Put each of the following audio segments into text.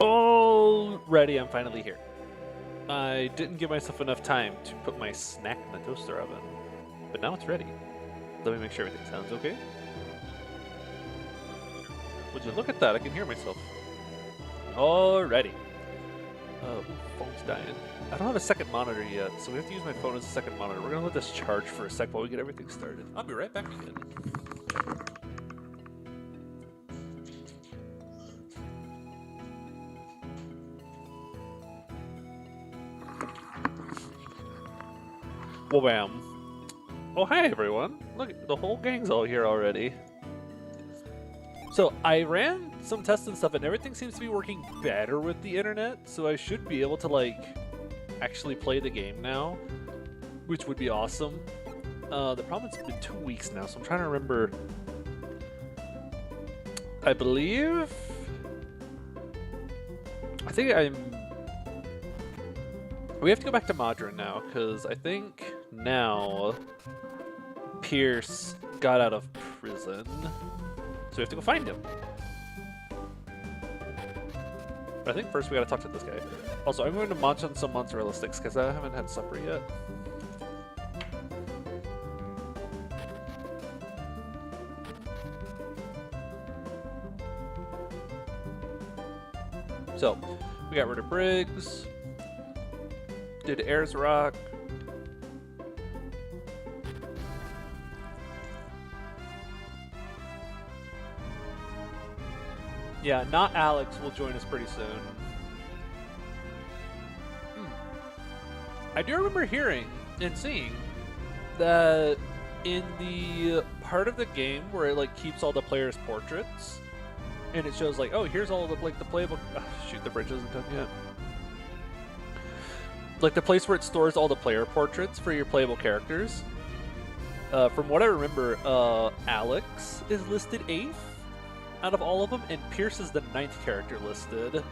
Alrighty, I'm finally here. I didn't give myself enough time to put my snack in the toaster oven, but now it's ready. Let me make sure everything sounds okay. Would you look at that? I can hear myself. Alrighty. Oh, phone's dying. I don't have a second monitor yet, so we have to use my phone as a second monitor. We're gonna let this charge for a sec while we get everything started. I'll be right back again. Well, bam. Oh, hi everyone. Look, the whole gang's all here already. So I ran some tests and stuff and everything seems to be working better with the internet, so I should be able to like actually play the game now, which would be awesome. The problem is it's been 2 weeks now, so I'm trying to remember. I think we have to go back to Madron now, because I think now Pierce got out of prison, so we have to go find him. But I think first we gotta talk to this guy. Also, I'm going to munch on some mozzarella sticks, because I haven't had supper yet. So, we got rid of Briggs, did Ayers Rock, yeah, not Alex will join us pretty soon. I do remember hearing and seeing that in the part of the game where it like keeps all the players' portraits, and it shows like, oh, here's all the like the playable. Shoot, the bridge isn't done yet. Like the place where it stores all the player portraits for your playable characters. From what I remember, Alex is listed 8th out of all of them, and Pierce is the 9th character listed.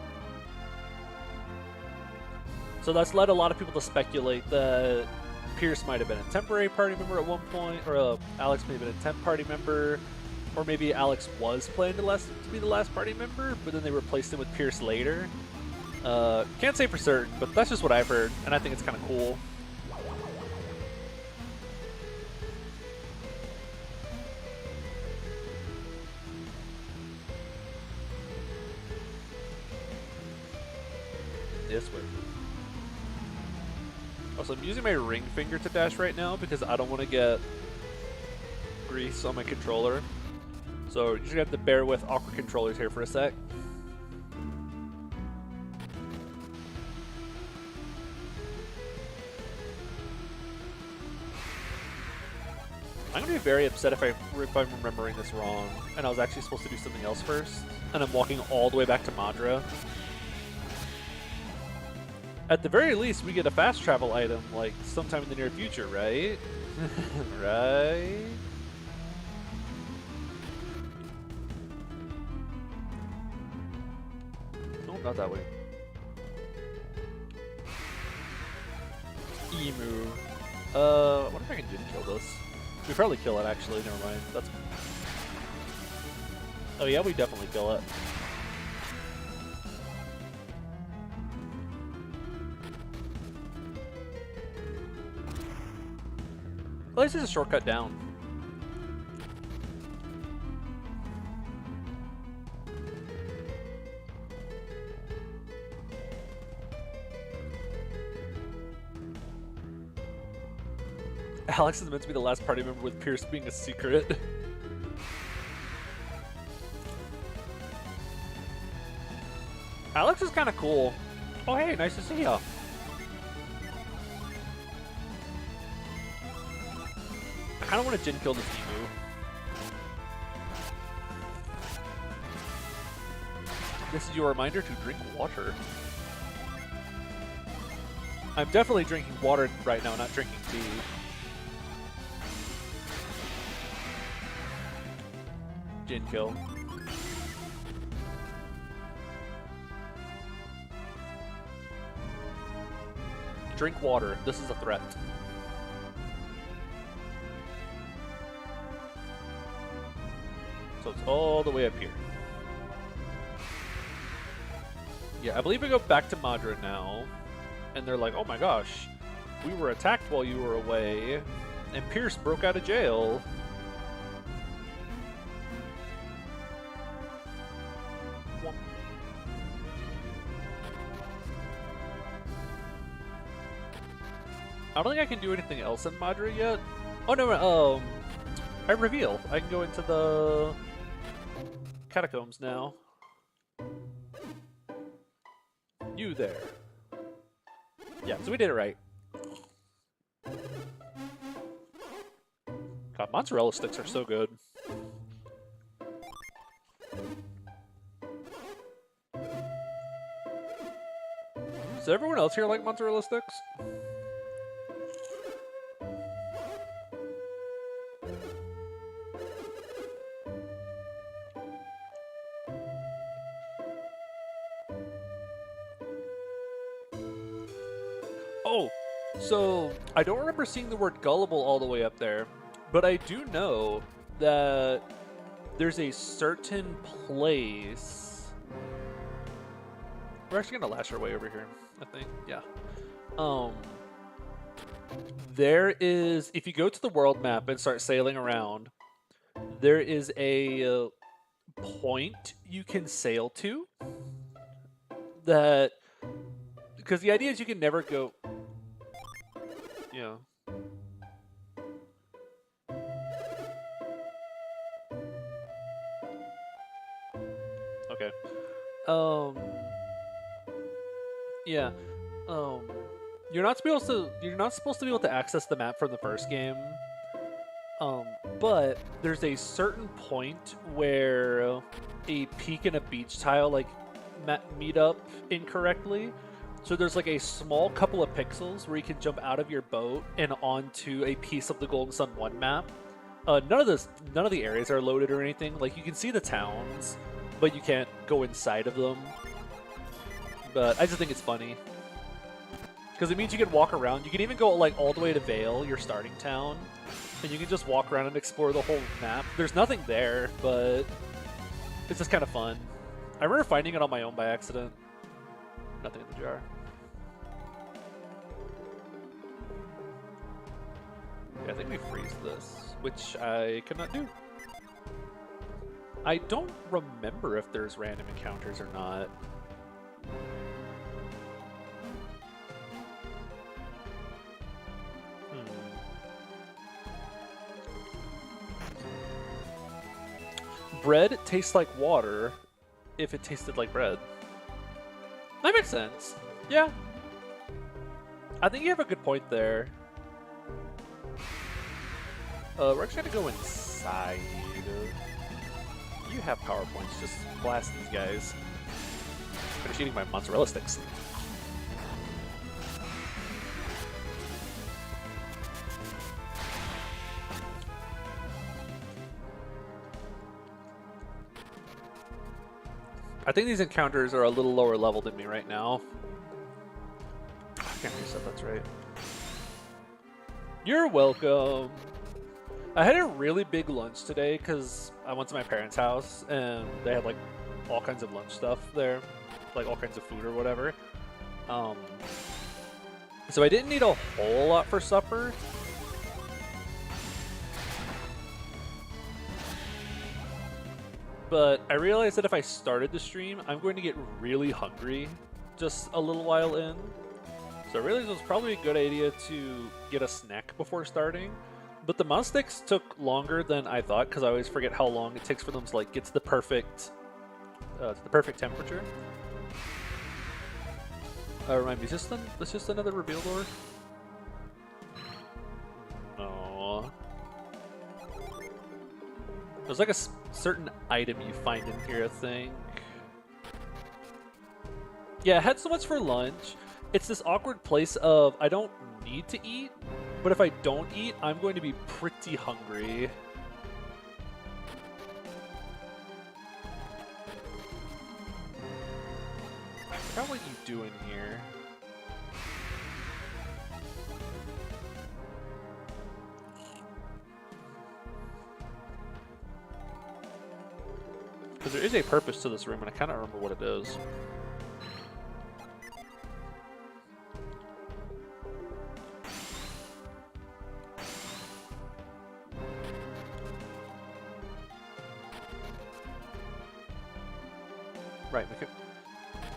So that's led a lot of people to speculate that Pierce might have been a temporary party member at one point, or Alex may have been a temp party member, or maybe Alex was planned to be the last party member, but then they replaced him with Pierce later. Can't say for certain, but that's just what I've heard, and I think it's kind of cool. This way. Also, I'm using my ring finger to dash right now because I don't want to get grease on my controller. So you're just gonna have to bear with awkward controllers here for a sec. I'm gonna be very upset if I'm remembering this wrong, and I was actually supposed to do something else first, and I'm walking all the way back to Madra. At the very least, we get a fast travel item, like, sometime in the near future, right? Right? No, not that way. Emu. I wonder if I can Jin kill this. We probably kill it, actually. Never mind. That's... Oh yeah, we definitely kill it. Well, this is a shortcut down. Alex is meant to be the last party member with Pierce being a secret. Alex is kind of cool. Oh hey, nice to see ya. I don't want to Jin kill this emu. This is your reminder to drink water. I'm definitely drinking water right now, not drinking tea. Jin kill. Drink water. This is a threat. So it's all the way up here. Yeah, I believe we go back to Madra now, and they're like, oh my gosh, we were attacked while you were away, and Pierce broke out of jail. I don't think I can do anything else in Madra yet. Oh no, I reveal. I can go into the catacombs now. You there. Yeah, so we did it right. God, mozzarella sticks are so good. Does everyone else here like mozzarella sticks? Oh, so I don't remember seeing the word gullible all the way up there, but I do know that there's a certain place. We're actually gonna lash our way over here, I think. Yeah. There is, if you go to the world map and start sailing around, there is a point you can sail to that, because the idea is you can never go. Yeah. Okay. Yeah. You're not supposed to be able to access the map from the first game. But there's a certain point where a peak and a beach tile like meet up incorrectly. So there's like a small couple of pixels where you can jump out of your boat and onto a piece of the Golden Sun 1 map. None of the areas are loaded or anything. Like, you can see the towns, but you can't go inside of them. But I just think it's funny, because it means you can walk around. You can even go like all the way to Vale, your starting town, and you can just walk around and explore the whole map. There's nothing there, but it's just kind of fun. I remember finding it on my own by accident. Nothing in the jar. Yeah, I think we freeze this, which I cannot do. I don't remember if there's random encounters or not. Bread tastes like water if it tasted like bread. That makes sense. Yeah. I think you have a good point there. We're actually gonna go inside. You have PowerPoints, just blast these guys. Finish eating my mozzarella sticks. I think these encounters are a little lower level than me right now. I can't reset, that's right. You're welcome. I had a really big lunch today because I went to my parents' house and they had like all kinds of lunch stuff there, like all kinds of food or whatever. So I didn't eat a whole lot for supper. But I realized that if I started the stream, I'm going to get really hungry just a little while in. So I realized it was probably a good idea to get a snack before starting. But the mod sticks took longer than I thought, because I always forget how long it takes for them to like get to the perfect temperature. Remind me, is this just another reveal door? No. There's like a certain item you find in here, I think. Yeah, I had so much for lunch. It's this awkward place of I don't need to eat, but if I don't eat, I'm going to be pretty hungry. I forgot what you do in here. Because there is a purpose to this room, and I kind of remember what it is.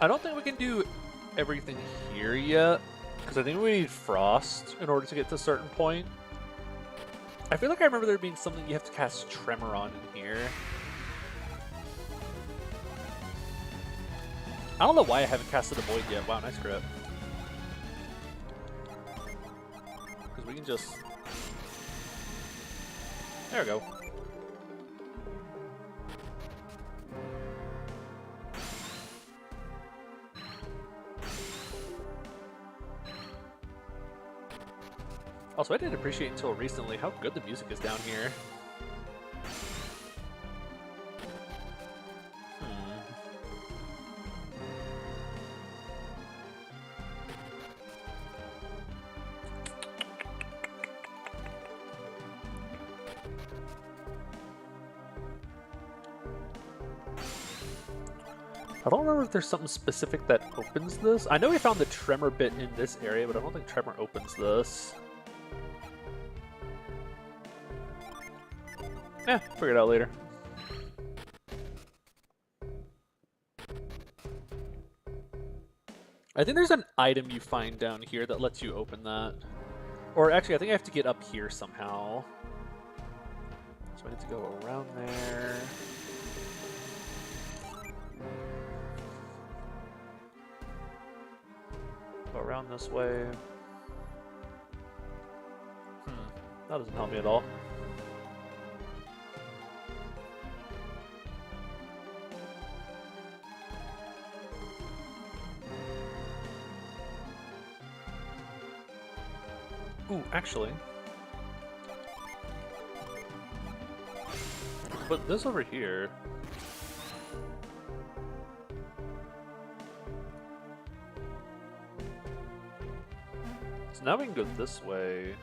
I don't think we can do everything here yet, because I think we need frost in order to get to a certain point. I feel like I remember there being something you have to cast Tremor on in here. I don't know why I haven't casted a Void yet. Wow, nice grip. Because we can just... There we go. Also, I didn't appreciate until recently how good the music is down here. I don't remember if there's something specific that opens this. I know we found the Tremor bit in this area, but I don't think Tremor opens this. Yeah, figure it out later. I think there's an item you find down here that lets you open that. Or actually, I think I have to get up here somehow. So I need to go around there. Go around this way. That doesn't help me at all. Ooh, actually. But this over here. So now we can go this way.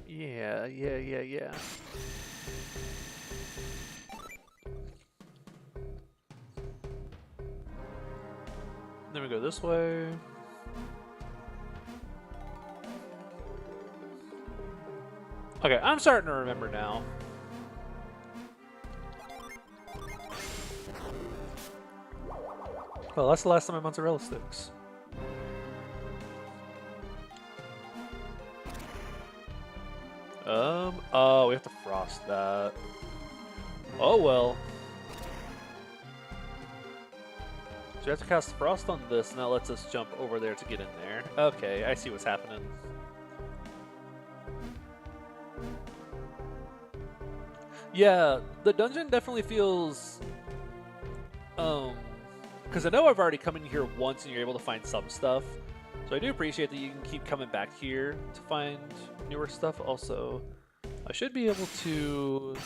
Yeah. Then we go this way. Okay, I'm starting to remember now. Well, that's the last time I mozzarella sticks. Oh, we have to frost that. Oh well. So we have to cast frost on this, and that lets us jump over there to get in there. Okay, I see what's happening. Yeah, the dungeon definitely feels... because I know I've already come in here once and you're able to find some stuff. So I do appreciate that you can keep coming back here to find newer stuff. Also, I should be able to...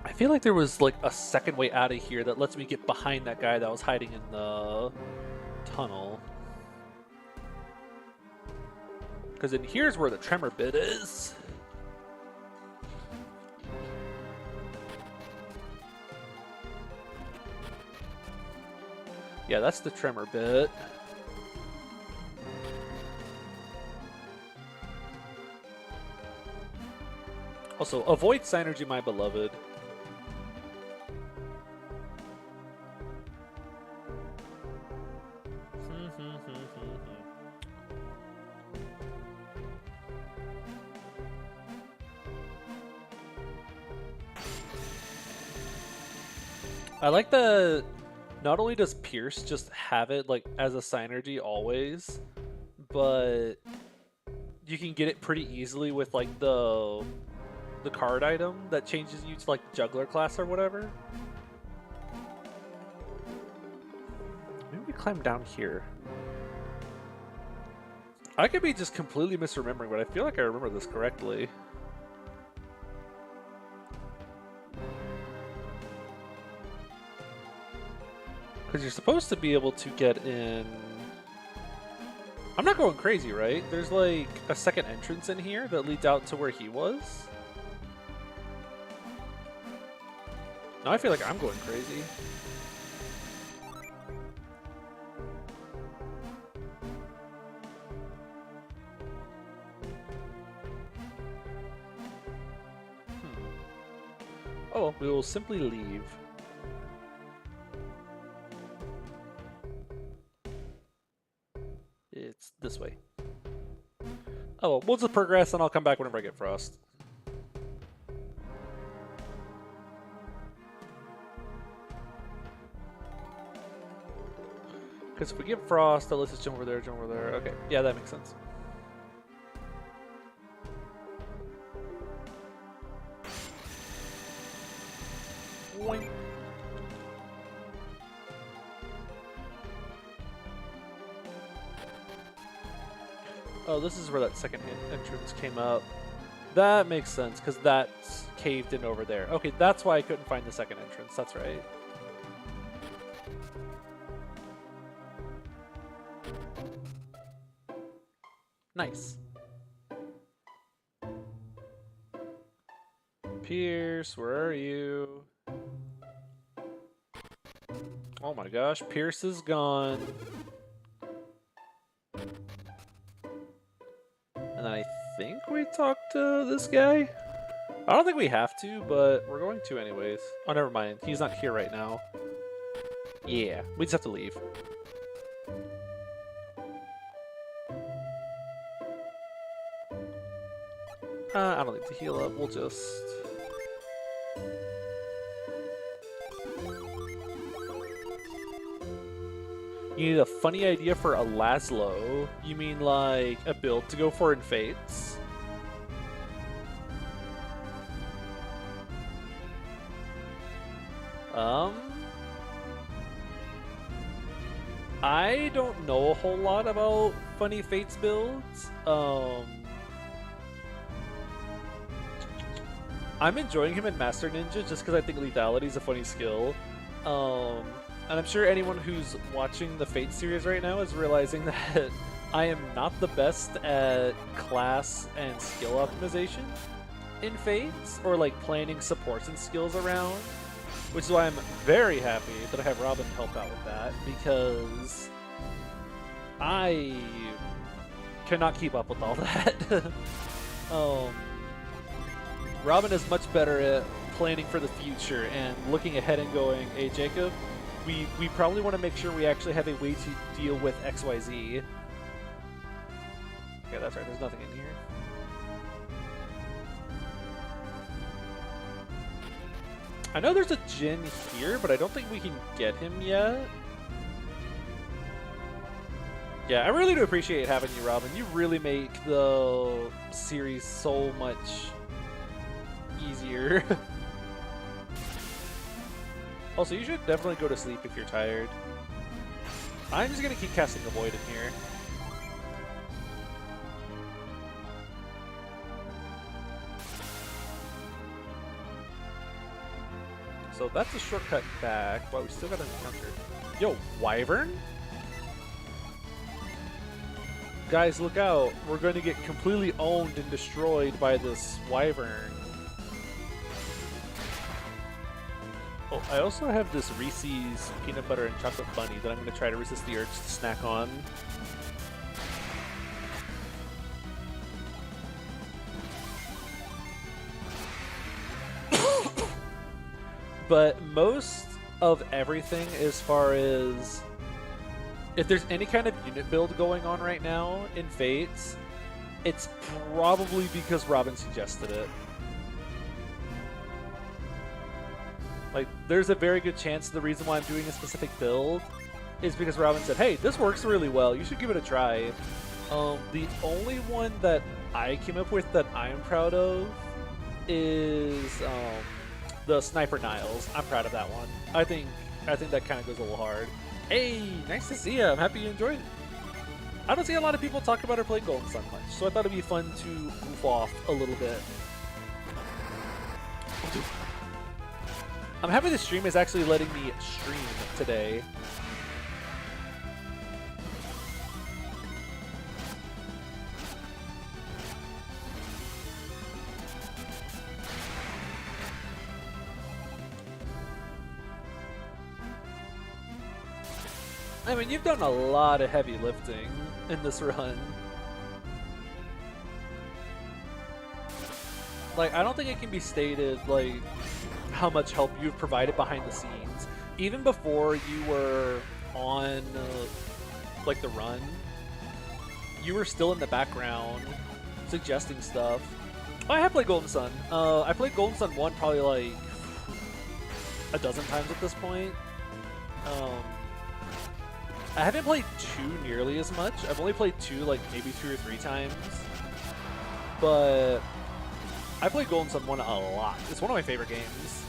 I feel like there was like a second way out of here that lets me get behind that guy that was hiding in the tunnel. Because in here's where the Tremor bit is. Yeah, that's the Tremor bit. Also, avoid Synergy, my beloved. I like the... Not only does Pierce just have it like as a Synergy always, but you can get it pretty easily with like the card item that changes you to like the Juggler class or whatever. Maybe we climb down here. I could be just completely misremembering, but I feel like I remember this correctly. Because you're supposed to be able to get in... I'm not going crazy, right? There's like a second entrance in here that leads out to where he was. Now I feel like I'm going crazy. Oh well, we will simply leave. It's this way. Oh well, we'll just progress and I'll come back whenever I get frost. Because if we get frost, let's just jump over there, jump over there. Okay, yeah, that makes sense. Boing. Oh, this is where that second entrance came up. That makes sense, because that's caved in over there. Okay, that's why I couldn't find the second entrance. That's right. Nice. Pierce, where are you? Oh my gosh, Pierce is gone. And I think we talked to this guy? I don't think we have to, but we're going to anyways. Oh, never mind. He's not here right now. Yeah, we just have to leave. I don't need to heal up. We'll just... You need a funny idea for a Laszlo? You mean like a build to go for in Fates? I don't know a whole lot about funny Fates builds. I'm enjoying him in Master Ninja just because I think lethality is a funny skill. And I'm sure anyone who's watching the Fate series right now is realizing that I am not the best at class and skill optimization in Fates, or like planning supports and skills around, which is why I'm very happy that I have Robin help out with that, because I cannot keep up with all that. Robin is much better at planning for the future and looking ahead and going, hey Jacob, we probably want to make sure we actually have a way to deal with XYZ. Okay, that's right, there's nothing in here. I know there's a Jin here, but I don't think we can get him yet. Yeah, I really do appreciate having you, Robin. You really make the series so much easier. Also, you should definitely go to sleep if you're tired. I'm just gonna keep casting the Void in here. So that's a shortcut back, but we still got an encounter. Yo, Wyvern? Guys, look out. We're going to get completely owned and destroyed by this Wyvern. Oh, I also have this Reese's peanut butter and chocolate bunny that I'm going to try to resist the urge to snack on. But most of everything, as far as if there's any kind of unit build going on right now in Fates, it's probably because Robin suggested it. Like, there's a very good chance the reason why I'm doing a specific build is because Robin said, hey, this works really well, you should give it a try. The only one that I came up with that I'm proud of is the Sniper Niles. I'm proud of that one. I think that kind of goes a little hard. Hey, nice to see you. I'm happy you enjoyed it. I don't see a lot of people talk about or play Golden Sun much, so I thought it'd be fun to goof off a little bit. I'm happy the stream is actually letting me stream today. I mean, you've done a lot of heavy lifting in this run. Like, I don't think it can be stated, like, how much help you've provided behind the scenes. Even before you were on like the run, you were still in the background suggesting stuff. Oh, I have played Golden Sun. I played Golden Sun 1 probably like a dozen times at this point. I haven't played 2 nearly as much. I've only played 2 like maybe 2 or 3 times. But I played Golden Sun 1 a lot. It's one of my favorite games.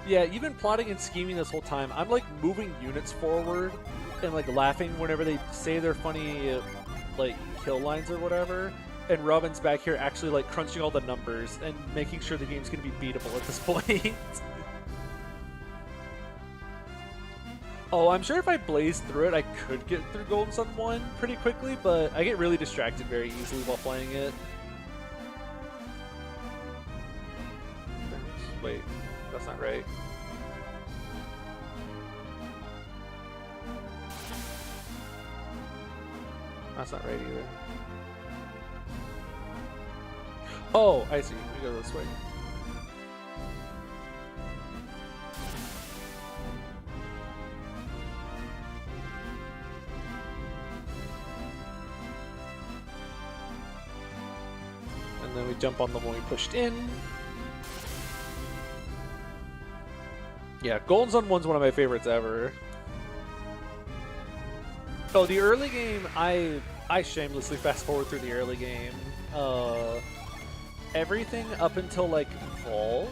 Yeah, you've been plotting and scheming this whole time. I'm like moving units forward and like laughing whenever they say their funny like kill lines or whatever. And Robin's back here actually like crunching all the numbers and making sure the game's gonna be beatable at this point. Oh, I'm sure if I blazed through it, I could get through Golden Sun 1 pretty quickly, but I get really distracted very easily while playing it. Wait, that's not right. That's not right either. Oh, I see. We go this way. And then we jump on them when we pushed in. Yeah, Golden Sun 1's one of my favorites ever. Oh, the early game, I shamelessly fast forward through the early game. Everything up until like Vault,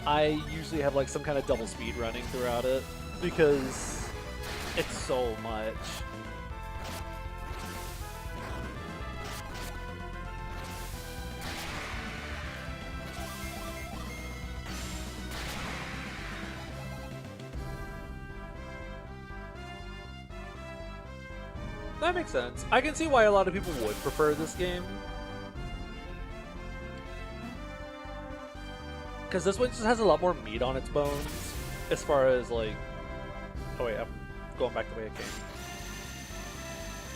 I usually have like some kind of double speed running throughout it because it's so much. That makes sense. I can see why a lot of people would prefer this game. Because this one just has a lot more meat on its bones, as far as like... Oh wait, I'm going back the way it came.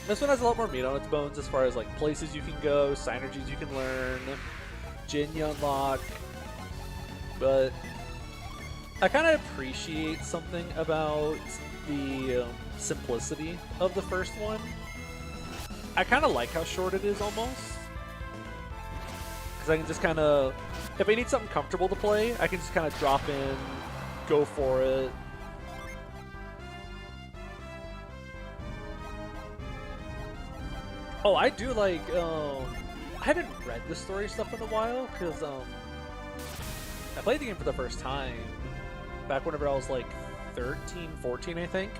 This one has a lot more meat on its bones as far as like places you can go, synergies you can learn, Jin you unlock. But I kind of appreciate something about the simplicity of the first one. I kind of like how short it is almost. Because I can just kind of... If I need something comfortable to play, I can just kind of drop in, go for it. Oh, I do like, I haven't read the story stuff in a while, because, I played the game for the first time back whenever I was like 13, 14, I think.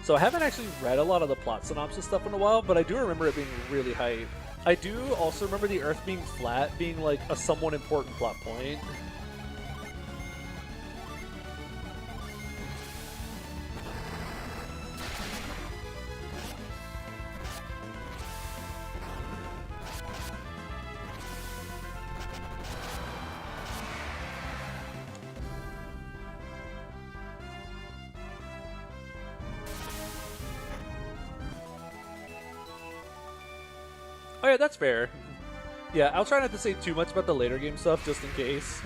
So I haven't actually read a lot of the plot synopsis stuff in a while, but I do remember it being really hype. I do also remember the Earth being flat being like a somewhat important plot point. Oh yeah, that's fair. Yeah, I'll try not to say too much about the later game stuff, just in case.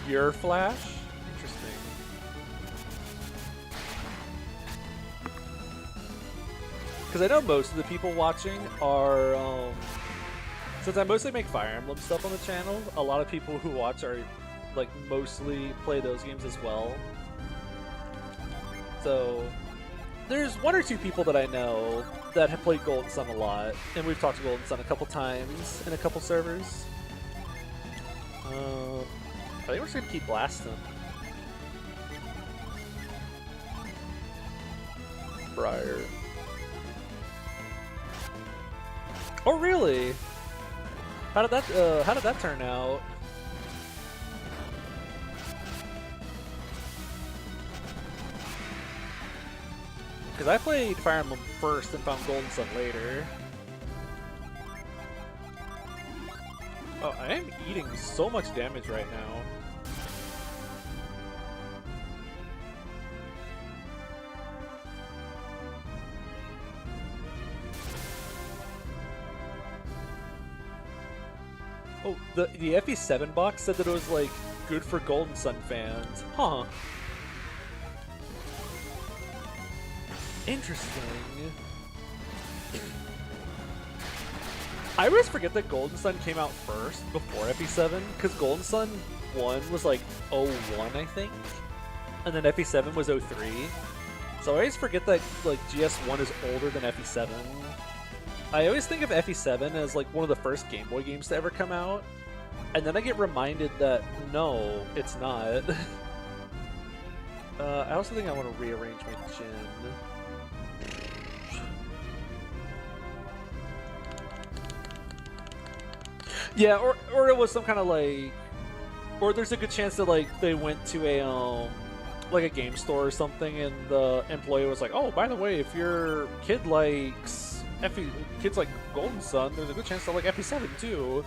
Your Flash? Interesting. Because I know most of the people watching are, since I mostly make Fire Emblem stuff on the channel, a lot of people who watch are, like, mostly play those games as well. So... There's 1 or 2 people that I know that have played Golden Sun a lot, and we've talked to Golden Sun a couple times in a couple servers. I think we're just gonna keep blasting. Briar. Oh really? How did that turn out? Because I played Fire Emblem first and found Golden Sun later. Oh, I am eating so much damage right now. Oh, the FE7 box said that it was like good for Golden Sun fans. Huh. Interesting. I always forget that Golden Sun came out first before FE7, because Golden Sun 1 was like 01, I think, and then FE7 was 03. So I always forget that like GS1 is older than FE7. I always think of FE7 as like one of the first Game Boy games to ever come out, and then I get reminded that no, it's not. I also think I want to rearrange my gin. Yeah, or it was some kind of like, or there's a good chance that like they went to a like a game store or something, and the employee was like, "Oh, by the way, if your kid likes kids like Golden Sun, there's a good chance they'll like FE7 too."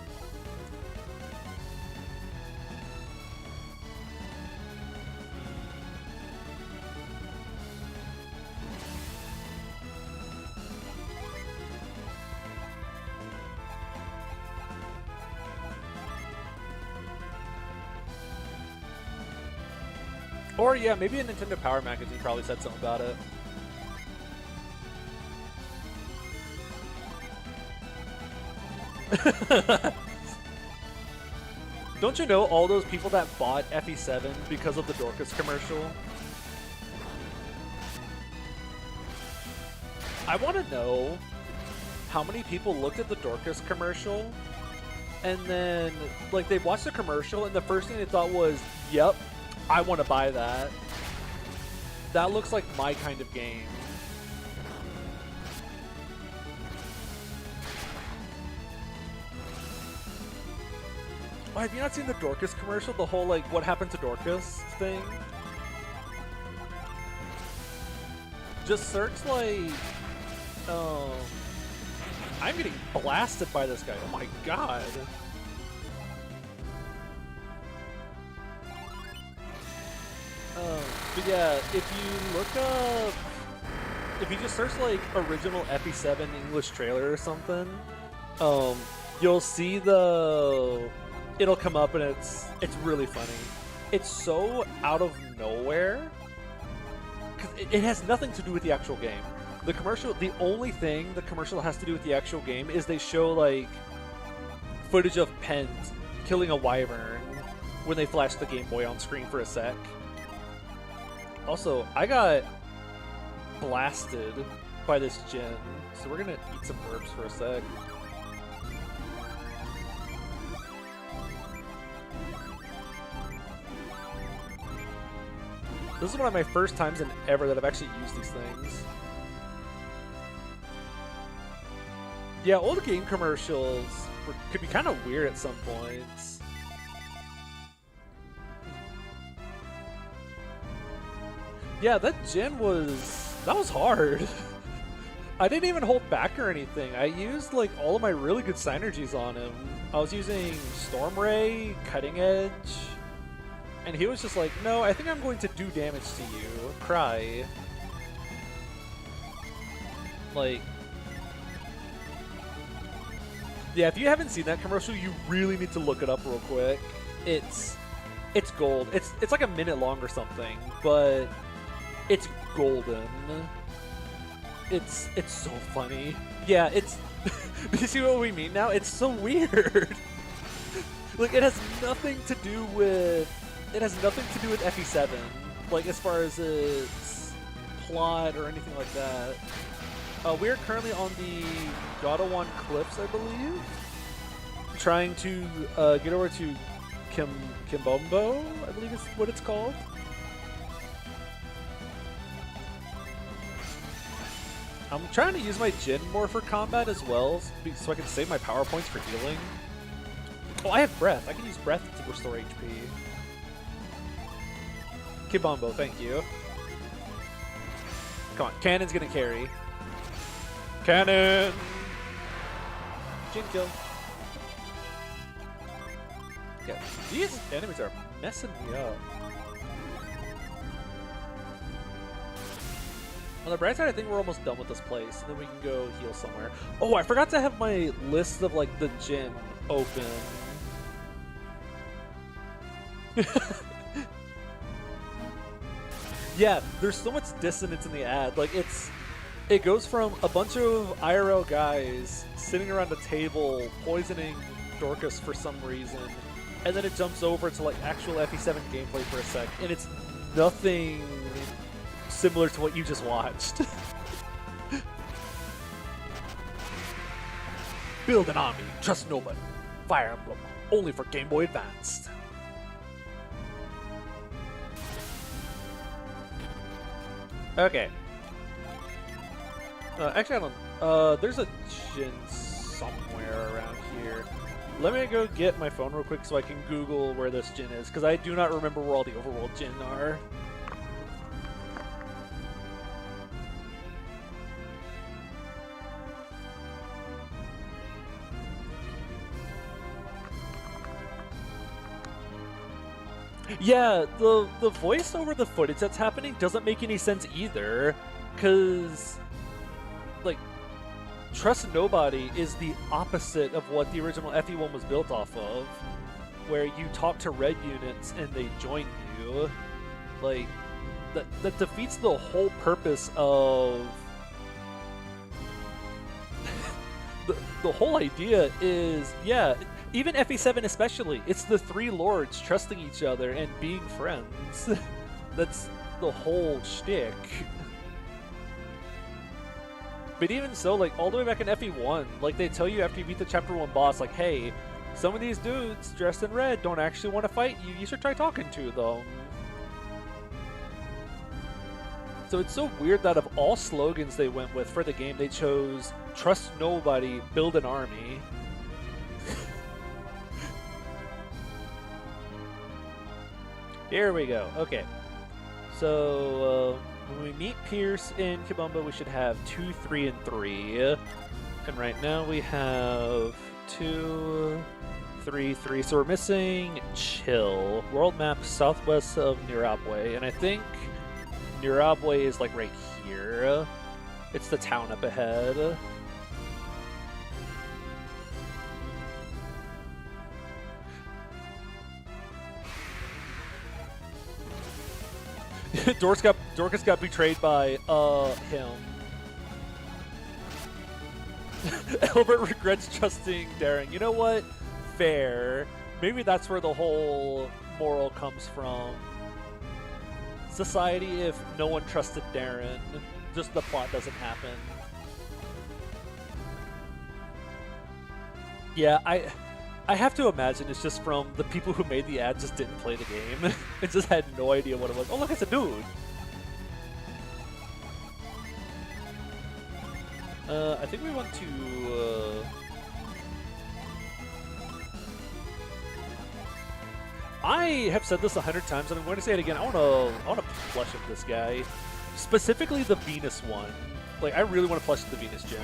Or yeah, maybe a Nintendo Power magazine probably said something about it. Don't you know all those people that bought FE7 because of the Dorcas commercial? I want to know how many people looked at the Dorcas commercial and then like they watched the commercial and the first thing they thought was, "Yep, I want to buy that. That looks like my kind of game." Oh, have you not seen the Dorcas commercial? The whole, like, what happened to Dorcas thing? Just search, like, I'm getting blasted by this guy. Oh my god. But yeah, if you look up, if you just search like original FE7 English trailer or something, you'll see it'll come up and it's really funny. It's so out of nowhere, because it has nothing to do with the actual game. The commercial, the only thing the commercial has to do with the actual game is they show like footage of Pens killing a wyvern when they flash the Game Boy on screen for a sec. Also, I got blasted by this gin, so we're gonna eat some herbs for a sec. This is one of my first times in ever that I've actually used these things. Yeah, old game commercials could be kind of weird at some points. Yeah, that gin that was hard. I didn't even hold back or anything. I used like all of my really good synergies on him. I was using Storm Ray, Cutting Edge, and he was just like, "No, I think I'm going to do damage to you. Cry." Like, yeah, if you haven't seen that commercial, you really need to look it up real quick. It's gold. It's like a minute long or something, but it's golden. It's so funny. Yeah, it's you see what we mean now? It's so weird. Like, it has nothing to do with FE7, like as far as its plot or anything like that. We are currently on the Godawan Cliffs, I believe, trying to get over to Kimbombo, I believe is what it's called. I'm trying to use my Jin more for combat as well, so I can save my power points for healing. Oh, I have breath. I can use breath to restore HP. Kibombo, thank you. Come on, Cannon's gonna carry. Cannon! Jin kill. Yeah, these enemies are messing me up. On the bright side, I think we're almost done with this place, and then we can go heal somewhere. Oh, I forgot to have my list of like the Jin open. Yeah, there's so much dissonance in the ad. Like, it goes from a bunch of IRL guys sitting around a table poisoning Dorcas for some reason, and then it jumps over to like actual FE7 gameplay for a sec, and it's nothing similar to what you just watched. Build an army, trust nobody. Fire Emblem, only for Game Boy Advanced. Okay. Actually, I don't. There's a gin somewhere around here. Let me go get my phone real quick so I can Google where this gin is, because I do not remember where all the overworld gin are. Yeah, the voice over the footage that's happening doesn't make any sense either, because, like, Trust Nobody is the opposite of what the original FE1 was built off of, where you talk to red units and they join you. Like, that defeats the whole purpose of... the whole idea is, yeah, even FE7 especially, it's the three lords trusting each other and being friends. That's the whole shtick. But even so, like, all the way back in FE1, like, they tell you after you beat the Chapter 1 boss, like, hey, some of these dudes dressed in red don't actually want to fight you, you should try talking to them. So it's so weird that of all slogans they went with for the game, they chose Trust Nobody, Build an Army. Here we go. Okay. So, when we meet Pierce in Kibumba, we should have 2, 3, and 3. And right now we have 2, 3, 3. So we're missing Chill. World map southwest of Nirabwe. And I think Nirabwe is like right here. It's the town up ahead. Dorcas got betrayed by him. Albert regrets trusting Darren. You know what? Fair. Maybe that's where the whole moral comes from. Society if no one trusted Darren. Just the plot doesn't happen. Yeah, I have to imagine it's just from the people who made the ad just didn't play the game. It just had no idea what it was. Oh, look, it's a dude! I think we want to, I have said this 100 times, and I'm going to say it again. I want to plush up this guy. Specifically the Venus one. Like, I really want to plush the Venus gem.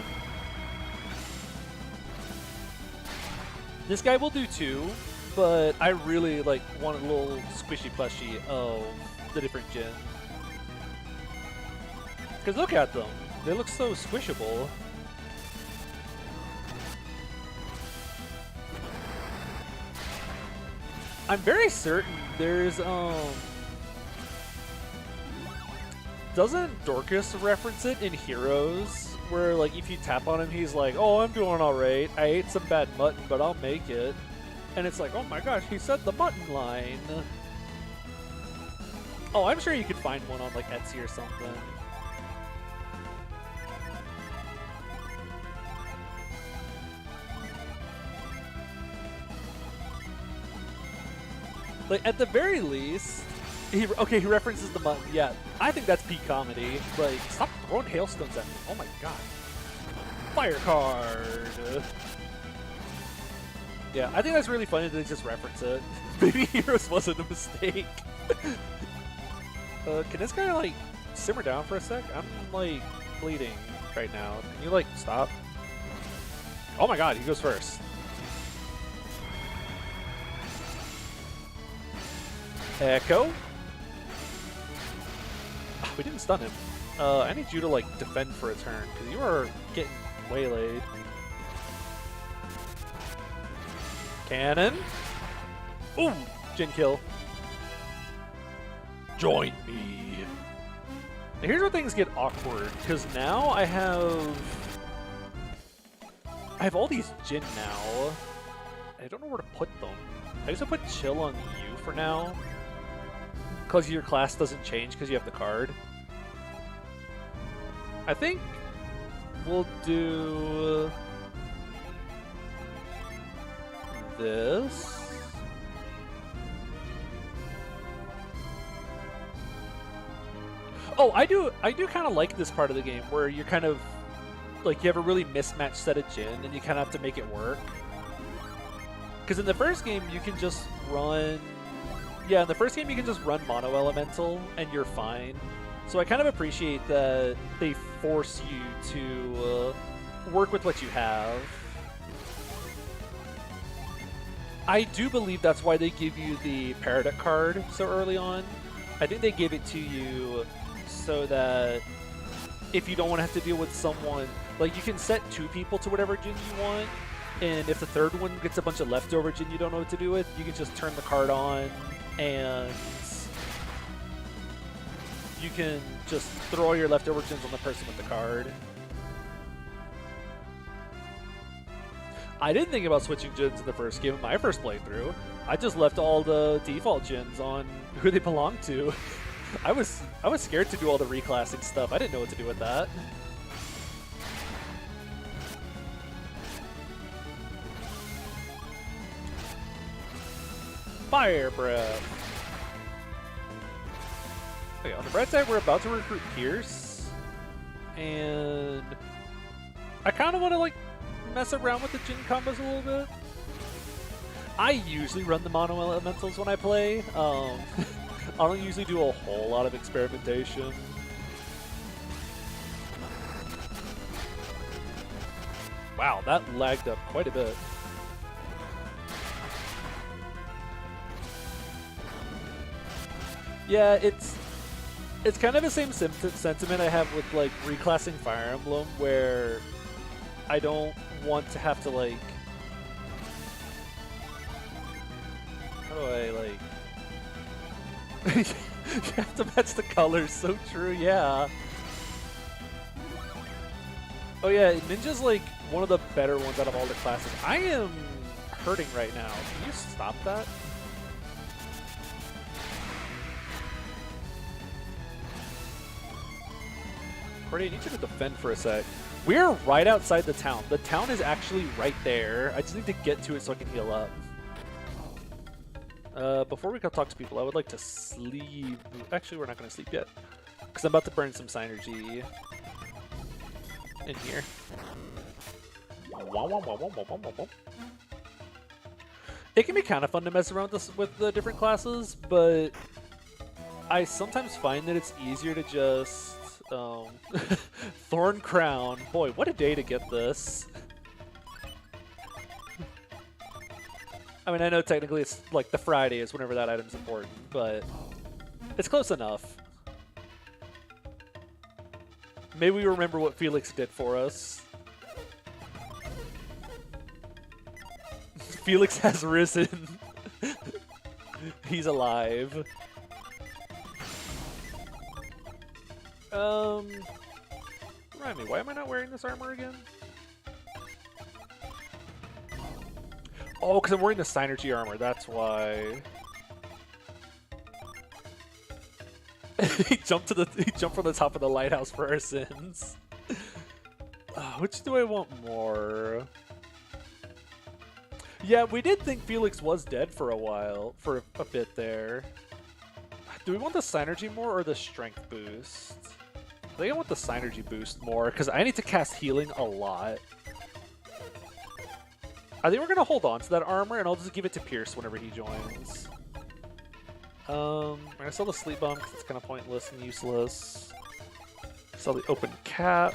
This guy will do too, but I really like want a little squishy plushie of the different gens. Because look at them. They look so squishable. I'm very certain there's, doesn't Dorcas reference it in Heroes? Where, like, if you tap on him, he's like, oh, I'm doing alright. I ate some bad mutton, but I'll make it. And it's like, oh my gosh, he said the mutton line. Oh, I'm sure you could find one on, like, Etsy or something. Like, at the very least, he references the mutton. Yeah, I think that's peak comedy. Like, stop throwing hailstones at me. Oh my god. Fire card. Yeah, I think that's really funny that they just reference it. Maybe Heroes wasn't a mistake. Can this guy, like, simmer down for a sec? I'm, like, bleeding right now. Can you, like, stop? Oh my god, he goes first. Echo? We didn't stun him. I need you to, like, defend for a turn, because you are getting waylaid. Cannon? Ooh! Jin kill. Join me. Now here's where things get awkward, because now I have all these Jin now. I don't know where to put them. I guess I'll put chill on you for now, because your class doesn't change because you have the card. I think we'll do this. Oh, I do kind of like this part of the game where you're kind of like you have a really mismatched set of Jin and you kind of have to make it work. Because in the first game you can just run, in the first game you can just run Mono Elemental and you're fine. So I kind of appreciate that they force you to work with what you have. I do believe that's why they give you the Paradox card so early on. I think they give it to you so that if you don't want to have to deal with someone, like you can set 2 people to whatever Jin you want, and if the third one gets a bunch of leftover Jin you don't know what to do with, you can just turn the card on and you can just throw all your leftover Jins on the person with the card. I didn't think about switching Jins in the first game of my first playthrough. I just left all the default Jins on who they belong to. I was scared to do all the reclassing stuff. I didn't know what to do with that. Fire Breath. Okay, on the bright side, we're about to recruit Pierce, and I kind of want to like mess around with the Jin combos a little bit. I usually run the Mono Elementals when I play. I don't usually do a whole lot of experimentation. Wow, that lagged up quite a bit. Yeah, it's kind of the same sentiment I have with like reclassing Fire Emblem, where I don't want to have to like, how do I like? You have to match the colors. So true, yeah. Oh yeah, Ninja's like one of the better ones out of all the classes. I am hurting right now. Can you stop that? Cordy, I need you to defend for a sec. We're right outside the town. The town is actually right there. I just need to get to it so I can heal up. Before we go talk to people, I would like to sleep. Actually, we're not going to sleep yet, because I'm about to burn some Synergy in here. It can be kind of fun to mess around with the different classes, but I sometimes find that it's easier to just Thorn Crown. Boy, what a day to get this. I mean, I know technically it's like the Friday is whenever that item's important, but it's close enough. Maybe we remember what Felix did for us. Felix has risen. He's alive. Remind me, why am I not wearing this armor again? Oh, because I'm wearing the Synergy armor, that's why. He jumped from the top of the lighthouse for our sins. Which do I want more? Yeah, we did think Felix was dead for a while, for a bit there. Do we want the Synergy more or the Strength boost? I think I want the Synergy boost more, because I need to cast Healing a lot. I think we're going to hold on to that armor, and I'll just give it to Pierce whenever he joins. I'm going to sell the Sleep Bomb, because it's kind of pointless and useless. Sell the Open Cap.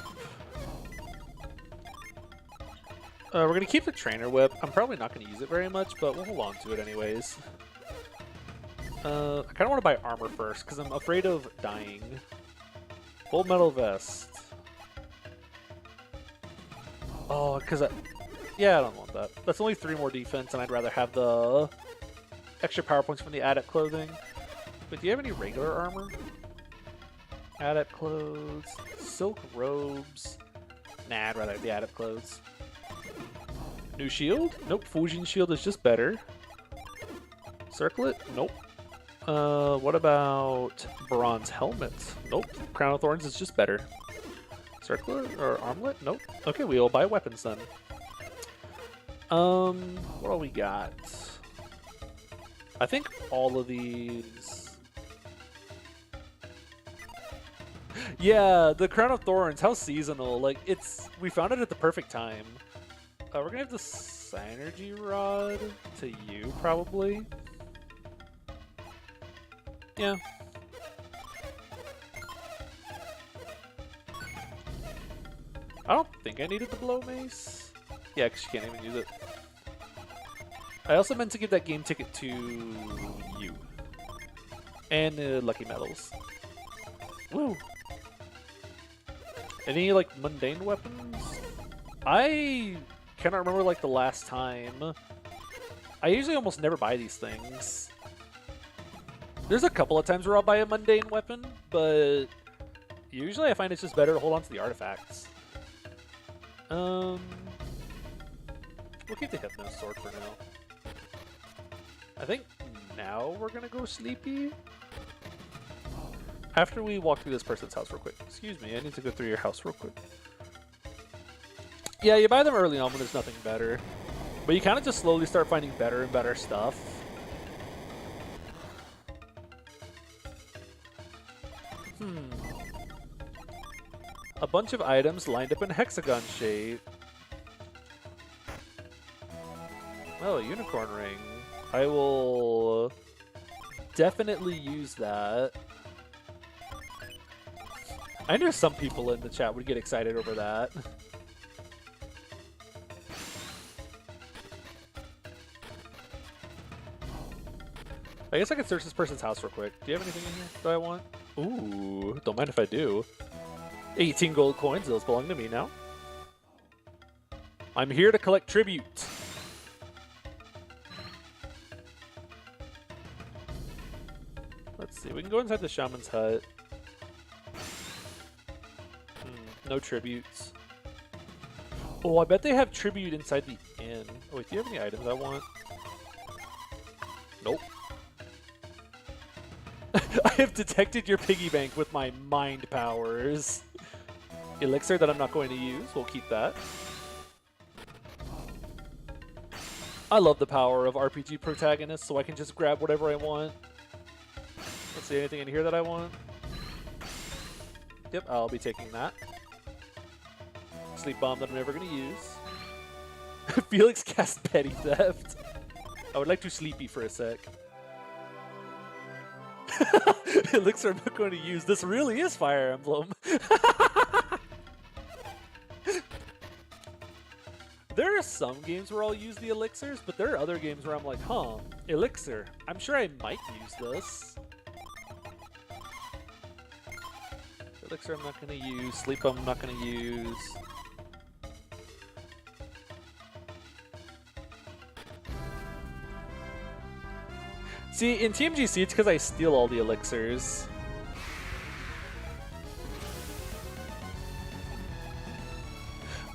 We're going to keep the Trainer Whip. I'm probably not going to use it very much, but we'll hold on to it anyways. I kind of want to buy armor first, because I'm afraid of dying. Gold Metal Vest. Oh, because yeah, I don't want that. That's only 3 more defense, and I'd rather have the extra power points from the Adept clothing. But do you have any regular armor? Adept clothes, silk robes. Nah, I'd rather have the adept clothes. New shield? Nope. Fusion shield is just better. Circlet? Nope. What about bronze helmet? Nope. Crown of Thorns is just better. Circlet or armlet? Nope. Okay, we'll buy weapons then. What all we got? I think all of these. Yeah, the Crown of Thorns. How seasonal! Like we found it at the perfect time. We're gonna have the Synergy Rod to you probably. Yeah. I don't think I needed the blow mace. Yeah, because you can't even use it. I also meant to give that game ticket to you. And lucky medals. Woo! Any, like, mundane weapons? I cannot remember, like, the last time. I usually almost never buy these things. There's a couple of times where I'll buy a mundane weapon, but usually I find it's just better to hold on to the artifacts. We'll keep the Hypno Sword for now. I think now we're gonna go sleepy. After we walk through this person's house real quick. Excuse me, I need to go through your house real quick. Yeah, you buy them early on when there's nothing better. But you kind of just slowly start finding better and better stuff. A bunch of items lined up in hexagon shape. Oh, a unicorn ring. I will definitely use that. I know some people in the chat would get excited over that. I guess I could search this person's house real quick. Do you have anything in here that I want? Ooh, don't mind if I do. 18 gold coins, those belong to me now. I'm here to collect tribute. Let's see, we can go inside the shaman's hut. No tributes. Oh, I bet they have tribute inside the inn. Oh wait, do you have any items I want? Nope. I have detected your piggy bank with my mind powers. Elixir that I'm not going to use. We'll keep that. I love the power of RPG protagonists, so I can just grab whatever I want. Let's see, anything in here that I want? Yep, I'll be taking that. Sleep bomb that I'm never going to use. Felix cast petty theft. I would like to sleepy for a sec. Elixir I'm not going to use. This really is Fire Emblem. There are some games where I'll use the elixirs, but there are other games where I'm like, huh, elixir. I'm sure I might use this. Elixir I'm not going to use. Sleep bomb I'm not going to use. See, in TMGC, it's because I steal all the elixirs.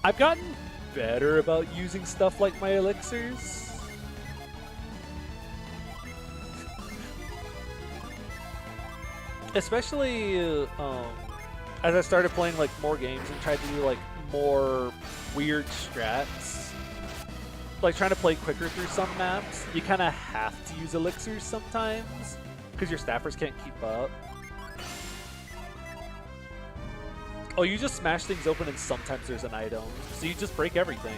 I've gotten better about using stuff like my elixirs. Especially as I started playing like more games and tried to do like more weird strats. Like trying to play quicker through some maps, you kind of have to use elixirs sometimes because your staffers can't keep up. Oh, you just smash things open and sometimes there's an item, so you just break everything.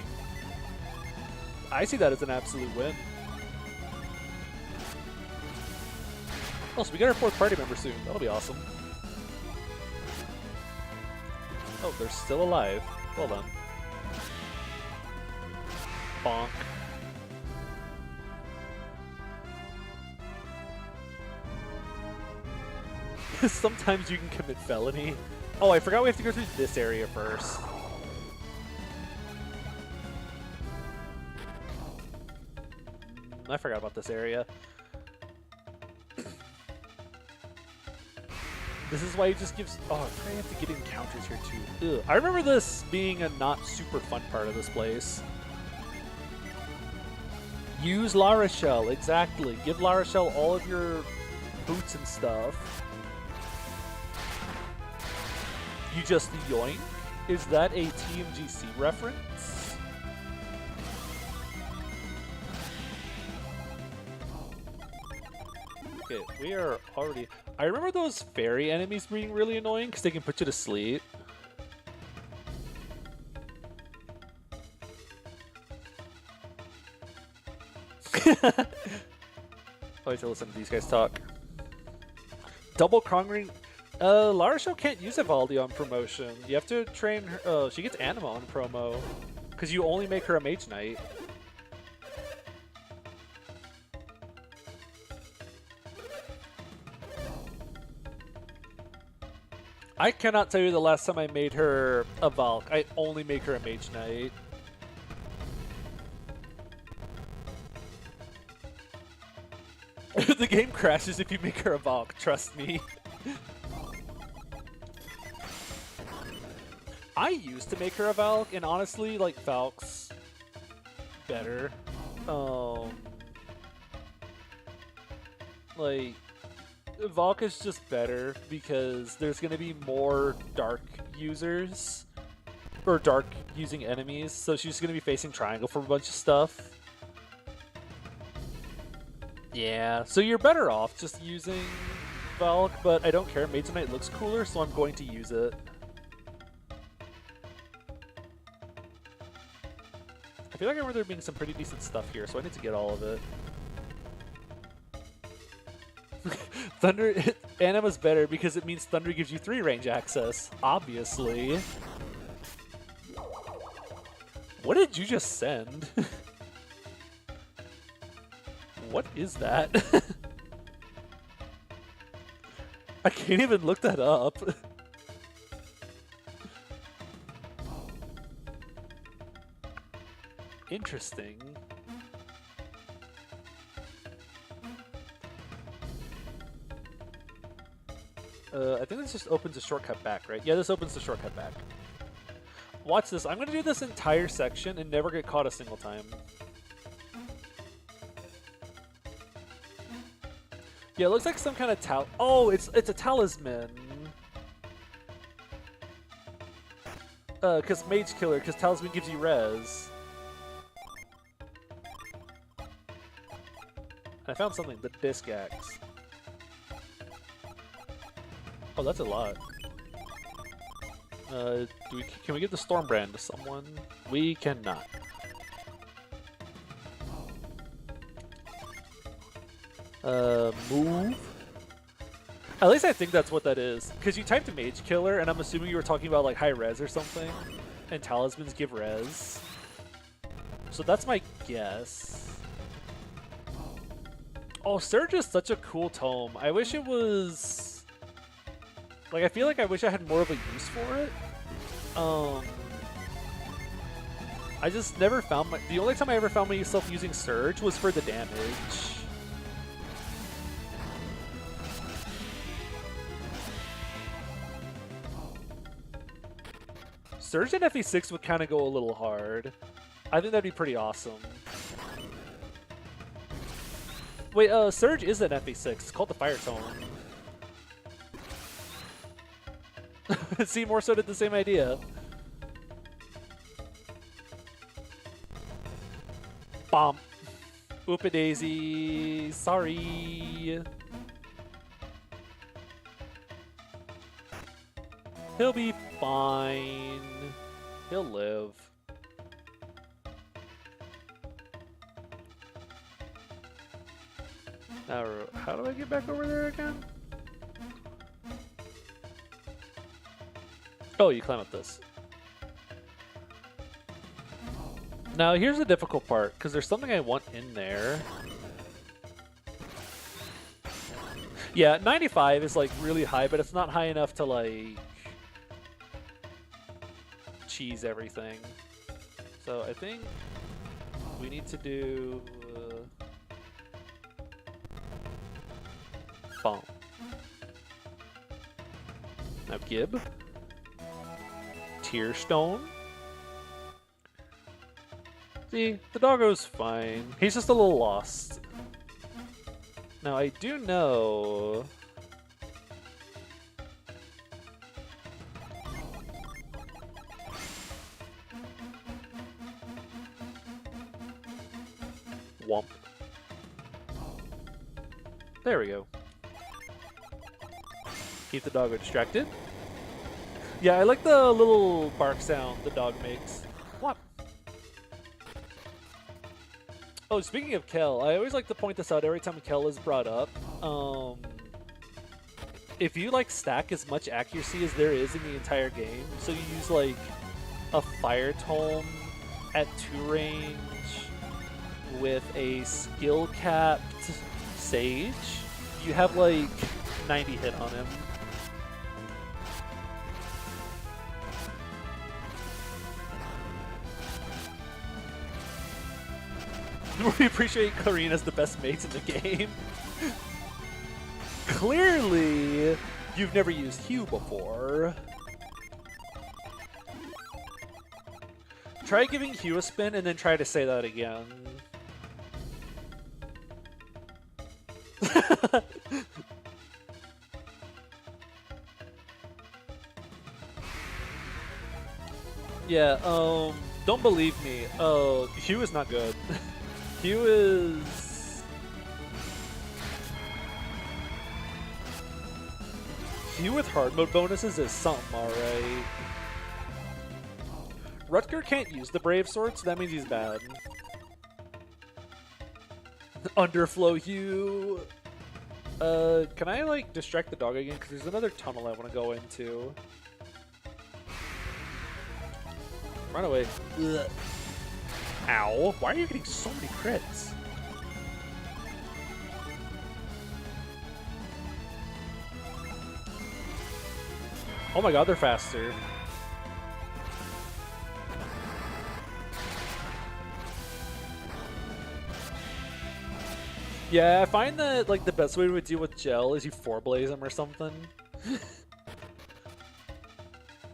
I see that as an absolute win. Oh, so we got our 4th party member soon. That'll be awesome. Oh, they're still alive. Well done. Bonk. Sometimes you can commit felony. Oh, I forgot we have to go through this area first. I forgot about this area. This is why he just gives... Oh, I have to get encounters here too. Ugh. I remember this being a not super fun part of this place. Use La Rochelle, exactly. Give La Rochelle all of your boots and stuff. You just yoink? Is that a TMGC reference? Okay, we are already... I remember those fairy enemies being really annoying because they can put you to sleep. I like to listen to these guys talk. Double conquering. La Rochelle can't use Evaldi on promotion. You have to train her. She gets Anima on promo because you only make her a Mage Knight. I cannot tell you the last time I made her a Valk. I only make her a Mage Knight. The game crashes if you make her a Valk, trust me. I used to make her a Valk, and honestly, like, Valk's better. Like, Valk is just better because there's going to be more dark users, or dark using enemies, so she's going to be facing triangle for a bunch of stuff. Yeah, so you're better off just using Valk, but I don't care. Mage Knight looks cooler, so I'm going to use it. I feel like I remember there being some pretty decent stuff here, so I need to get all of it. Thunder, Anima's better because it means Thunder gives you 3 range access, obviously. What did you just send? What is that? I can't even look that up. Interesting. I think this just opens a shortcut back, right? Yeah, this opens the shortcut back. Watch this. I'm going to do this entire section and never get caught a single time. Yeah, it looks like some kind of Oh, it's a talisman. Because Mage Killer, because talisman gives you res. I found something, the Disc Axe. Oh, that's a lot. Can we give the Stormbrand to someone? We cannot. Move. At least I think that's what that is. Because you typed a Mage Killer, and I'm assuming you were talking about like high res or something. And talismans give res. So that's my guess. Oh, Surge is such a cool tome. I wish it was... Like, I feel like I wish I had more of a use for it. I just never found the only time I ever found myself using Surge was for the damage. Surge and FE6 would kind of go a little hard. I think that'd be pretty awesome. Wait, Surge is an FE6. It's called the Fire Tome. See, more so did the same idea. Bomb. Oop-a-daisy. Sorry. He'll be fine. He'll live. Now, how do I get back over there again? Oh, you climb up this. Now, here's the difficult part, because there's something I want in there. Yeah, 95 is, like, really high, but it's not high enough to, like, cheese everything. So I think we need to do... bomb. Now Gib. Tear Stone. See, the doggo's fine. He's just a little lost. Now I do know... Womp. There we go. Keep the doggo distracted. Yeah, I like the little bark sound the dog makes. Womp. Oh, speaking of Kel, I always like to point this out every time Kel is brought up. If you like stack as much accuracy as there is in the entire game, so you use like a fire tome at 2 range with a skill capped Sage, you have like 90 hit on him. We appreciate Karine as the best mates in the game. Clearly, you've never used Hugh before. Try giving Hugh a spin and then try to say that again. Yeah, don't believe me. Hugh is not good. Hugh is... Hugh with hard mode bonuses is something, alright. Rutger can't use the Brave Sword, so that means he's bad. Underflow Hugh. Can I, like, distract the dog again? Because there's another tunnel I want to go into. Run away. Ugh. Ow. Why are you getting so many crits? Oh my god, they're faster. Yeah, I find that like the best way to deal with Gel is you 4-blaze him or something.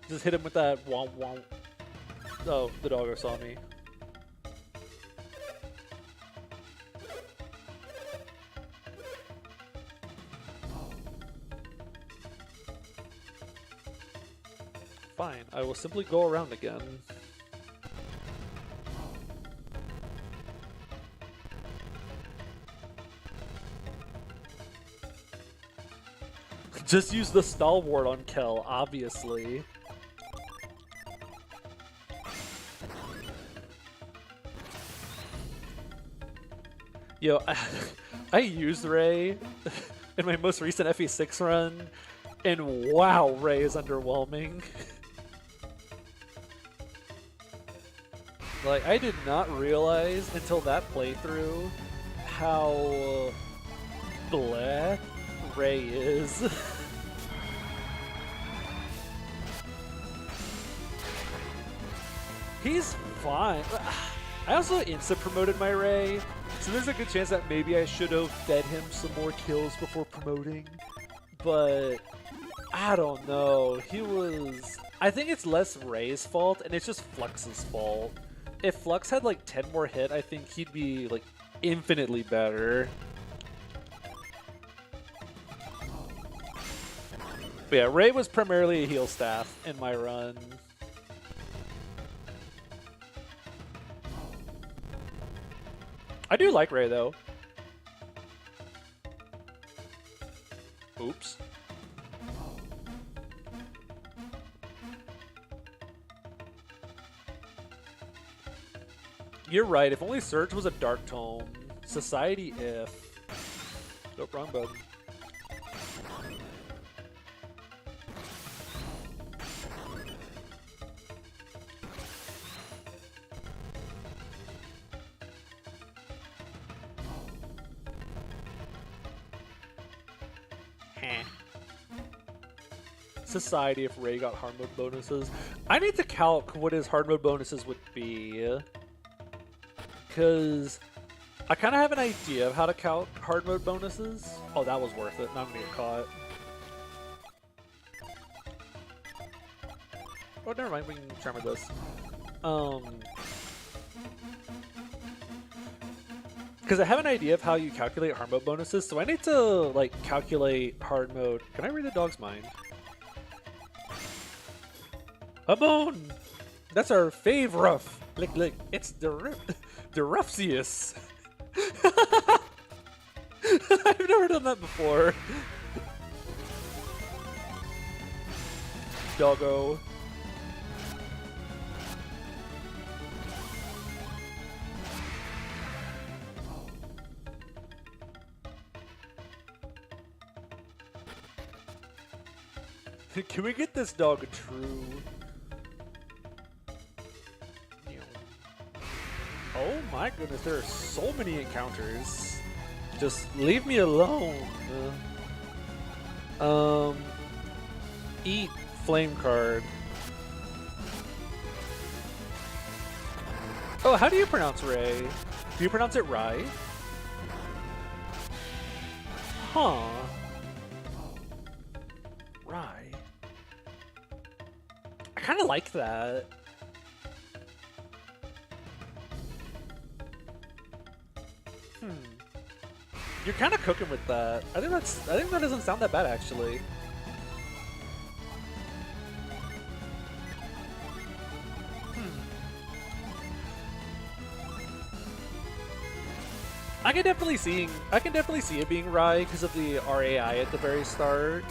Just hit him with that womp womp. Oh, the doggo saw me. Fine, I will simply go around again. Just use the stalwart on Kel, obviously. Yo, I used Ray in my most recent FE6 run, and wow, Ray is underwhelming. Like, I did not realize until that playthrough how bleh Ray is. He's fine. I also insta-promoted my Ray, so there's a good chance that maybe I should have fed him some more kills before promoting. But I don't know. He was... I think it's less Ray's fault, and it's just Flux's fault. If Flux had like 10 more hit, I think he'd be like infinitely better. But yeah, Ray was primarily a heal staff in my run. I do like Ray though. Oops. You're right, if only Surge was a Dark Tome. Society if... Nope, wrong button. Society if Ray got hard mode bonuses. I need to calc what his hard mode bonuses would be. Because I kind of have an idea of how to calc hard mode bonuses. Oh, that was worth it. Now I'm going to get caught. Oh, never mind. We can charmer this. Because I have an idea of how you calculate hard mode bonuses, so I need to like calculate hard mode. Can I read the dog's mind? A bone. That's our fave Lick. It's Derufsius. I've never done that before. Doggo. Can we get this dog a true? Oh my goodness, there are so many encounters. Just leave me alone. Eat flame card. Oh, how do you pronounce Ray? Do you pronounce it Rye? Huh. Rye. I kind of like that. You're kind of cooking with that. I think that doesn't sound that bad actually. I can definitely see it being Rai because of the RAI at the very start.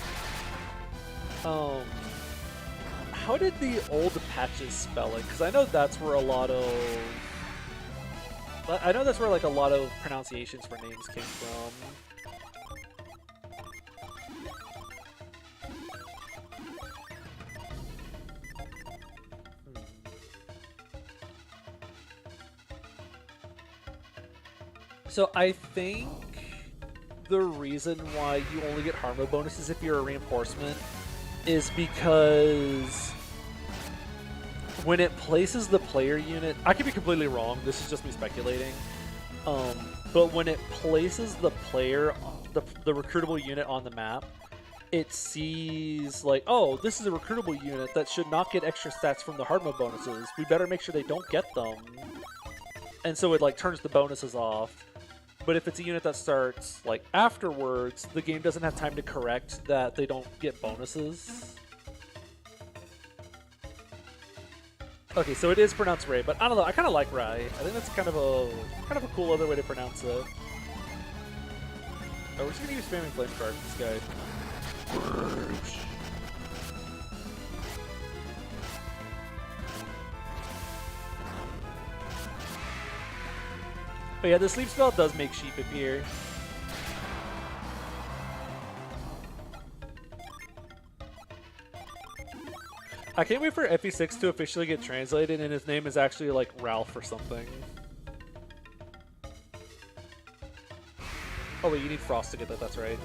How did the old patches spell it? Because I know that's where like a lot of pronunciations for names came from. So I think the reason why you only get hard mode bonuses if you're a reinforcement is because when it places the player unit, I could be completely wrong, this is just me speculating, but when it places the player, the recruitable unit on the map, it sees like, oh, this is a recruitable unit that should not get extra stats from the hard mode bonuses. We better make sure they don't get them. And so it like turns the bonuses off. But if it's a unit that starts like afterwards, the game doesn't have time to correct that they don't get bonuses. Okay, so it is pronounced Ray, but I don't know. I kind of like Rai. I think that's kind of a cool other way to pronounce it. Oh, we're just gonna use spamming flame card for this guy. But yeah, the sleep spell does make sheep appear. I can't wait for FE6 to officially get translated and his name is actually like Ralph or something. Oh wait, you need Frost to get that, that's right.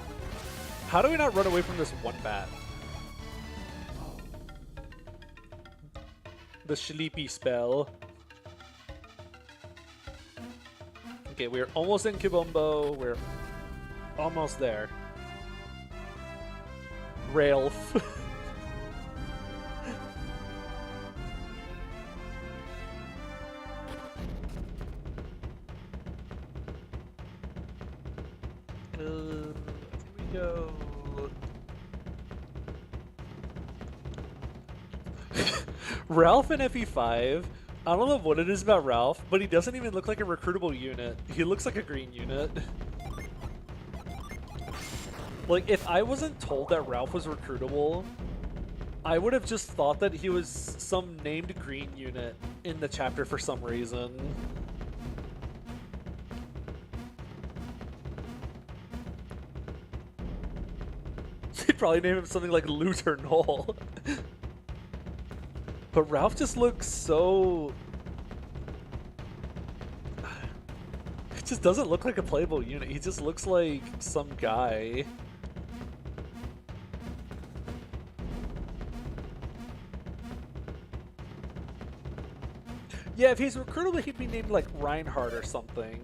How do we not run away from this one bat? The Sleepy spell. Okay, we're almost in Kibumbo. We're almost there. Ralph. Here we go. Ralph in FE5. I don't know what it is about Ralph, but he doesn't even look like a recruitable unit. He looks like a green unit. Like, if I wasn't told that Ralph was recruitable, I would have just thought that he was some named green unit in the chapter for some reason. They'd probably name him something like Luther Knoll. But Ralph just looks so... It just doesn't look like a playable unit. He just looks like some guy. Yeah, if he's recruitable, he'd be named like Reinhardt or something.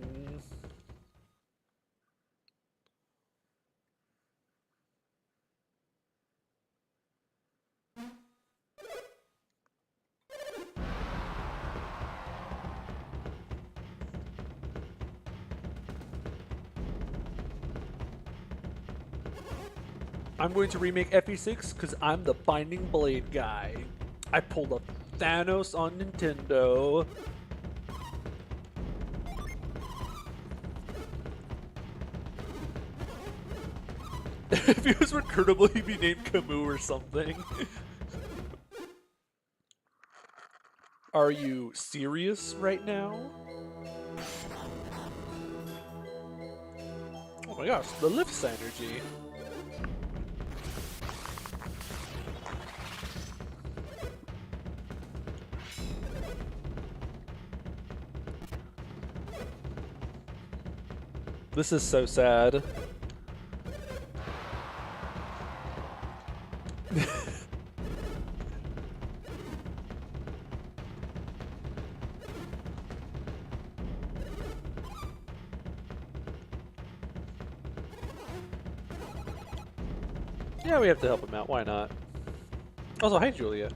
I'm going to remake FE6 because I'm the Binding Blade guy. I pulled up Thanos on Nintendo. If he was recruitable, he'd be named Camus or something. Are you serious right now? Oh my gosh, the lift synergy. This is so sad. Yeah, we have to help him out. Why not? Also, hi, Julia.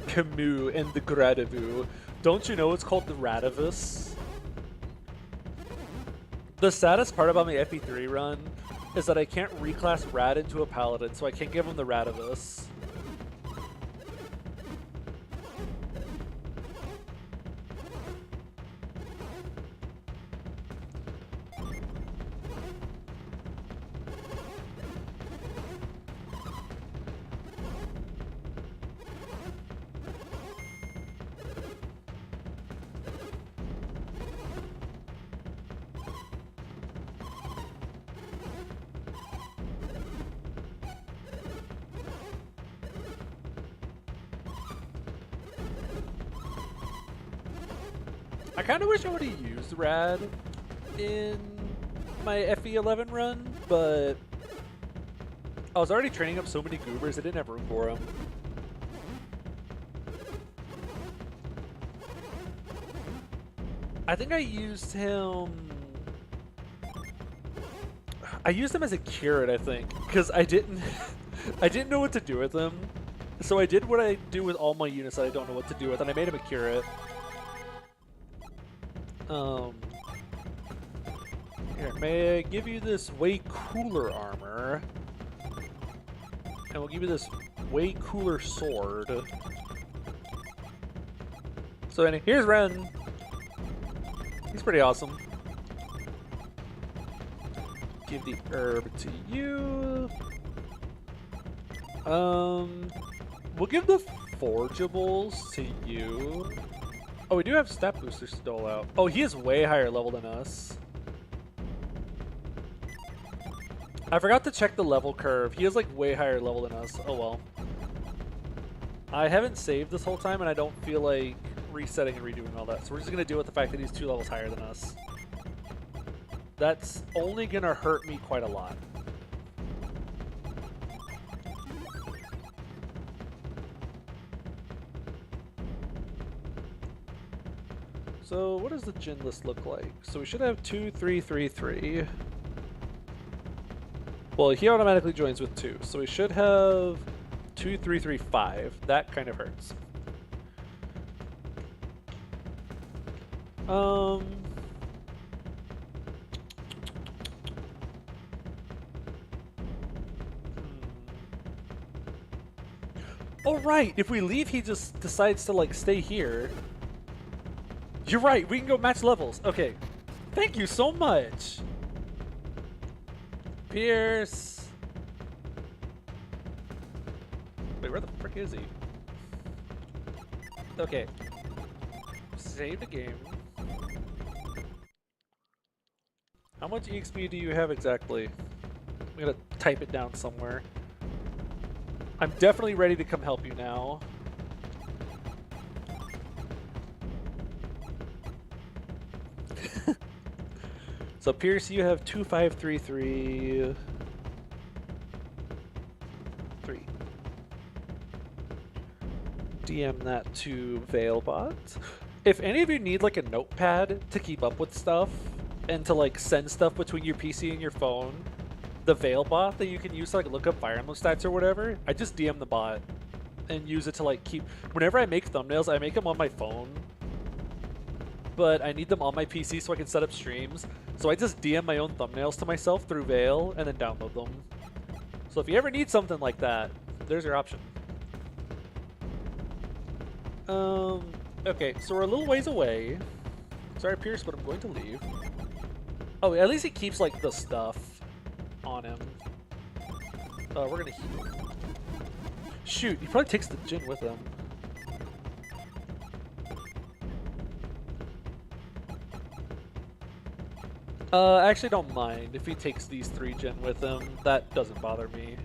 Camus and the Gradivu. Don't you know it's called the Radivus? The saddest part about my FE3 run is that I can't reclass Rad into a Paladin, so I can't give him the Radivus. I kind of wish I would have used Rad in my FE11 run, but I was already training up so many goobers, I didn't have room for them. I think I used him... I used him as a curate, I think, because I didn't know what to do with him. So I did what I do with all my units that I don't know what to do with, and I made him a curate. Here, may I give you this way cooler armor? And we'll give you this way cooler sword. So anyway, here's Ren. He's pretty awesome. Give the herb to you. We'll give the forgeables to you. Oh, we do have stat boosters still out. Oh, he is way higher level than us. I forgot to check the level curve. He is like way higher level than us. Oh well. I haven't saved this whole time and I don't feel like resetting and redoing all that. So we're just going to deal with the fact that he's 2 levels higher than us. That's only going to hurt me quite a lot. So what does the gin list look like? So we should have 2, 3, 3, 3. Well, he automatically joins with 2, so we should have 2, 3, 3, 5. That kind of hurts. Oh right, if we leave, he just decides to like stay here. You're right, we can go match levels. Okay, thank you so much. Pierce. Wait, where the frick is he? Okay. Save the game. How much EXP do you have exactly? I'm gonna type it down somewhere. I'm definitely ready to come help you now. So Pierce, you have 2533. 3. DM that to Veilbot. If any of you need like a notepad to keep up with stuff and to like send stuff between your PC and your phone, the Veilbot that you can use to like look up Fire Emblem stats or whatever, I just DM the bot. and use it to like keep. Whenever I make thumbnails, I make them on my phone, but I need them on my PC so I can set up streams. So I just DM my own thumbnails to myself through Veil and then download them. So if you ever need something like that, there's your option. Okay, so we're a little ways away. Sorry, Pierce, but I'm going to leave. Oh, at least he keeps like the stuff on him. We're gonna heal. Shoot, he probably takes the Jin with him. I actually don't mind if he takes these 3 Jin with him. That doesn't bother me.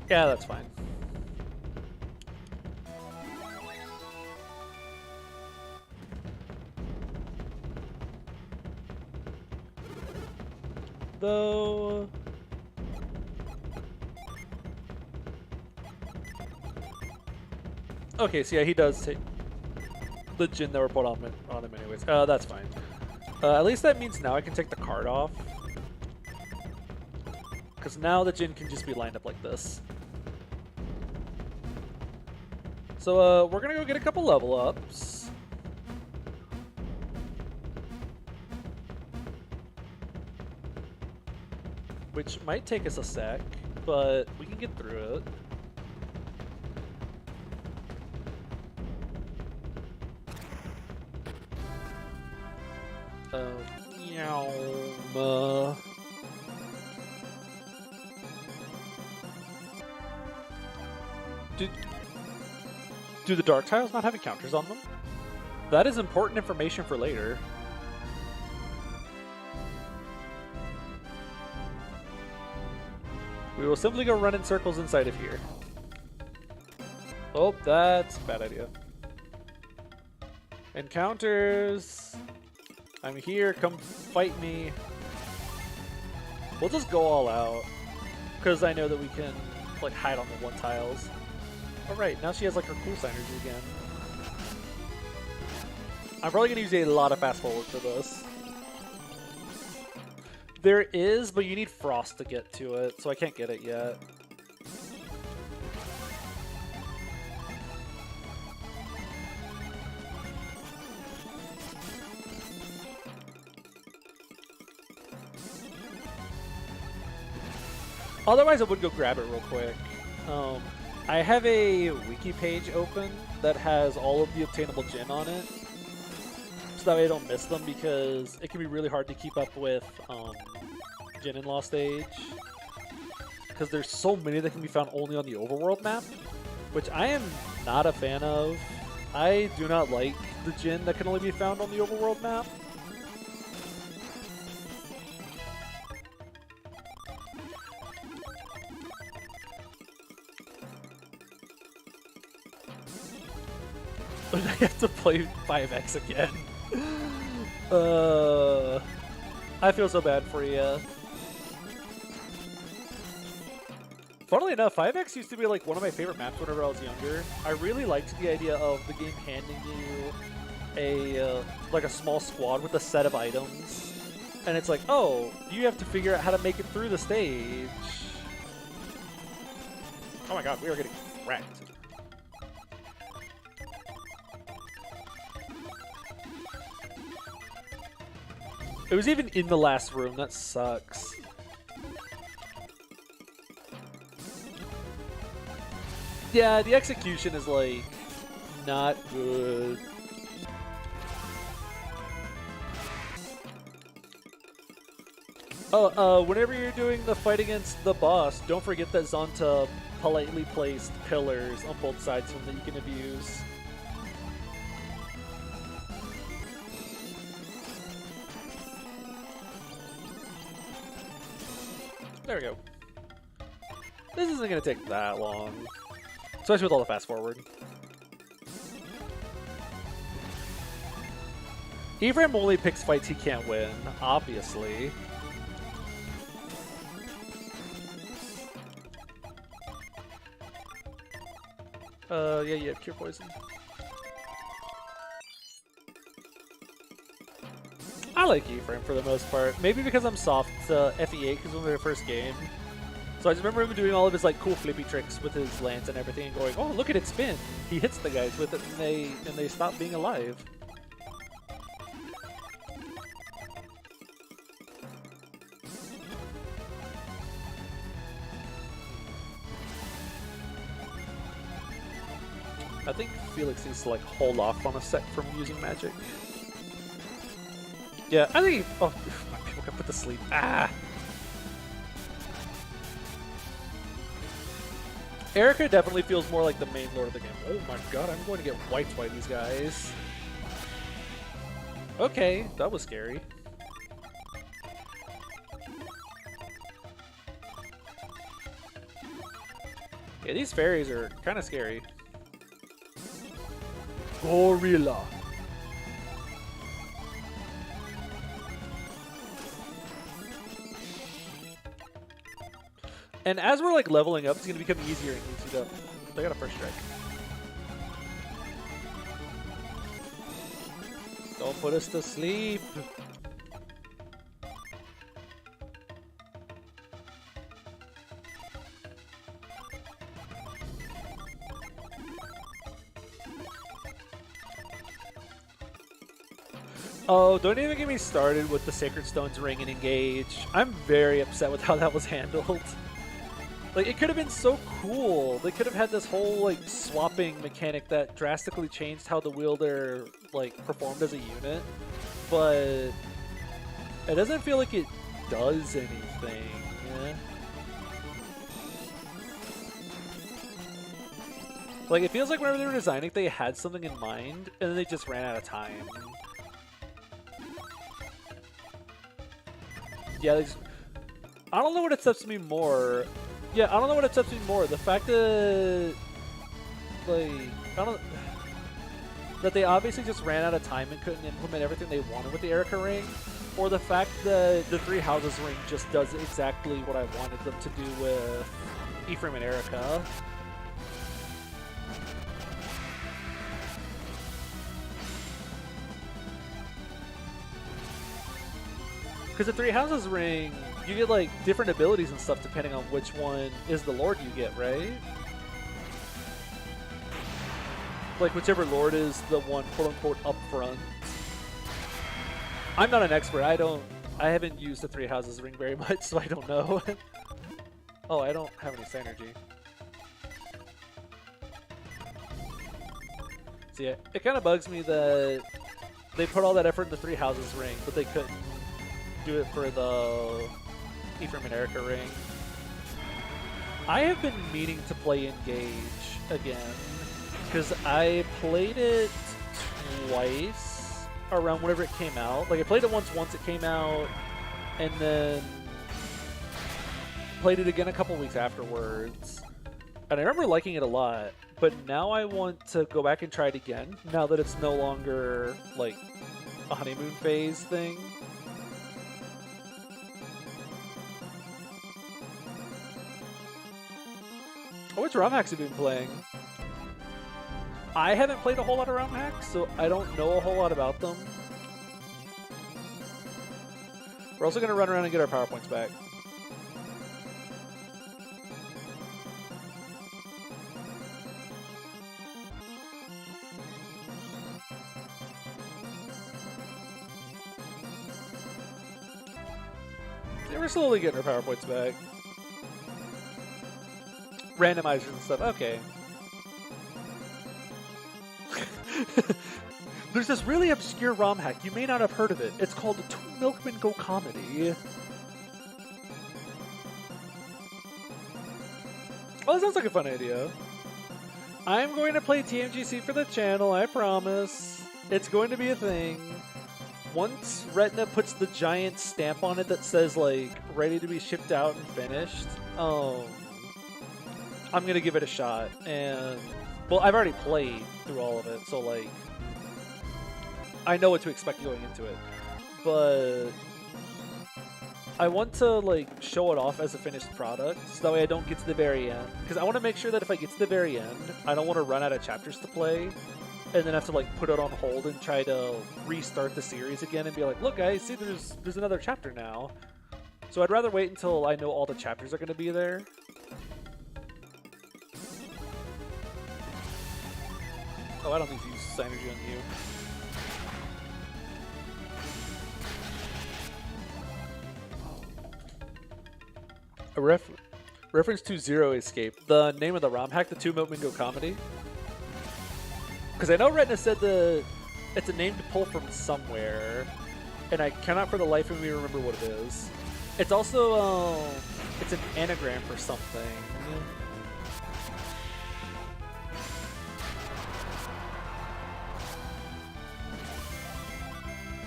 Yeah, that's fine. Though... Okay, so yeah, he does take the Jin that were put on him anyways. That's fine. At least that means now I can take the card off. Because now the Jin can just be lined up like this. So we're gonna go get a couple level ups. Which might take us a sec, but we can get through it. Do the dark tiles not have encounters on them? That is important information for later. We will simply go run in circles inside of here. Oh, that's a bad idea. Encounters. I'm here, come fight me. We'll just go all out. Because I know that we can like hide on the 1 tiles. Alright, now she has like her cool signers again. I'm probably going to use a lot of fast forward for this. There is, but you need Frost to get to it, so I can't get it yet. Otherwise, I would go grab it real quick. I have a wiki page open that has all of the obtainable Jin on it, so that way I don't miss them, because it can be really hard to keep up with Jin in Lost Age, because there's so many that can be found only on the overworld map, which I am not a fan of. I do not like the Jin that can only be found on the overworld map. I have to play 5X again. I feel so bad for you. Funnily enough, 5X used to be like one of my favorite maps whenever I was younger. I really liked the idea of the game handing you a like a small squad with a set of items, and it's like, oh, you have to figure out how to make it through the stage. Oh my god, we are getting wrecked. It was even in the last room, that sucks. Yeah, the execution is like not good. Oh, whenever you're doing the fight against the boss, don't forget that Zonta politely placed pillars on both sides of them that you can abuse. There we go. This isn't going to take that long, especially with all the fast forward. Ephraim only picks fights he can't win, obviously. Yeah, you have Cure Poison. I like Ephraim for the most part. Maybe because I'm soft to FE8 because it was my first game. So I just remember him doing all of his like cool flippy tricks with his lance and everything, and going, "Oh, look at it spin!" He hits the guys with it, and they stop being alive. I think Felix needs to like hold off on a sec from using magic. Yeah, I think. Oh, my people got put to sleep. Ah. Erica definitely feels more like the main lord of the game. Oh my god, I'm going to get wiped by these guys. Okay, that was scary. Yeah, these fairies are kind of scary. Gorilla. And as we're like leveling up, it's gonna become easier and easier to. They got a first strike. Don't put us to sleep. Oh, don't even get me started with the Sacred Stones ring and engage. I'm very upset with how that was handled. Like, it could have been so cool. They could have had this whole, like, swapping mechanic that drastically changed how the wielder, like, performed as a unit. But it doesn't feel like it does anything. Yeah. Like, it feels like whenever they were designing, they had something in mind, and then they just ran out of time. Yeah, I don't know what upsets me more. Yeah, I don't know what upsets me more. The fact that, like, that they obviously just ran out of time and couldn't implement everything they wanted with the Erica ring, or the fact that the Three Houses ring just does exactly what I wanted them to do with Ephraim and Erica. Because the Three Houses ring, you get like different abilities and stuff depending on which one is the lord you get, right? Like whichever lord is the one quote unquote up front. I'm not an expert. I haven't used the Three Houses ring very much, so I don't know. Oh, I don't have any synergy. So yeah, it kind of bugs me that they put all that effort in the Three Houses ring, but they couldn't do it for the Ephraim and Erica ring. I have been meaning to play Engage again because I played it twice around whenever it came out. Like I played it once it came out, and then played it again a couple weeks afterwards. And I remember liking it a lot, but now I want to go back and try it again now that it's no longer like a honeymoon phase thing. Oh, which ROM hacks have you been playing? I haven't played a whole lot of ROM hacks, so I don't know a whole lot about them. We're also going to run around and get our power points back. Yeah, we're slowly getting our power points back. Randomizers and stuff. Okay. There's this really obscure ROM hack. You may not have heard of it. It's called Two Milkmen Go Comedy. Oh, that sounds like a fun idea. I'm going to play TMGC for the channel, I promise. It's going to be a thing. Once Retina puts the giant stamp on it that says, like, ready to be shipped out and finished, I'm going to give it a shot. And, well, I've already played through all of it, so, like, I know what to expect going into it. But I want to, like, show it off as a finished product, so that way I don't get to the very end. Because I want to make sure that if I get to the very end, I don't want to run out of chapters to play, and then have to, like, put it on hold and try to restart the series again and be like, look, guys, see, there's another chapter now. So I'd rather wait until I know all the chapters are going to be there. Oh, I don't need to use Synergy on you. A reference to Zero Escape, the name of the ROM hack, the 2-Mingo comedy. Because I know Retina said it's a name to pull from somewhere, and I cannot for the life of me remember what it is. It's also it's an anagram for something.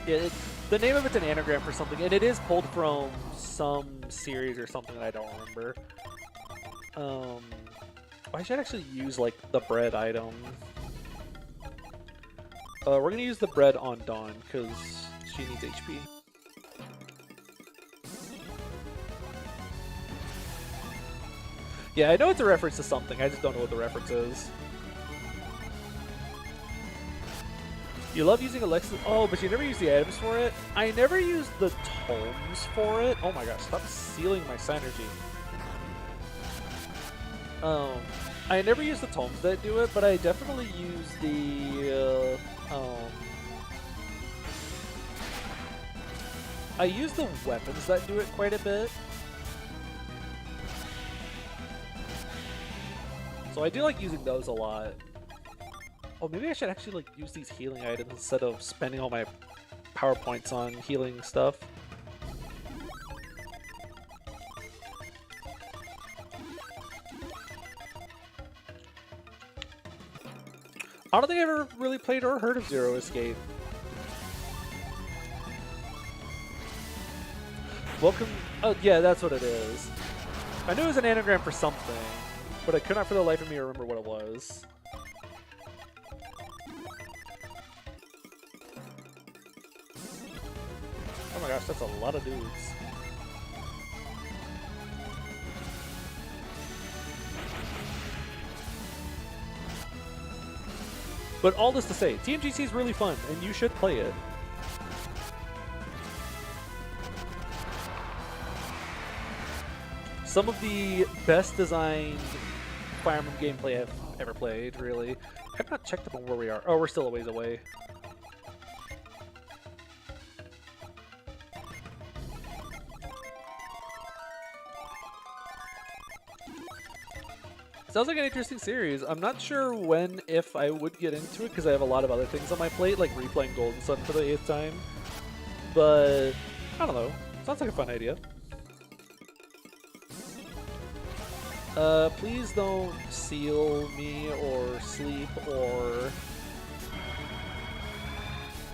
Yeah, the name of it's an anagram for something, and it is pulled from some series or something that I don't remember. I should actually use like the bread item. We're gonna use the bread on Dawn because she needs HP. Yeah, I know it's a reference to something. I just don't know what the reference is. You love using Alexis. Oh, but you never use the items for it? I never use the tomes for it. Oh my gosh, stop stealing my synergy. I never use the tomes that do it, but I definitely use the, I use the weapons that do it quite a bit. So I do like using those a lot. Oh, maybe I should actually like use these healing items instead of spending all my power points on healing stuff. I don't think I've ever really played or heard of Zero Escape. Welcome. Oh, yeah, that's what it is. I knew it was an anagram for something, but I could not for the life of me remember what it was. Oh my gosh, that's a lot of dudes. But all this to say, TMGC is really fun, and you should play it. Some of the best designed Fire Emblem gameplay I've ever played, really. I've not checked up on where we are. Oh, we're still a ways away. Sounds like an interesting series. I'm not sure when, if I would get into it, because I have a lot of other things on my plate, like replaying Golden Sun for the 8th time. But, I don't know. Sounds like a fun idea. Please don't seal me or sleep or...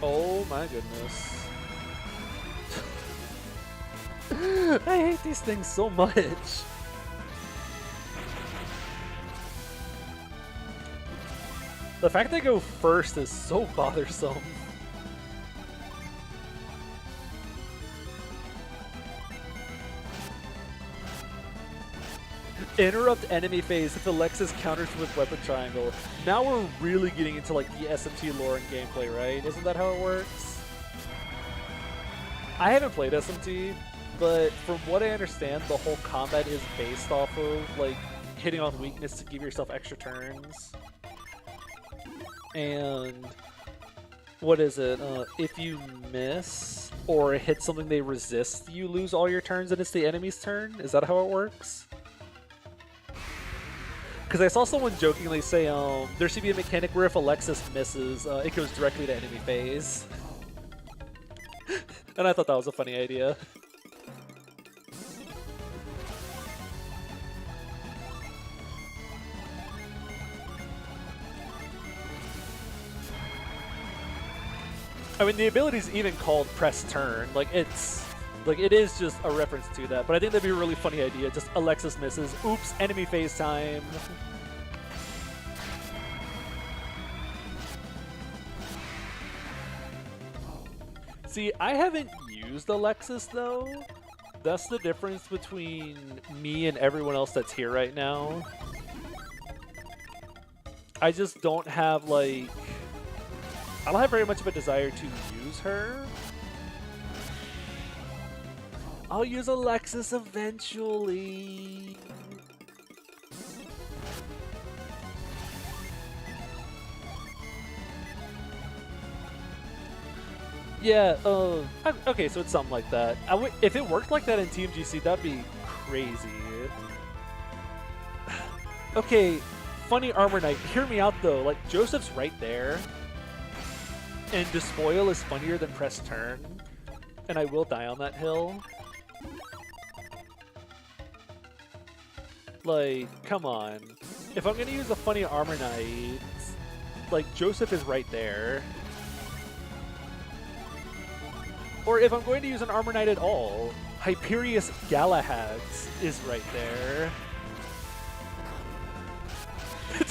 Oh my goodness. I hate these things so much. The fact they go first is so bothersome. Interrupt enemy phase if Alexis counters with weapon triangle. Now we're really getting into like the SMT lore and gameplay, right? Isn't that how it works? I haven't played SMT, but from what I understand, the whole combat is based off of like hitting on weakness to give yourself extra turns. And what is it? If you miss or hit something they resist, you lose all your turns and it's the enemy's turn? Is that how it works? Because I saw someone jokingly say there should be a mechanic where if Alexis misses, it goes directly to enemy phase. And I thought that was a funny idea. I mean, the ability's even called press turn. Like, it is just a reference to that. But I think that'd be a really funny idea. Just Alexis misses. Oops, enemy phase time. See, I haven't used Alexis, though. That's the difference between me and everyone else that's here right now. I just don't have, like... I don't have very much of a desire to use her. I'll use Alexis eventually. Yeah, okay, so it's something like that. If it worked like that in TMGC, that'd be crazy. Okay, funny Armor Knight, hear me out though, like, Joseph's right there, and Despoil is funnier than Press Turn, and I will die on that hill. Like, come on. If I'm gonna use a funny Armor Knight, like, Joseph is right there. Or if I'm going to use an Armor Knight at all, Hyperius Galahad is right there.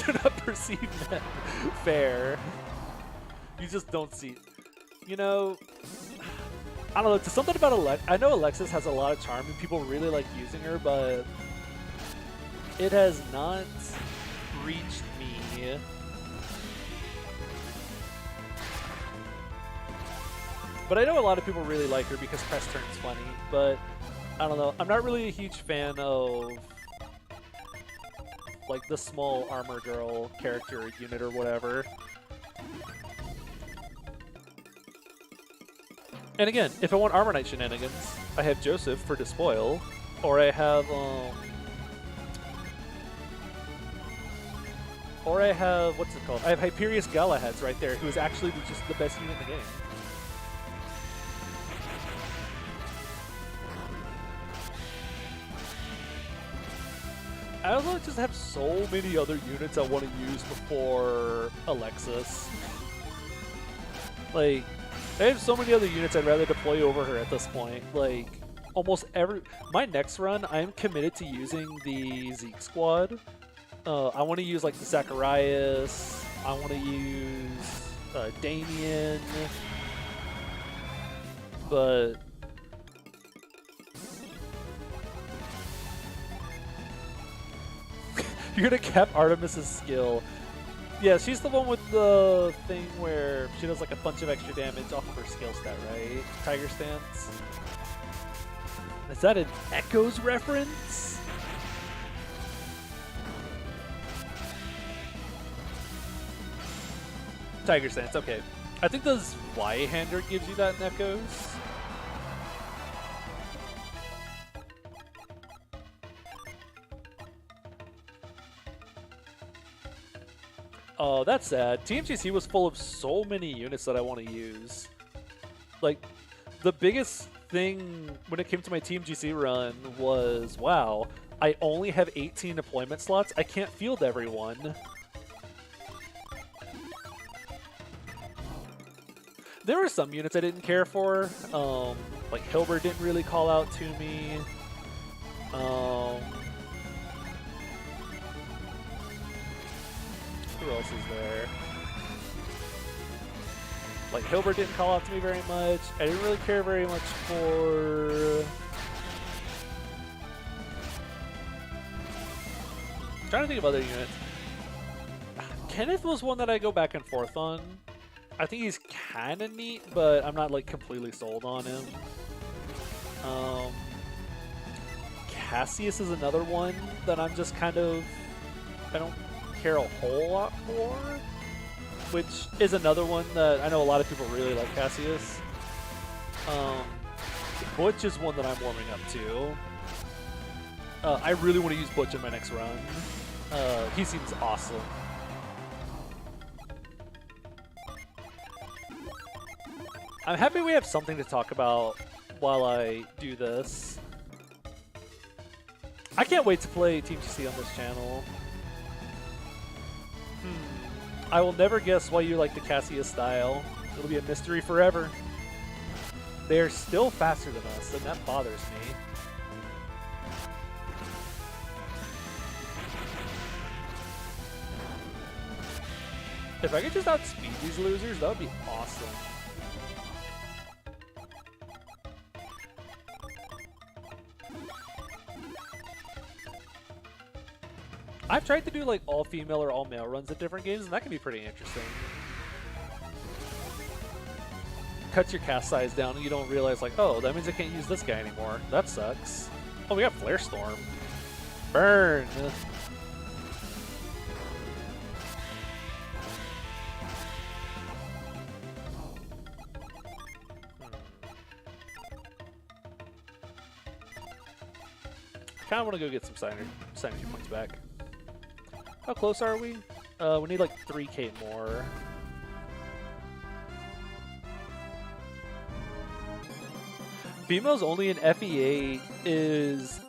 Do not perceive that fair. You just don't see. You know, I don't know. It's something about I know Alexis has a lot of charm and people really like using her, but it has not reached me. But I know a lot of people really like her because Press Turn's funny, but I don't know. I'm not really a huge fan of like the small armor girl character unit or whatever. And again, if I want Armor Knight shenanigans, I have Joseph for Despoil, or I have what's it called? I have Hyperius Galahad right there, who is actually just the best unit in the game. I also just have so many other units I want to use before Alexis. Like, I have so many other units I'd rather deploy over her at this point. Like, almost my next run, I'm committed to using the Zeke squad. I want to use, like, the Zacharias. I want to use Damien. But you're gonna cap Artemis's skill. Yeah, she's the one with the thing where she does like a bunch of extra damage off of her skill stat, right? Tiger Stance. Is that an Echoes reference? Tiger Stance, okay. I think the Zweihander gives you that in Echoes. Oh, that's sad. TMGC was full of so many units that I want to use. Like, the biggest thing when it came to my TMGC run was, wow, I only have 18 deployment slots. I can't field everyone. There were some units I didn't care for. Like Hilbert didn't really call out to me. Who else is there? Like, Hilbert didn't call out to me very much. I didn't really care very much for... I'm trying to think of other units. Kenneth was one that I go back and forth on. I think he's kind of neat, but I'm not, like, completely sold on him. Cassius is another one that I'm just kind of... I don't care a whole lot for, which is another one that I know a lot of people really like. Cassius. Butch is one that I'm warming up to. I really want to use Butch in my next run. He seems awesome. I'm happy we have something to talk about while I do this. I can't wait to play TMGC on this channel. I will never guess why you like the Cassius style. It'll be a mystery forever. They are still faster than us, and that bothers me. If I could just outspeed these losers, that would be awesome. I've tried to do like all female or all male runs at different games, and that can be pretty interesting. cuts your cast size down and you don't realize, like, oh, that means I can't use this guy anymore. That sucks. Oh, we got Flare Storm. Burn! I kind of want to go get some synergy points back. How close are we? We need like 3k more. Females only in FE8 is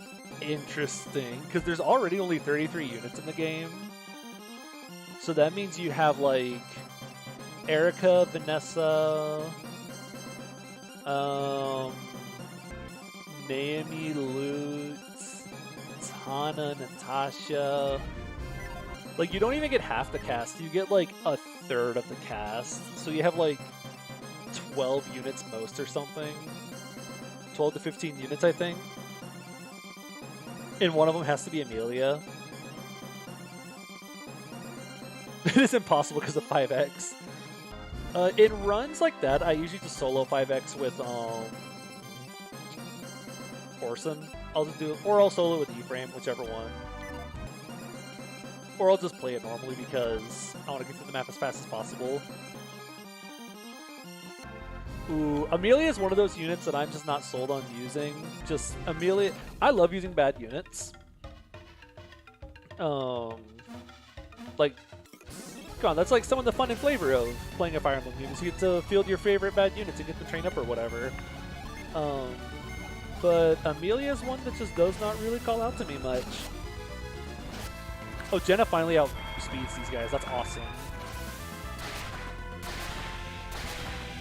interesting because there's already only 33 units in the game. So that means you have like Erica, Vanessa, Naomi, Lutz, Tana, Natasha. Like, you don't even get half the cast, you get like a third of the cast. So you have like 12 units most or something. 12 to 15 units, I think. And one of them has to be Amelia. It is impossible because of 5x. In runs like that, I usually just solo 5x with Orson. I'll just do it, or I'll solo with E-Frame, whichever one. Or I'll just play it normally because I want to get through the map as fast as possible. Ooh, Amelia is one of those units that I'm just not sold on using. Just Amelia, I love using bad units. Like, come on, that's like some of the fun and flavor of playing a Fire Emblem units. You get to field your favorite bad units and get them trained up or whatever. But Amelia is one that just does not really call out to me much. Oh, Jenna finally outspeeds these guys. That's awesome.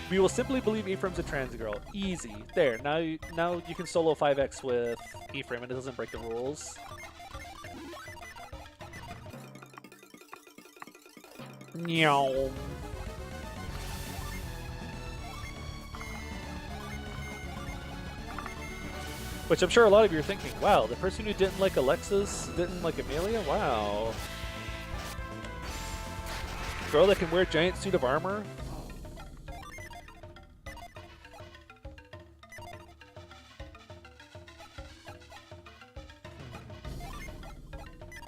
We will simply believe Ephraim's a trans girl. Easy. There. Now you can solo 5x with Ephraim and it doesn't break the rules. Meow. Which I'm sure a lot of you are thinking, wow, the person who didn't like Alexis didn't like Amelia? Wow. Girl that can wear a giant suit of armor?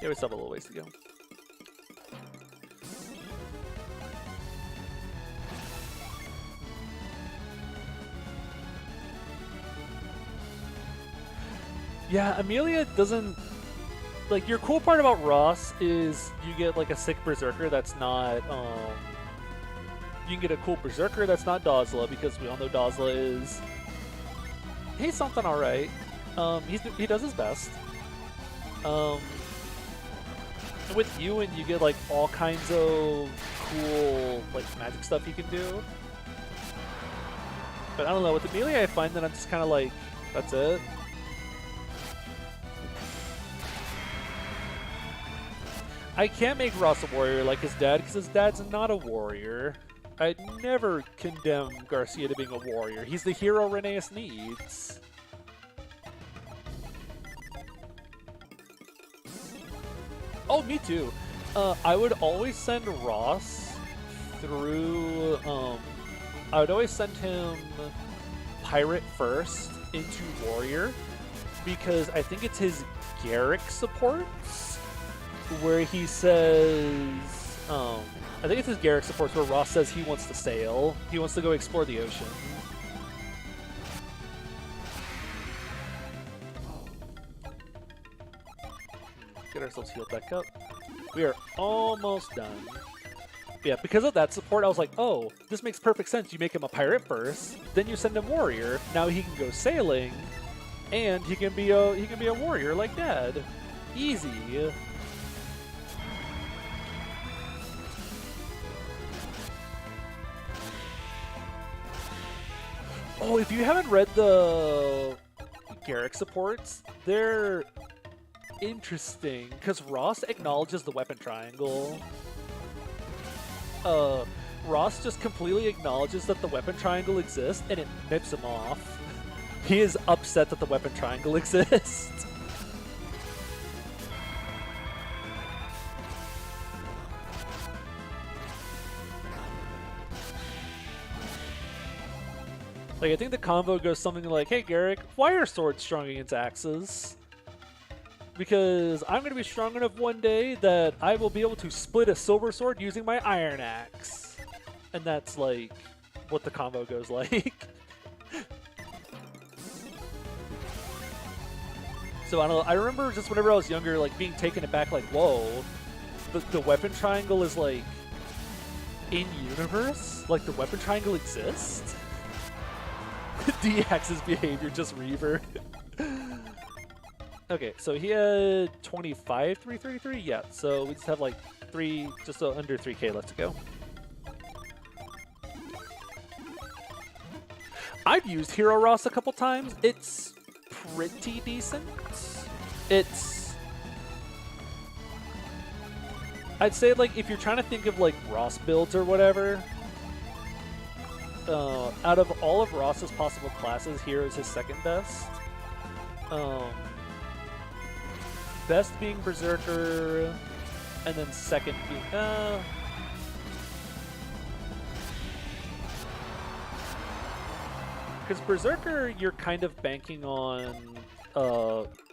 Yeah, we still have a little ways to go. Yeah, Amelia doesn't... Like, your cool part about Ross is you get, like, a sick Berserker that's not, You can get a cool Berserker that's not Dazla, because we all know Dazla is... He's something alright. He does his best. With Ewan, you get, like, all kinds of cool, like, magic stuff you can do. But I don't know, with Amelia I find that I'm just kind of like, that's it. I can't make Ross a warrior like his dad, because his dad's not a warrior. I'd never condemn Garcia to being a warrior. He's the hero Rheneas needs. Oh, me too. I would always send Ross through, I would always send him Pirate first into Warrior, because I think it's his Garrick supports, where he says, I think it's his Garrick supports where Ross says he wants to sail. He wants to go explore the ocean. Get ourselves healed back up. We are almost done. Yeah, because of that support, I was like, oh, this makes perfect sense. You make him a pirate first, then you send him warrior. Now he can go sailing, and he can be a warrior like Dad. Easy. Oh, if you haven't read the Garrick supports, they're interesting, because Ross acknowledges the weapon triangle. Ross just completely acknowledges that the weapon triangle exists, and it nips him off. He is upset that the weapon triangle exists. Like, I think the combo goes something like, hey, Garrick, why are swords strong against axes? Because I'm going to be strong enough one day that I will be able to split a silver sword using my iron axe. And that's, like, what the combo goes like. So, I don't know, I remember just whenever I was younger, like, being taken aback, like, whoa, the weapon triangle is, like, in-universe? Like, the weapon triangle exists? DX's behavior, just Reaver. Okay, so he had 25 333? Yeah, so we just have like just under 3k left to go. I've used Hero Ross a couple times. It's pretty decent. I'd say, like, if you're trying to think of like Ross builds or whatever, out of all of Ross's possible classes, Hero is his second best. Best being Berserker, and then second being because Berserker, you're kind of banking on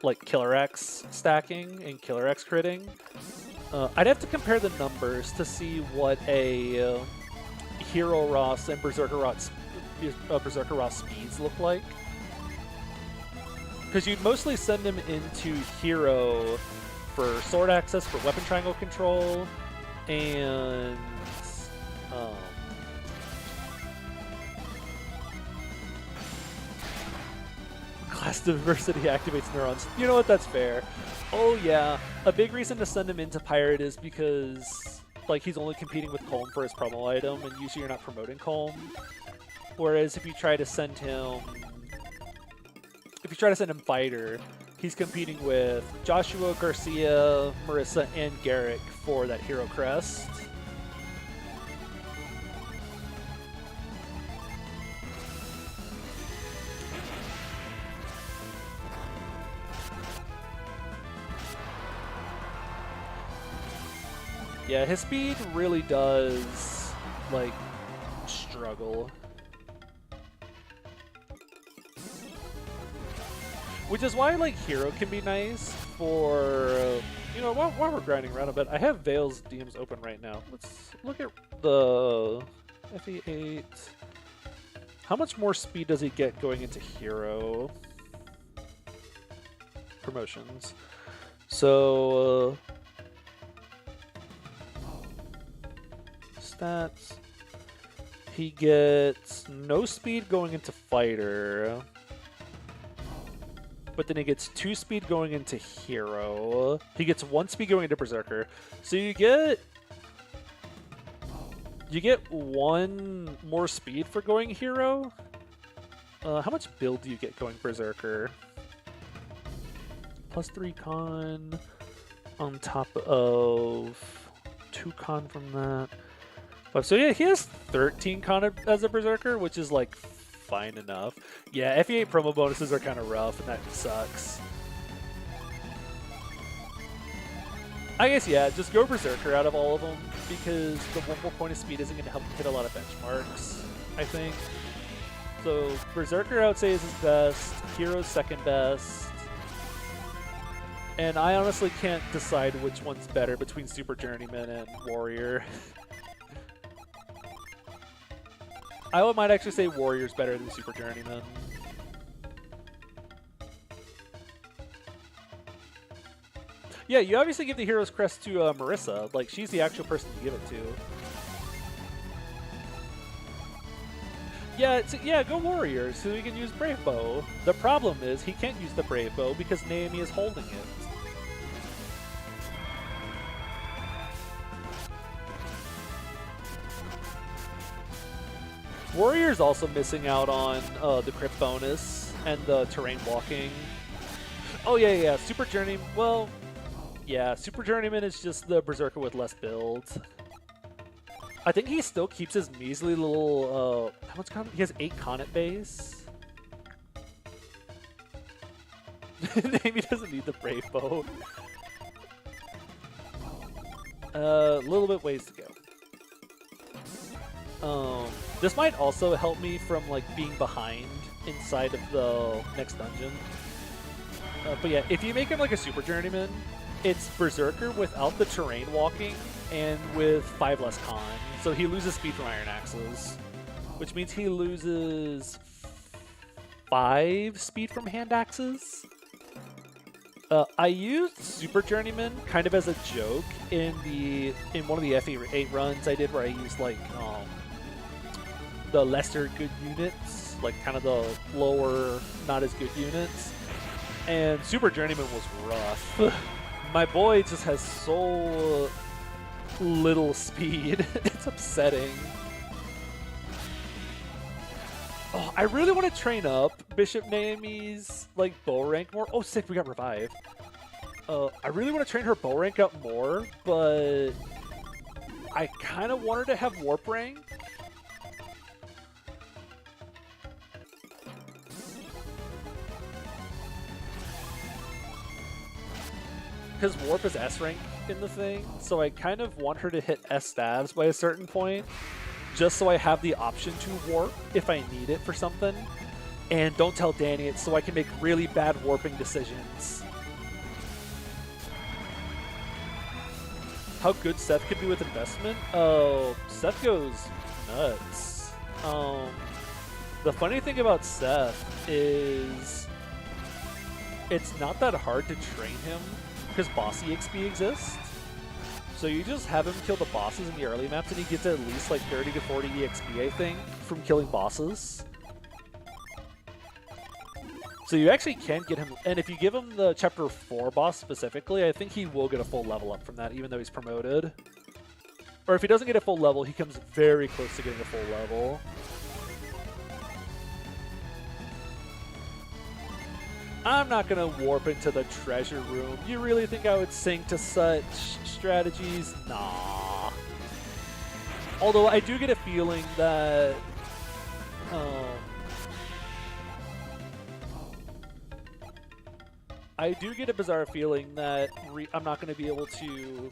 like Killer X stacking and Killer X critting. I'd have to compare the numbers to see what a Hero Ross and Berserker Ross speeds look like. Because you'd mostly send him into Hero for sword access, for weapon triangle control, and class diversity activates neurons. You know what? That's fair. Oh yeah, a big reason to send him into Pirate is because, like, he's only competing with Colm for his promo item, and usually you're not promoting Colm. Whereas if you try to send him Fighter, he's competing with Joshua, Garcia, Marissa, and Garrick for that Hero Crest. Yeah, his speed really does, like, struggle. Which is why, like, Hero can be nice for, you know, while we're grinding around a bit. I have Vale's DMs open right now. Let's look at the FE8. How much more speed does he get going into Hero? Promotions. So, stats. He gets no speed going into Fighter. But then he gets 2 speed going into Hero. He gets 1 speed going into Berserker. So you get 1 more speed for going Hero. How much build do you get going Berserker? +3 con on top of 2 con from that. So yeah, he has 13 con as a Berserker, which is like fine enough. Yeah, FE8 promo bonuses are kind of rough, and that sucks. I guess, yeah, just go Berserker out of all of them, because the 1 more point of speed isn't going to help him hit a lot of benchmarks, I think. So Berserker, I would say, is his best. Hero's second best. And I honestly can't decide which one's better between Super Journeyman and Warrior. I might actually say Warrior's better than Super Journeyman. Yeah, you obviously give the Hero's Crest to Marissa. Like, she's the actual person to give it to. Yeah, go Warrior so he can use Brave Bow. The problem is he can't use the Brave Bow because Naomi is holding it. Warrior's also missing out on the crit bonus and the terrain walking. Oh yeah, Super Journeyman. Well, yeah, Super Journeyman is just the Berserker with less build. I think he still keeps his measly little. How much con? He has 8 con at base. Maybe doesn't need the Brave Bow. A little bit ways to go. This might also help me from like being behind inside of the next dungeon. But yeah, if you make him like a super journeyman, it's Berserker without the terrain walking and with 5 less con. So he loses speed from Iron Axes, which means he loses 5 speed from Hand Axes. I used Super Journeyman kind of as a joke in one of the FE8 runs I did, where I used like the lesser good units, like kind of the lower, not as good units. And Super Journeyman was rough. My boy just has so little speed. It's upsetting. Oh, I really want to train up Bishop Naomi's like bow rank more. Oh, sick! We got revived. I really want to train her bow rank up more, but I kind of want her to have warp rank. Because warp is S rank in the thing, so I kind of want her to hit S stabs by a certain point, just so I have the option to warp if I need it for something. And don't tell Danny it, so I can make really bad warping decisions. How good Seth could be with investment? Oh, Seth goes nuts. The funny thing about Seth is it's not that hard to train him because boss EXP exists. So you just have him kill the bosses in the early maps and he gets at least like 30 to 40 EXP, I think, from killing bosses. So you actually can get him, and if you give him the Chapter 4 boss specifically, I think he will get a full level up from that, even though he's promoted. Or if he doesn't get a full level, he comes very close to getting a full level. I'm not going to warp into the treasure room. You really think I would sink to such strategies? Nah. Although I do get a feeling that... I do get a bizarre feeling that I'm not going to be able to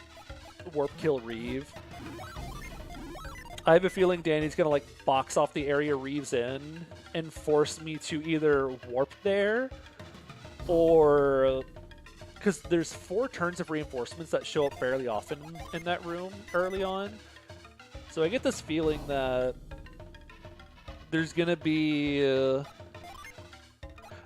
warp kill Reeve. I have a feeling Danny's going to like box off the area Reeve's in and force me to either warp there or... Because there's 4 turns of reinforcements that show up fairly often in that room early on. So I get this feeling that there's going to be...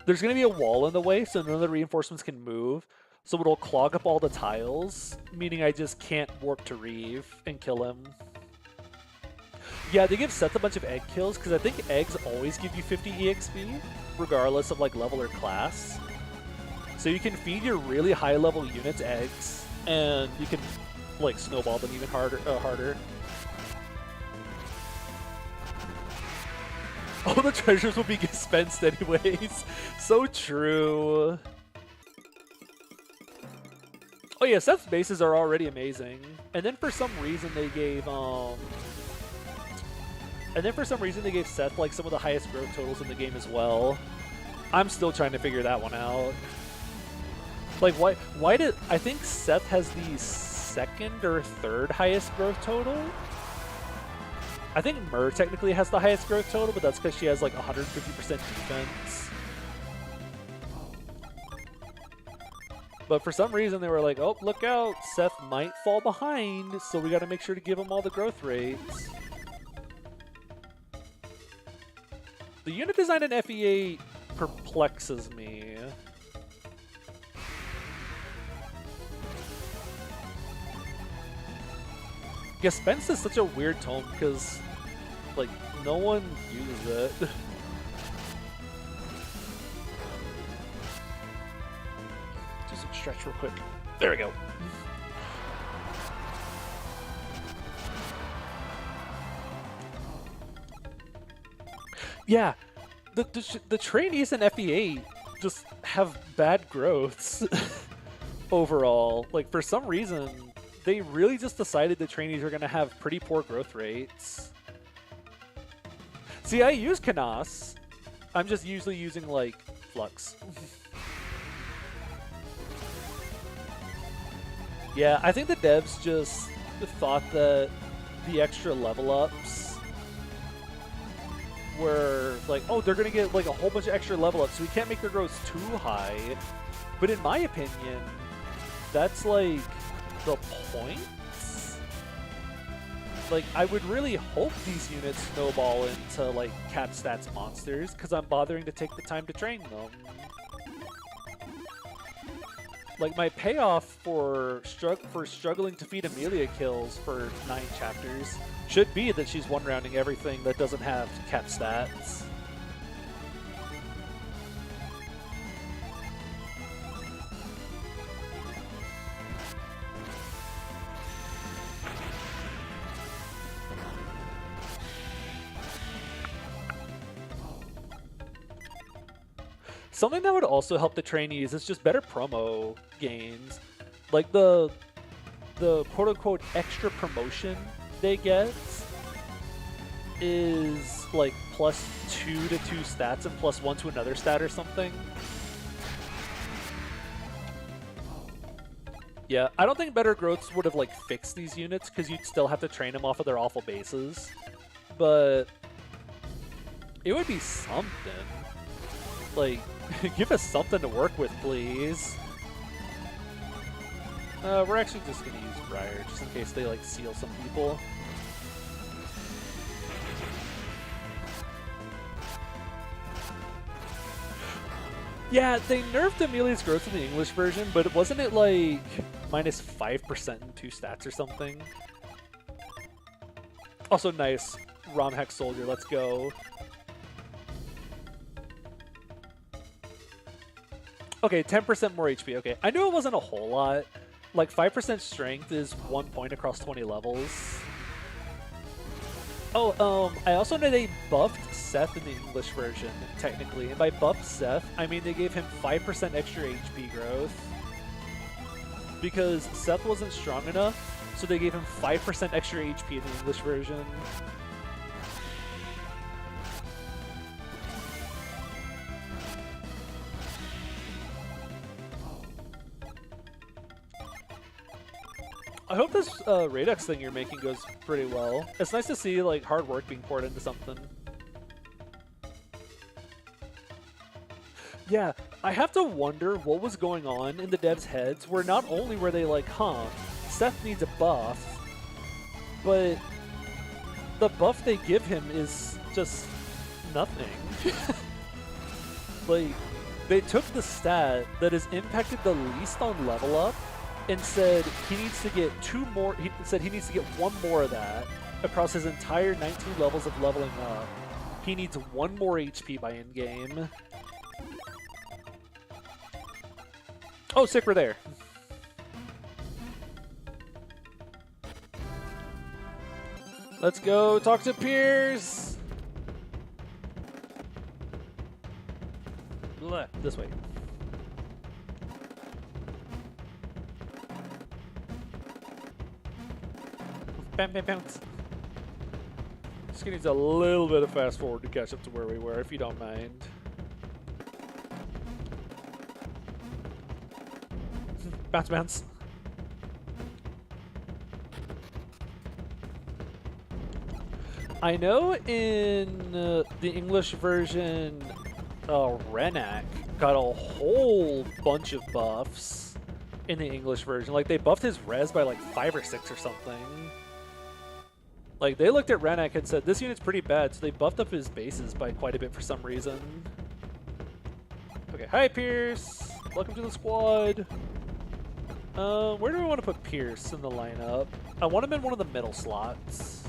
There's going to be a wall in the way, so none of the reinforcements can move. So it'll clog up all the tiles, meaning I just can't warp to Reeve and kill him. Yeah, they give Seth a bunch of egg kills, because I think eggs always give you 50 EXP, regardless of like level or class. So you can feed your really high level units eggs, and you can like snowball them even harder. All the treasures will be dispensed anyways. So true. Oh yeah, Seth's bases are already amazing. And then for some reason they gave Seth like some of the highest growth totals in the game as well. I'm still trying to figure that one out. Like why did I think Seth has the 2nd or 3rd highest growth total? I think Myrrh technically has the highest growth total, but that's because she has like 150% defense. But for some reason they were like, oh, look out, Seth might fall behind, so we gotta make sure to give him all the growth rates. The unit design in FE8 perplexes me. Yeah, Spence is such a weird tome because, like, no one uses it. Do some stretch real quick. There we go. Yeah, the trainees in FE8 just have bad growths overall. Like, for some reason, they really just decided the trainees are going to have pretty poor growth rates. See, I use Canas. I'm just usually using, like, Flux. Yeah, I think the devs just thought that the extra level ups where like, oh, they're gonna get like a whole bunch of extra level ups, so we can't make their growth too high. But in my opinion, that's like the point. Like, I would really hope these units snowball into like cap stats monsters, because I'm bothering to take the time to train them. Like, my payoff for struggling to feed Amelia kills for 9 chapters should be that she's one-rounding everything that doesn't have cap stats. Something that would also help the trainees is just better promo gains. Like the quote-unquote extra promotion they get is like +2 to 2 stats and +1 to another stat or something. Yeah, I don't think better growths would have like fixed these units, because you'd still have to train them off of their awful bases. But it would be something. Like, give us something to work with, please. We're actually just gonna use Briar, just in case they like seal some people. Yeah, they nerfed Amelia's growth in the English version, but wasn't it like -5% in 2 stats or something? Also nice. ROM hack soldier, let's go. Okay, 10% more HP. Okay, I knew it wasn't a whole lot. Like 5% strength is 1 point across 20 levels. Oh, I also know they buffed Seth in the English version, technically. And by buffed Seth, I mean they gave him 5% extra HP growth. Because Seth wasn't strong enough, so they gave him 5% extra HP in the English version. I hope this Radux thing you're making goes pretty well. It's nice to see like hard work being poured into something. Yeah, I have to wonder what was going on in the devs' heads, where not only were they like, huh, Seth needs a buff, but the buff they give him is just nothing. Like, they took the stat that has impacted the least on level up and said he needs to get 2 more. He said he needs to get 1 more of that across his entire 19 levels of leveling up. He needs 1 more HP by end game. Oh, sick, we're there. Let's go talk to Pierce. This way. Bam, bam, bounce. Just needs a little bit of fast forward to catch up to where we were, if you don't mind. Bounce, bounce. I know in the English version, Renak got a whole bunch of buffs in the English version. Like, they buffed his res by like 5 or 6 or something. Like, they looked at Renak and said, this unit's pretty bad, so they buffed up his bases by quite a bit for some reason. Okay, hi Pierce! Welcome to the squad! Where do we want to put Pierce in the lineup? I want him in one of the middle slots.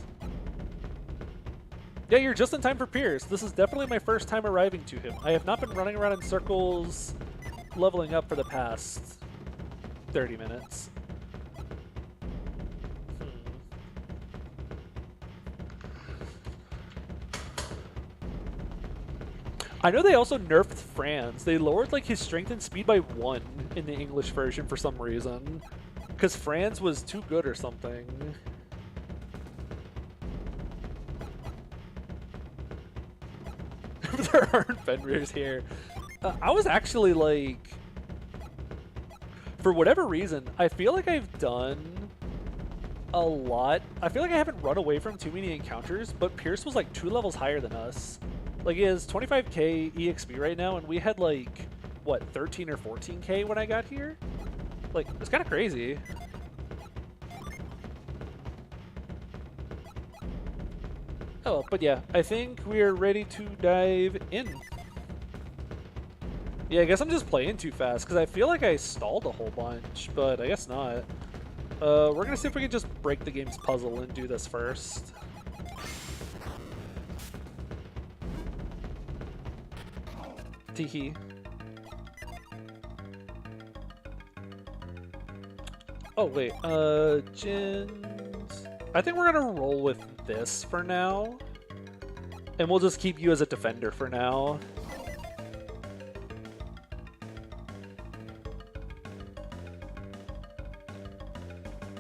Yeah, you're just in time for Pierce. This is definitely my first time arriving to him. I have not been running around in circles leveling up for the past 30 minutes. I know they also nerfed Franz. They lowered like his strength and speed by 1 in the English version for some reason. Because Franz was too good or something. There aren't Fenrir's here. I was actually like... For whatever reason, I feel like I've done a lot. I feel like I haven't run away from too many encounters, but Pierce was like 2 levels higher than us. Like, he has 25k EXP right now, and we had, like, what, 13 or 14k when I got here? Like, it's kind of crazy. Oh, but yeah, I think we're ready to dive in. Yeah, I guess I'm just playing too fast, because I feel like I stalled a whole bunch, but I guess not. We're going to see if we can just break the game's puzzle and do this first. Teehee. Oh, wait, Jins... I think we're gonna roll with this for now. And we'll just keep you as a defender for now.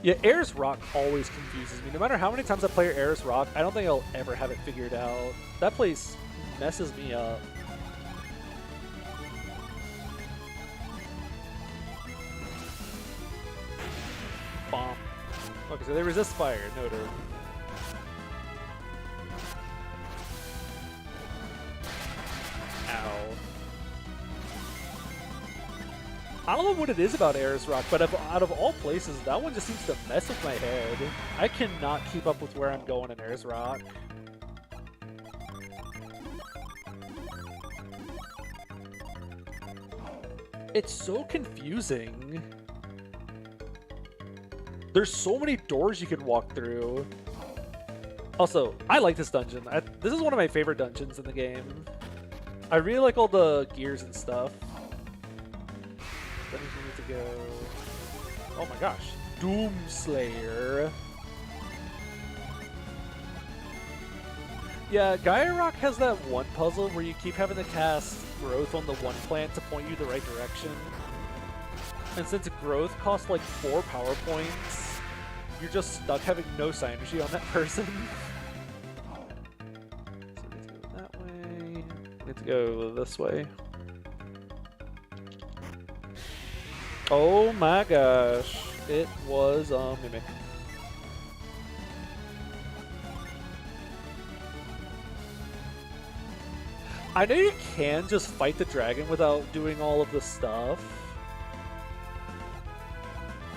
Yeah, Air's Rock always confuses me. No matter how many times I play Air's Rock, I don't think I'll ever have it figured out. That place messes me up. Bomb. Okay, so they resist fire. Noted. Ow. I don't know what it is about Air's Rock, but out of all places, that one just seems to mess with my head. I cannot keep up with where I'm going in Air's Rock. It's so confusing. There's so many doors you can walk through. Also, I like this dungeon. This is one of my favorite dungeons in the game. I really like all the gears and stuff. That means we need to go... Oh my gosh. Doomslayer. Yeah, Gaia Rock has that one puzzle where you keep having to cast growth on the one plant to point you the right direction. And since growth costs like 4 power points, you're just stuck having no synergy on that person. So we need to go that way. We need to go this way. Oh my gosh. It was a Mimic. I know you can just fight the dragon without doing all of the stuff.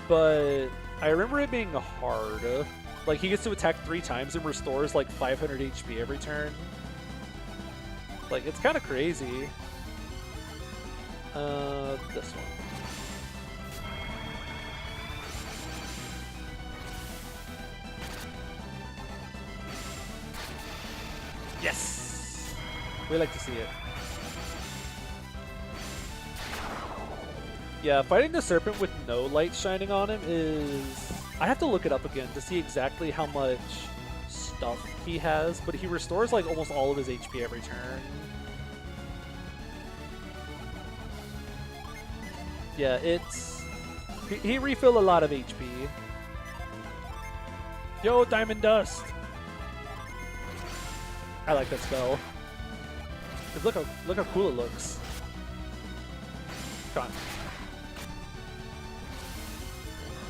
But I remember it being hard. Like, he gets to attack 3 times and restores like 500 HP every turn. Like, it's kind of crazy. This one. Yes! We like to see it. Yeah, fighting the serpent with no light shining on him is... I have to look it up again to see exactly how much stuff he has, but he restores like almost all of his HP every turn. Yeah, it's... He refill a lot of HP. Yo, Diamond Dust! I like that spell. Look how cool it looks. Come on.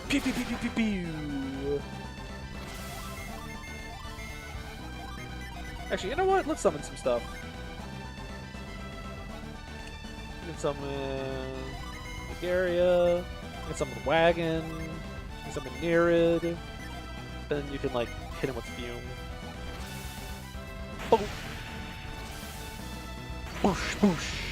Pew pew pew pew pew pew. Actually, you know what? Let's summon some stuff. You can summon Megaria. You can summon Wagon. You can summon Nerid. Then you can like hit him with Fume. Oh. Boosh boosh.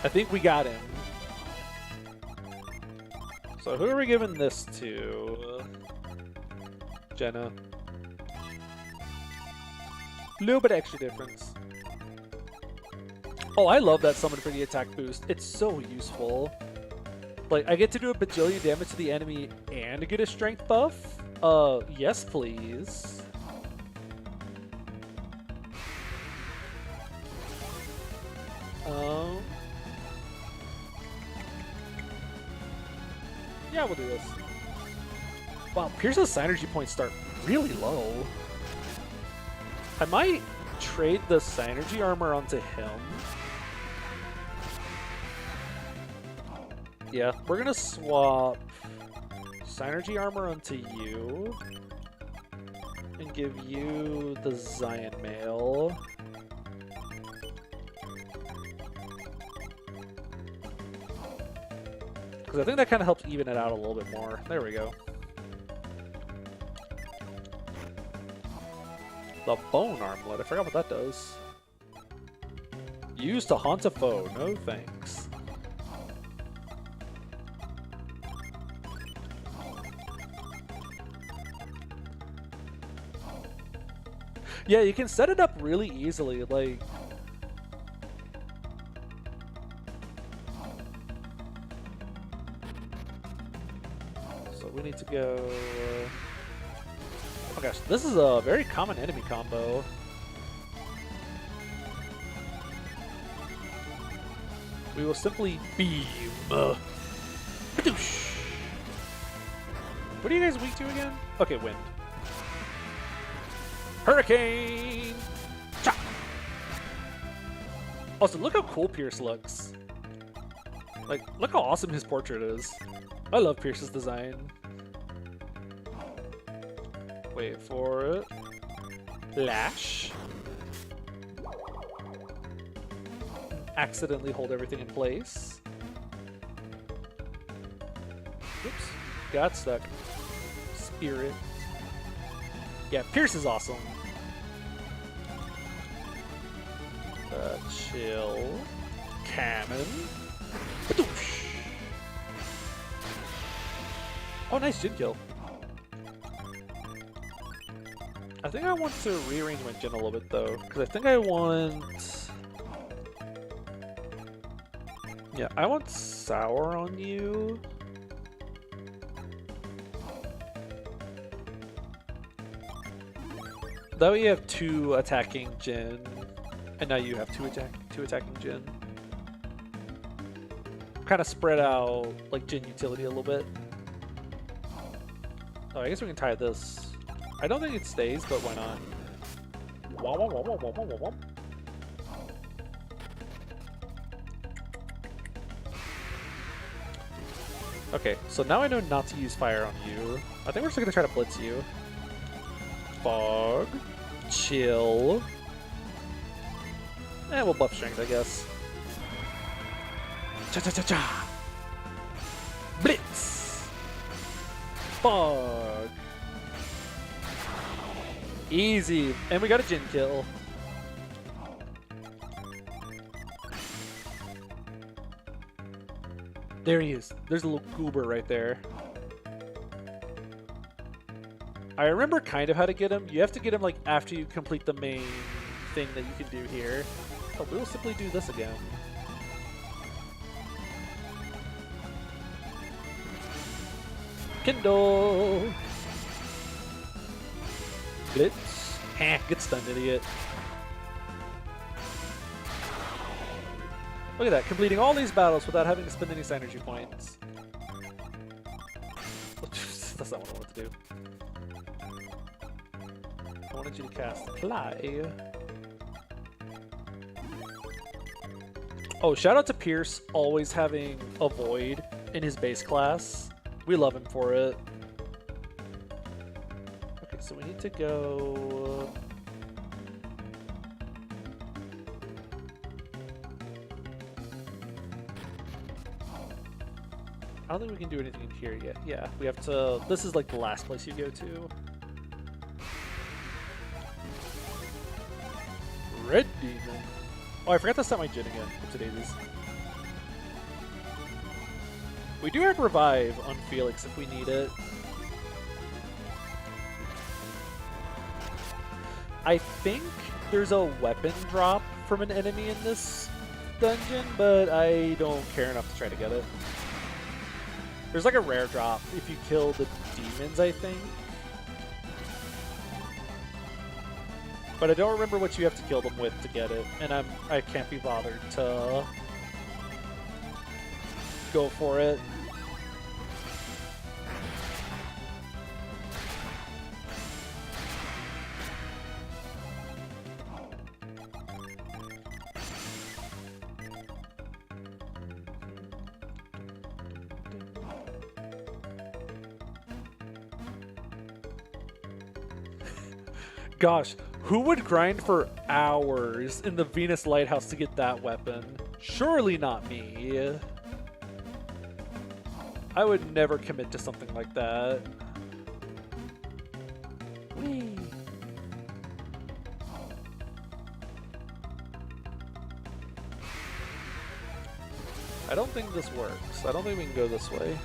I think we got him. So who are we giving this to? Jenna. A little bit extra difference. Oh, I love that summon for the attack boost. It's so useful. Like, I get to do a bajillion damage to the enemy and get a strength buff? Yes please. Yeah, we'll do this. Wow, Pierce's synergy points start really low. I might trade the synergy armor onto him. Yeah, we're gonna swap synergy armor onto you. give you the Zion Mail. Because I think that kind of helps even it out a little bit more. There we go. The Bone Armlet. I forgot what that does. Used to haunt a foe. No thanks. Yeah, you can set it up really easily. Like, so we need to go. Oh my gosh, this is a very common enemy combo. We will simply beam. Badoosh. What are you guys weak to again? Okay, wind. Hurricane! Chop! Also, look how cool Pierce looks. Like, look how awesome his portrait is. I love Pierce's design. Wait for it. Lash. Accidentally hold everything in place. Oops. Got stuck. Spirit. Yeah, Pierce is awesome. Chill. Cannon. Badoosh. Oh, nice Jin kill. I think I want to rearrange my Jin a little bit though, because I think I want... Yeah, I want Sour on you. That way you have 2 attacking Jin, and now you have 2 attacking Jin. Kind of spread out like Jin utility a little bit. Oh, I guess we can tie this. I don't think it stays, but why not? Wah, wah, wah, wah, wah, wah, wah. Okay, so now I know not to use fire on you. I think we're still gonna try to blitz you. Fog. Chill. And we'll buff strength, I guess. Cha-cha-cha-cha! Blitz! Fog! Easy! And we got a Jin kill. There he is. There's a little goober right there. I remember kind of how to get him. You have to get him like after you complete the main thing that you can do here. Oh, we will simply do this again. Kindle! Blitz. Heh, get stunned, idiot. Look at that, completing all these battles without having to spend any synergy points. That's not what I wanted to do. I wanted you to cast Fly. Oh, shout out to Pierce always having Avoid in his base class. We love him for it. Okay, so we need to go... I don't think we can do anything in here yet. Yeah, we have to... This is like the last place you go to. Red Demon. Oh, I forgot to set my Jin again. Whoopsie daisies. We do have Revive on Felix if we need it. I think there's a weapon drop from an enemy in this dungeon, but I don't care enough to try to get it. There's like a rare drop if you kill the demons, I think. But I don't remember what you have to kill them with to get it, and I can't be bothered to go for it. Gosh, who would grind for hours in the Venus Lighthouse to get that weapon? Surely not me. I would never commit to something like that. Whee! I don't think this works. I don't think we can go this way.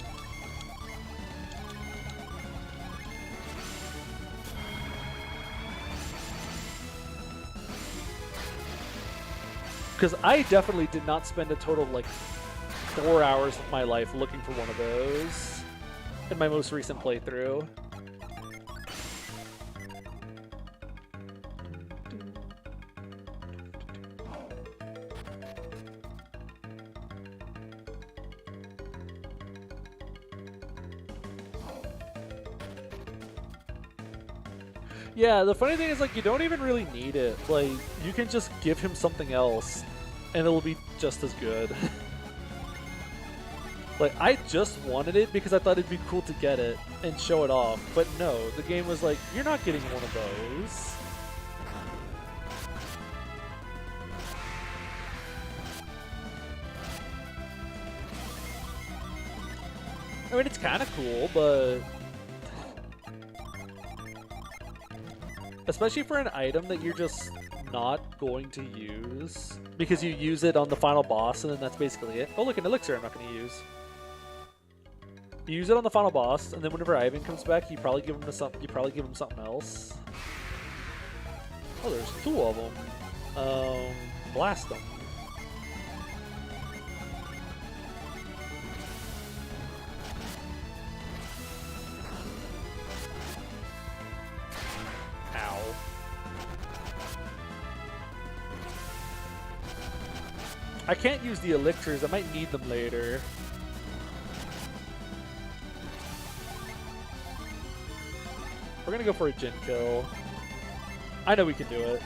Because I definitely did not spend a total of like 4 hours of my life looking for one of those in my most recent playthrough. Yeah, the funny thing is, like, you don't even really need it. Like, you can just give him something else, and it'll be just as good. Like, I just wanted it because I thought it'd be cool to get it and show it off. But no, the game was like, you're not getting one of those. I mean, it's kind of cool, but... especially for an item that you're just not going to use, because you use it on the final boss and then that's basically it. Oh look, an elixir I'm not going to use. You use it on the final boss, and then whenever Ivan comes back, you probably give him something else. Oh, there's 2 of them. Blast them. Ow. I can't use the elixirs. I might need them later. We're gonna go for a Jin kill. I know we can do it.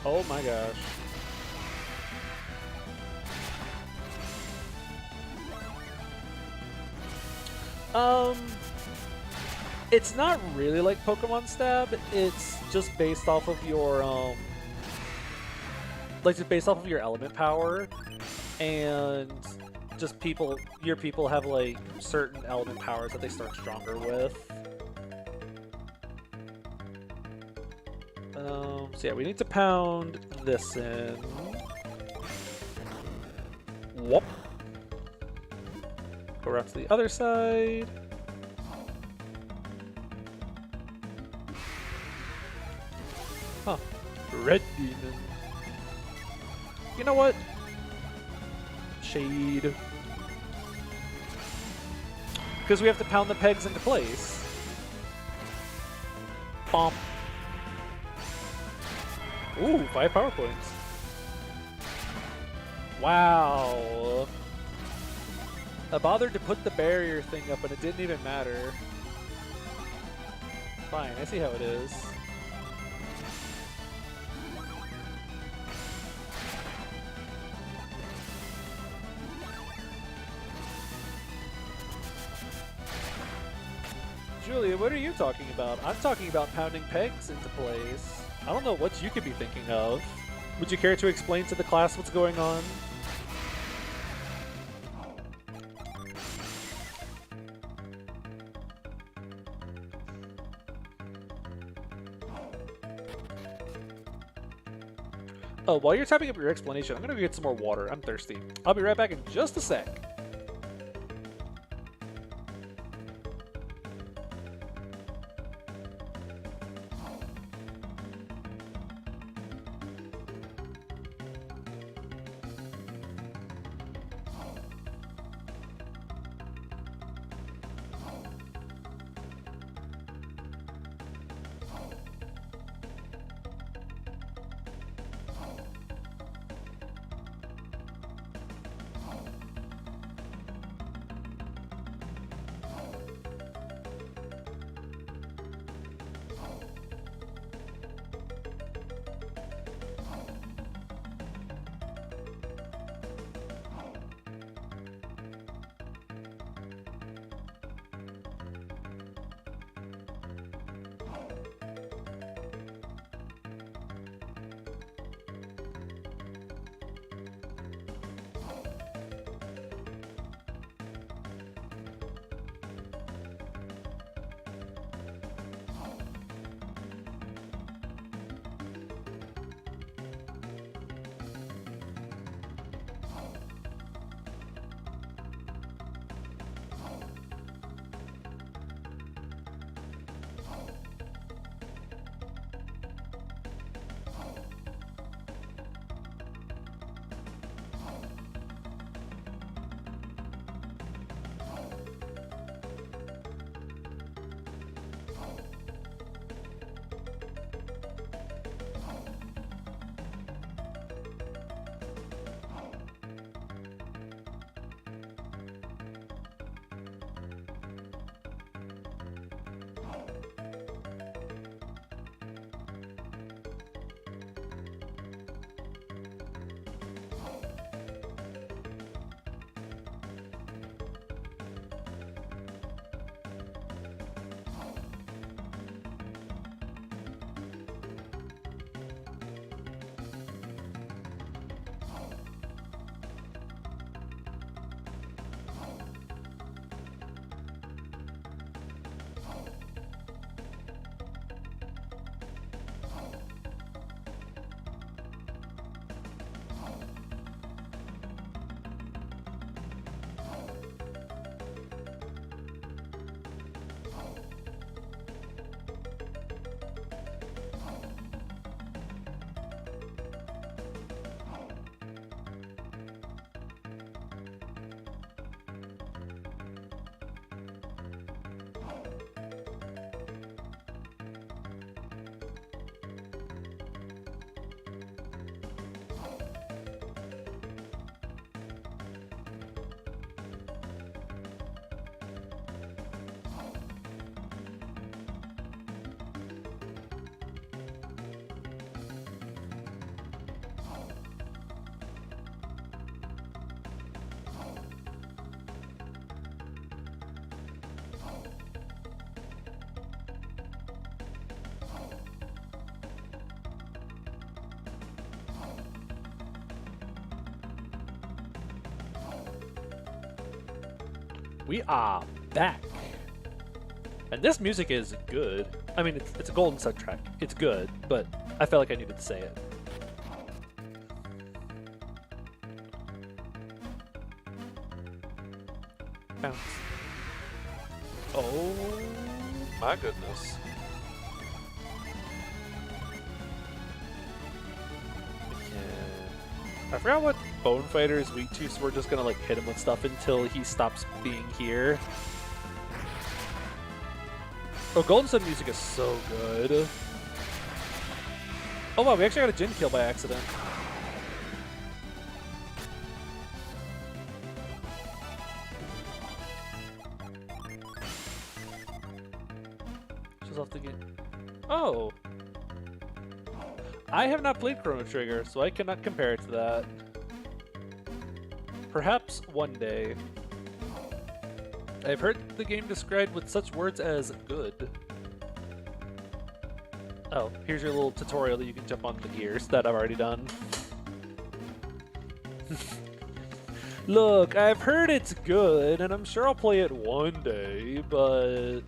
Oh my gosh. It's not really like Pokemon Stab. It's just based off of your element power, and just your people have like certain element powers that they start stronger with. So yeah, we need to pound this in. Whoop. Go around to the other side. Huh. Red Demon. You know what? Shade. Because we have to pound the pegs into place. Bomb. Ooh, 5 power points. Wow. I bothered to put the barrier thing up and it didn't even matter. Fine, I see how it is. Julia, what are you talking about? I'm talking about pounding pegs into place. I don't know what you could be thinking of. Would you care to explain to the class what's going on? Oh, while you're typing up your explanation, I'm gonna go get some more water. I'm thirsty. I'll be right back in just a sec. We are back. And this music is good. I mean, it's a Golden Sun track. It's good, but I felt like I needed to say it. Bounce. Oh my goodness. I forgot what Bone Fighter is weak to, so we're just gonna like hit him with stuff until he stops being here. Oh, Golden Sun music is so good. Oh wow, we actually got a Jin kill by accident. She's off the game. Oh. I have not played Chrono Trigger, so I cannot compare it to that. Perhaps one day. I've heard the game described with such words as good. Oh, here's your little tutorial that you can jump on the gears that I've already done. Look, I've heard it's good, and I'm sure I'll play it one day, but...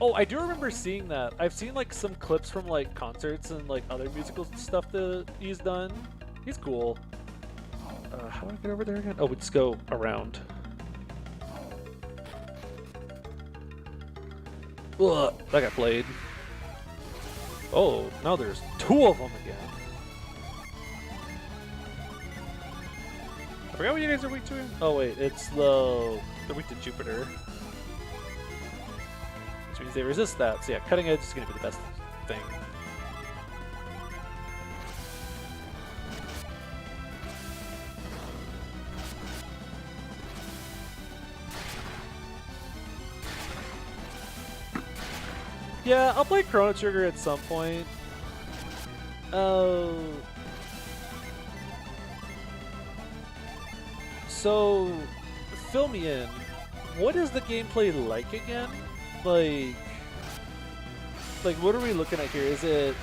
Oh, I do remember seeing that. I've seen like some clips from like concerts and like other musical stuff that he's done. He's cool. How do I get over there again? Oh, we just go around. Ugh, that got played. Oh, now there's two of them again. I forgot what you guys are weak to. Oh wait, it's they're weak to Jupiter. Which means they resist that. So yeah, cutting edge is going to be the best thing. Yeah, I'll play Chrono Trigger at some point. So, fill me in. What is the gameplay like again? Like what are we looking at here? Is it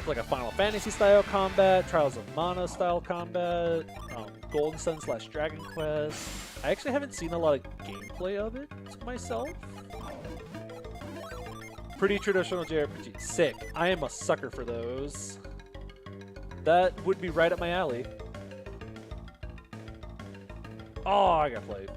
like a Final Fantasy style combat, Trials of Mana style combat, Golden Sun / Dragon Quest? I actually haven't seen a lot of gameplay of it myself. Pretty traditional JRPG. Sick. I am a sucker for those. That would be right up my alley. Oh, I got played.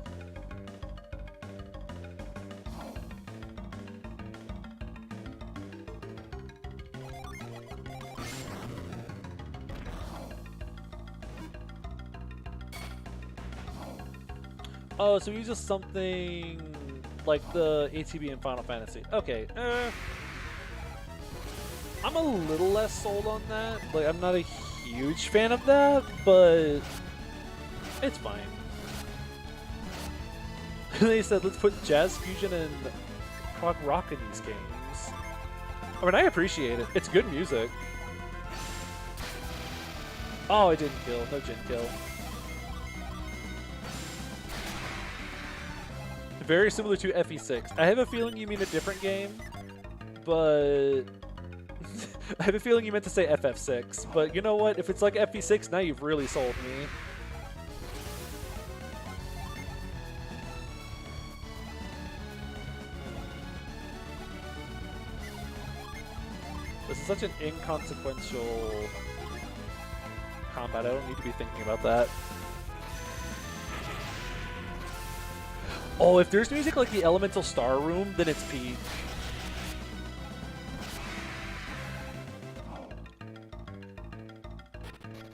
Oh, so he uses something like the ATB in Final Fantasy. Okay. I'm a little less sold on that. Like, I'm not a huge fan of that, but it's fine. They said, let's put jazz fusion and prog rock in these games. I mean, I appreciate it. It's good music. Oh, I didn't kill. No Jin kill. Very similar to FE6. I have a feeling you mean a different game, but... I have a feeling you meant to say FF6, but you know what? If it's like FE6, now you've really sold me. This is such an inconsequential combat. I don't need to be thinking about that. Oh, if there's music like the Elemental Star Room, then it's peak.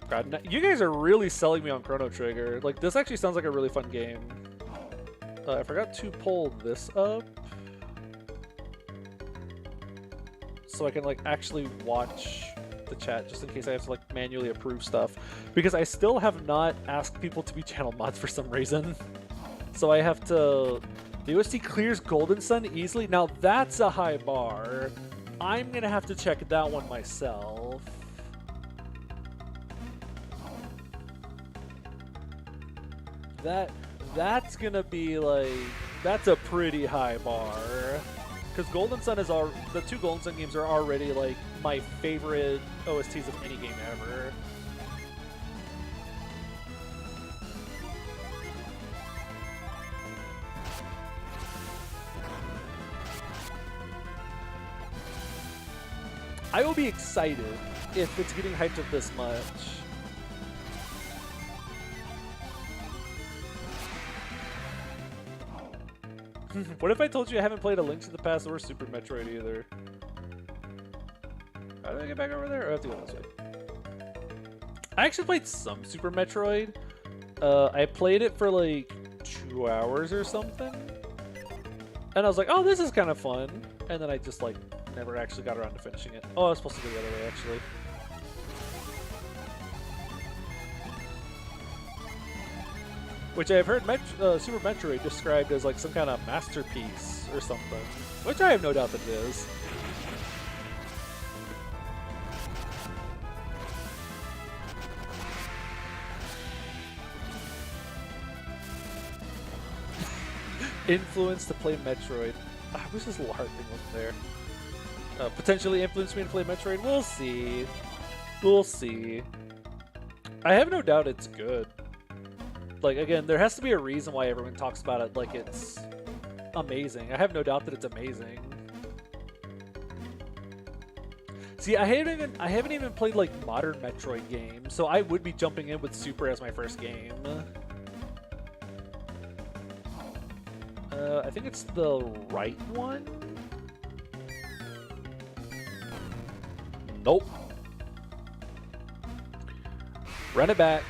God, you guys are really selling me on Chrono Trigger. Like, this actually sounds like a really fun game. I forgot to pull this up. So I can, like, actually watch the chat, just in case I have to, like, manually approve stuff. Because I still have not asked people to be channel mods for some reason. So I have to... The OST clears Golden Sun easily. Now that's a high bar. I'm gonna have to check that one myself. That's gonna be like... That's a pretty high bar. Because Golden Sun is the two Golden Sun games are already like my favorite OSTs of any game ever. I will be excited if it's getting hyped up this much. What if I told you I haven't played A Link to the Past or Super Metroid either? How do I get back over there? Or I have to go this way. I actually played some Super Metroid. I played it for like 2 hours or something. And I was like, oh, this is kind of fun. And then I just like never actually got around to finishing it. Oh, I was supposed to go the other way actually. Which I've heard Super Metroid described as like some kind of masterpiece or something. Which I have no doubt that it is. Influence to play Metroid. I wish this little heart thing wasn't there. Potentially influence me to play Metroid? We'll see. We'll see. I have no doubt it's good. Like, again, there has to be a reason why everyone talks about it like it's amazing. I have no doubt that it's amazing. See, I haven't even played like modern Metroid games, so I would be jumping in with Super as my first game. I think it's the right one. Nope. Run it back.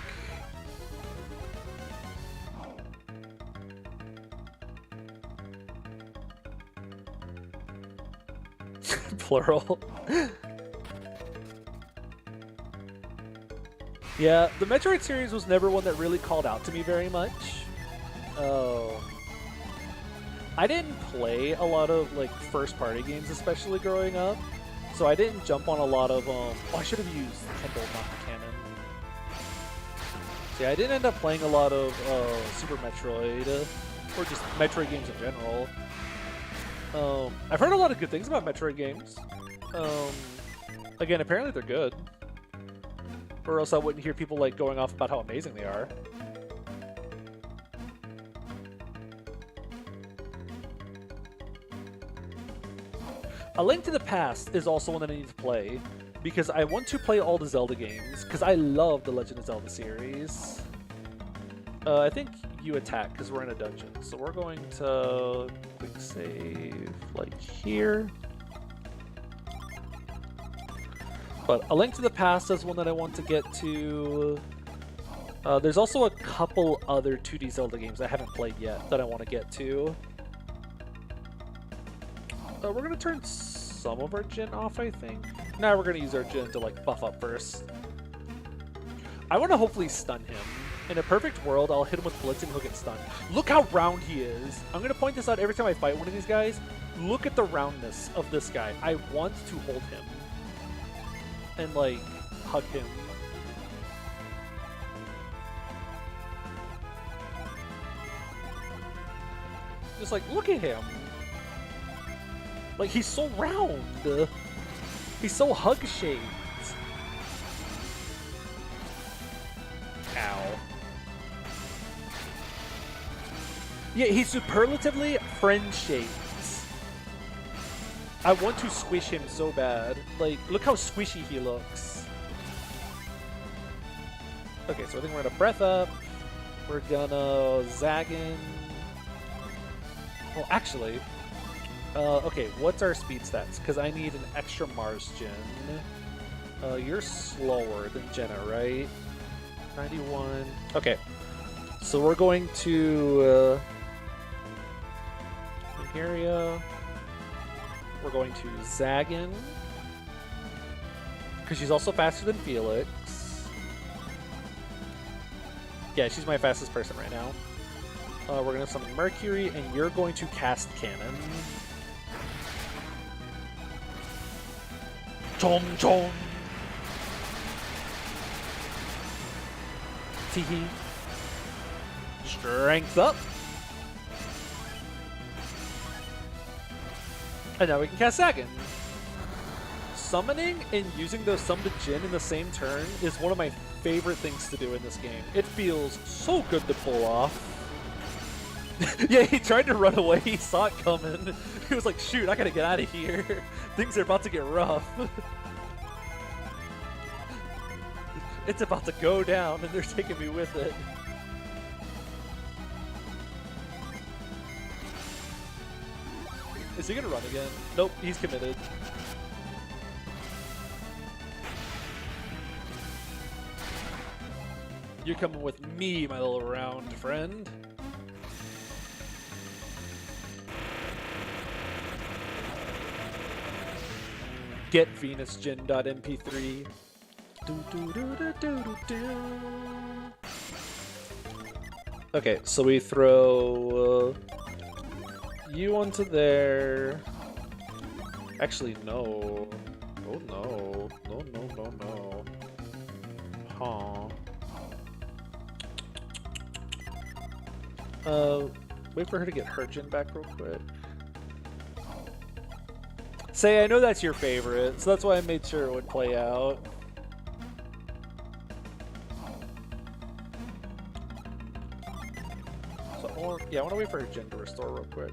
Plural. Yeah, the Metroid series was never one that really called out to me very much. I didn't play a lot of like first-party games, especially growing up, so I didn't jump on a lot of oh, I should have used Kendall, not the cannon. See, I didn't end up playing a lot of Super Metroid, or just Metroid games in general. I've heard a lot of good things about Metroid games. Again, apparently they're good. Or else I wouldn't hear people like going off about how amazing they are. A Link to the Past is also one that I need to play, because I want to play all the Zelda games, because I love the Legend of Zelda series. I think you attack, because we're in a dungeon. So we're going to quick save, like here. But A Link to the Past is one that I want to get to. There's also a couple other 2D Zelda games I haven't played yet that I want to get to. We're going to turn some of our Jin off, I think. Now we're going to use our Jin to like buff up first. I want to hopefully stun him. In a perfect world, I'll hit him with Blitz and he'll get stunned. Look how round he is. I'm going to point this out every time I fight one of these guys. Look at the roundness of this guy. I want to hold him. And like, hug him. Just like, look at him. Like, he's so round. He's so hug-shaped. Ow. Yeah, he's superlatively friend-shaped. I want to squish him so bad. Like, look how squishy he looks. Okay, so I think we're gonna breath up. We're gonna Zaggin. Well, actually... okay, what's our speed stats? Because I need an extra Mars Gen. You're slower than Jenna, right? 91. Okay. So we're going to... area. We're going to Zaggin. Because she's also faster than Felix. Yeah, she's my fastest person right now. We're going to summon Mercury, and you're going to cast Cannon. Chom chom! Teehee. Strength up! And now we can cast Zaggin. Summoning and using those summoned Jin in the same turn is one of my favorite things to do in this game. It feels so good to pull off. Yeah, he tried to run away. He saw it coming. He was like, shoot, I gotta get out of here. Things are about to get rough. It's about to go down, and they're taking me with it. Is he gonna run again? Nope, he's committed. You're coming with me, my little round friend. Get VenusGen.mp3. Okay, so we throw you onto there. Actually, no. Oh no. No. Huh. Wait for her to get her gen back real quick. Say, I know that's your favorite, so that's why I made sure it would play out. So I want to wait for her gen to restore real quick.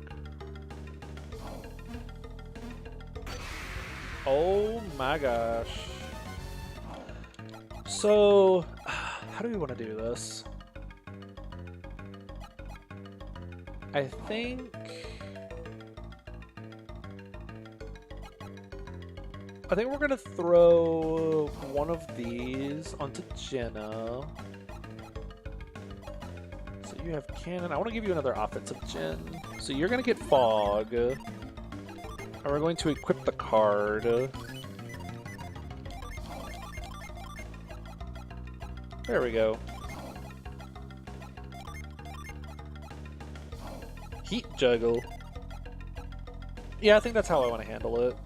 Oh my gosh. So, how do we want to do this? I think we're gonna throw one of these onto Jenna. So you have cannon. I want to give you another offensive gen. So you're gonna get fog. And we're going to equip the card. There we go. Heat juggle. Yeah, I think that's how I want to handle it.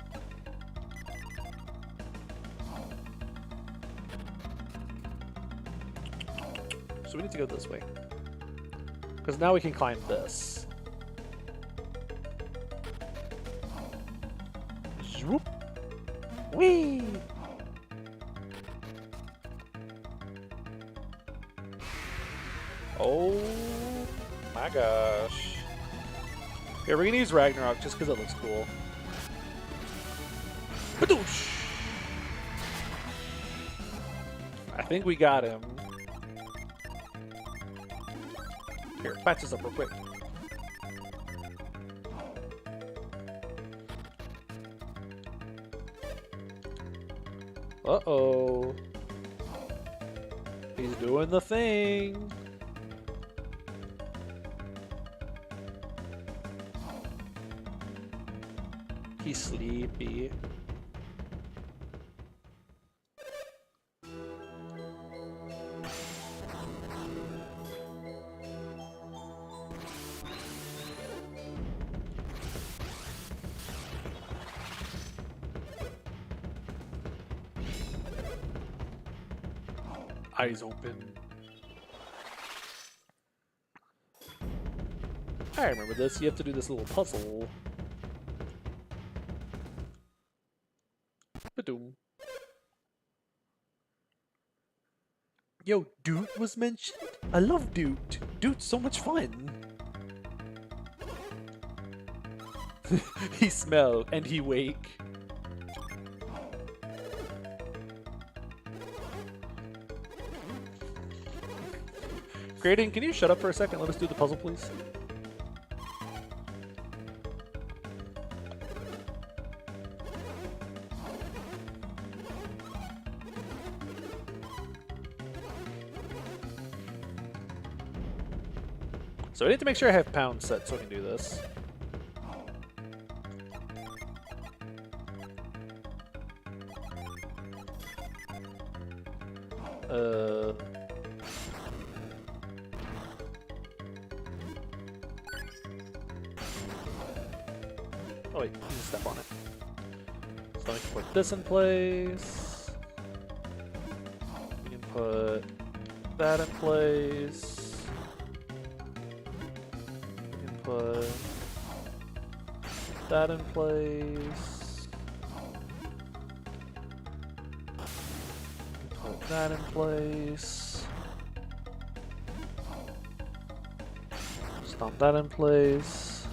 So we need to go this way. Because now we can climb this. Zoop. Whee! Oh my gosh. Yeah, we're gonna use Ragnarok just because it looks cool. Badoosh! I think we got him. Here, patch this up real quick. Uh-oh. He's doing the thing. He's sleepy. Eyes open. I remember this. You have to do this little puzzle. Ba-doom. Yo, Doot was mentioned? I love Doot. Doot's so much fun. He smell and he wake. Graydon, can you shut up for a second? Let us do the puzzle, please. So I need to make sure I have pounds set so I can do this. Oh wait, I need to step on it. So we can put this in place. We can put that in place. We can put that in place. Put that in place. Stomp that in place.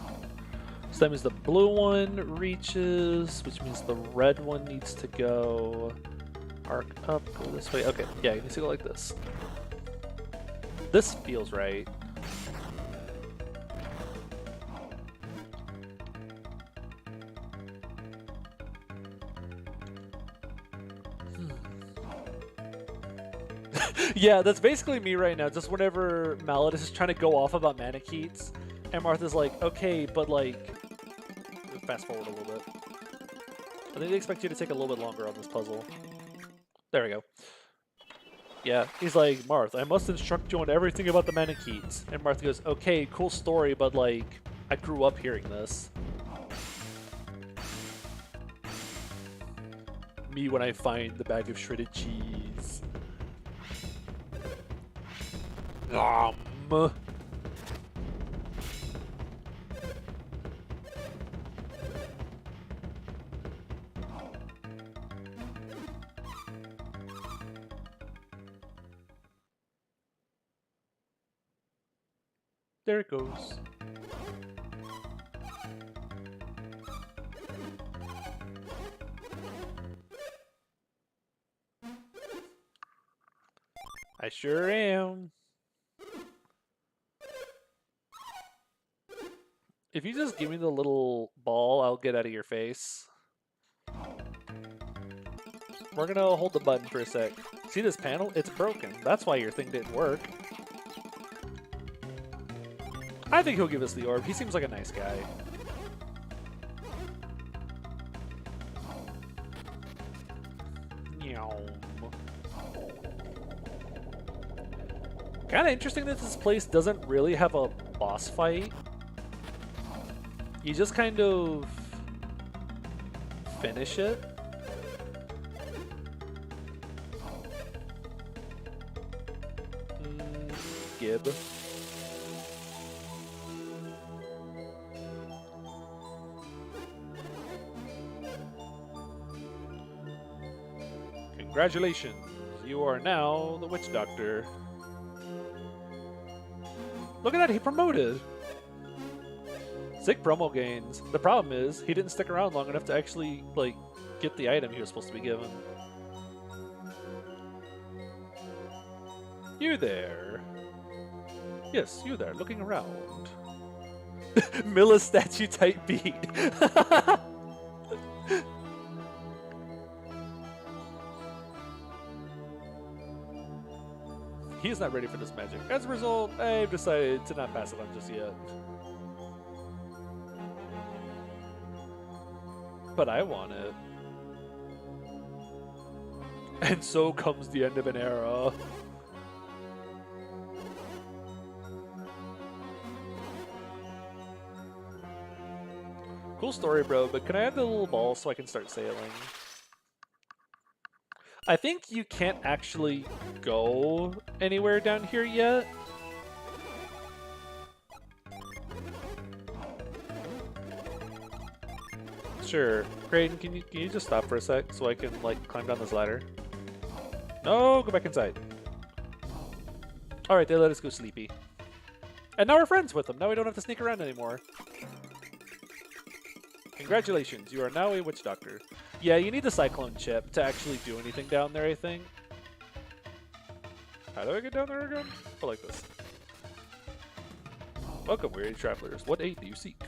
So that means the blue one reaches, which means the red one needs to go arc up, go this way. Okay, yeah, it needs to go like this. This feels right. Yeah, that's basically me right now. Just whenever Malladus is trying to go off about Manicheets, and Martha's like, okay, but like... Fast forward a little bit. I think they expect you to take a little bit longer on this puzzle. There we go. Yeah, he's like, Martha, I must instruct you on everything about the Manicheets. And Martha goes, okay, cool story, but like, I grew up hearing this. Me when I find the bag of shredded cheese. There it goes. I sure am. If you just give me the little ball, I'll get out of your face. We're gonna hold the button for a sec. See this panel? It's broken. That's why your thing didn't work. I think he'll give us the orb. He seems like a nice guy. Kind of interesting that this place doesn't really have a boss fight. You just kind of finish it. Gib. Congratulations, you are now the witch doctor. Look at that, he promoted! Sick promo gains. The problem is, he didn't stick around long enough to actually, like, get the item he was supposed to be given. You there. Yes, you there, looking around. Milla statue type beat. He's not ready for this magic. As a result, I've decided to not pass it on just yet. But I want it. And so comes the end of an era. Cool story, bro, but can I have the little ball so I can start sailing? I think you can't actually go anywhere down here yet. Sure. Creighton, can you just stop for a sec so I can, like, climb down this ladder? No, go back inside. Alright, they let us go sleepy. And now we're friends with them. Now we don't have to sneak around anymore. Congratulations, you are now a witch doctor. Yeah, you need the cyclone chip to actually do anything down there, I think. How do I get down there again? Oh, like this. Welcome, weary travelers. What aid do you seek?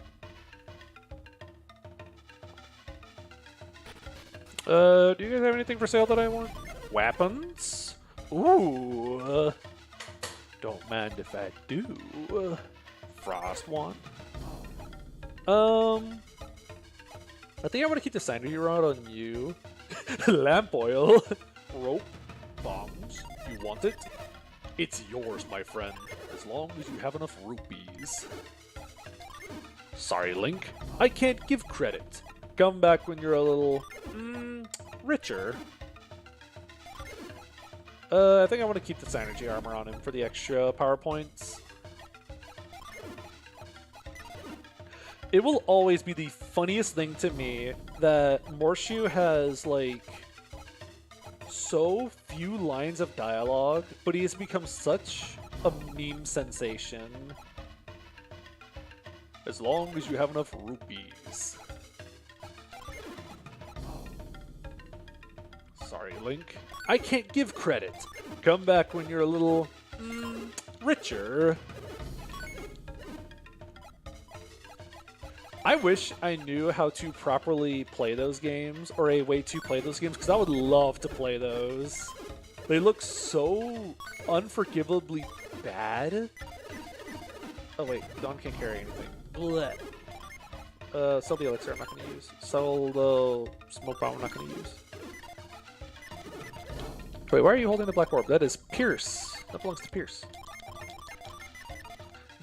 Do you guys have anything for sale that I want? Weapons? Ooh. Don't mind if I do. Frost one. I think I want to keep the Synergy Rod on you. Lamp oil. Rope. Bombs. You want it? It's yours, my friend. As long as you have enough rupees. Sorry, Link. I can't give credit. Come back when you're a little... richer. I think I want to keep the Synergy armor on him for the extra power points. It will always be the funniest thing to me that Morshu has, like, so few lines of dialogue, but he has become such a meme sensation. As long as you have enough rupees. Sorry, Link. I can't give credit. Come back when you're a little richer. I wish I knew how to properly play those games, or a way to play those games, because I would love to play those. They look so unforgivably bad. Oh wait, Dawn can't carry anything. Blech. Sell the elixir I'm not going to use. Sell the smoke bomb I'm not going to use. Wait, why are you holding the black orb? That is Pierce. That belongs to Pierce.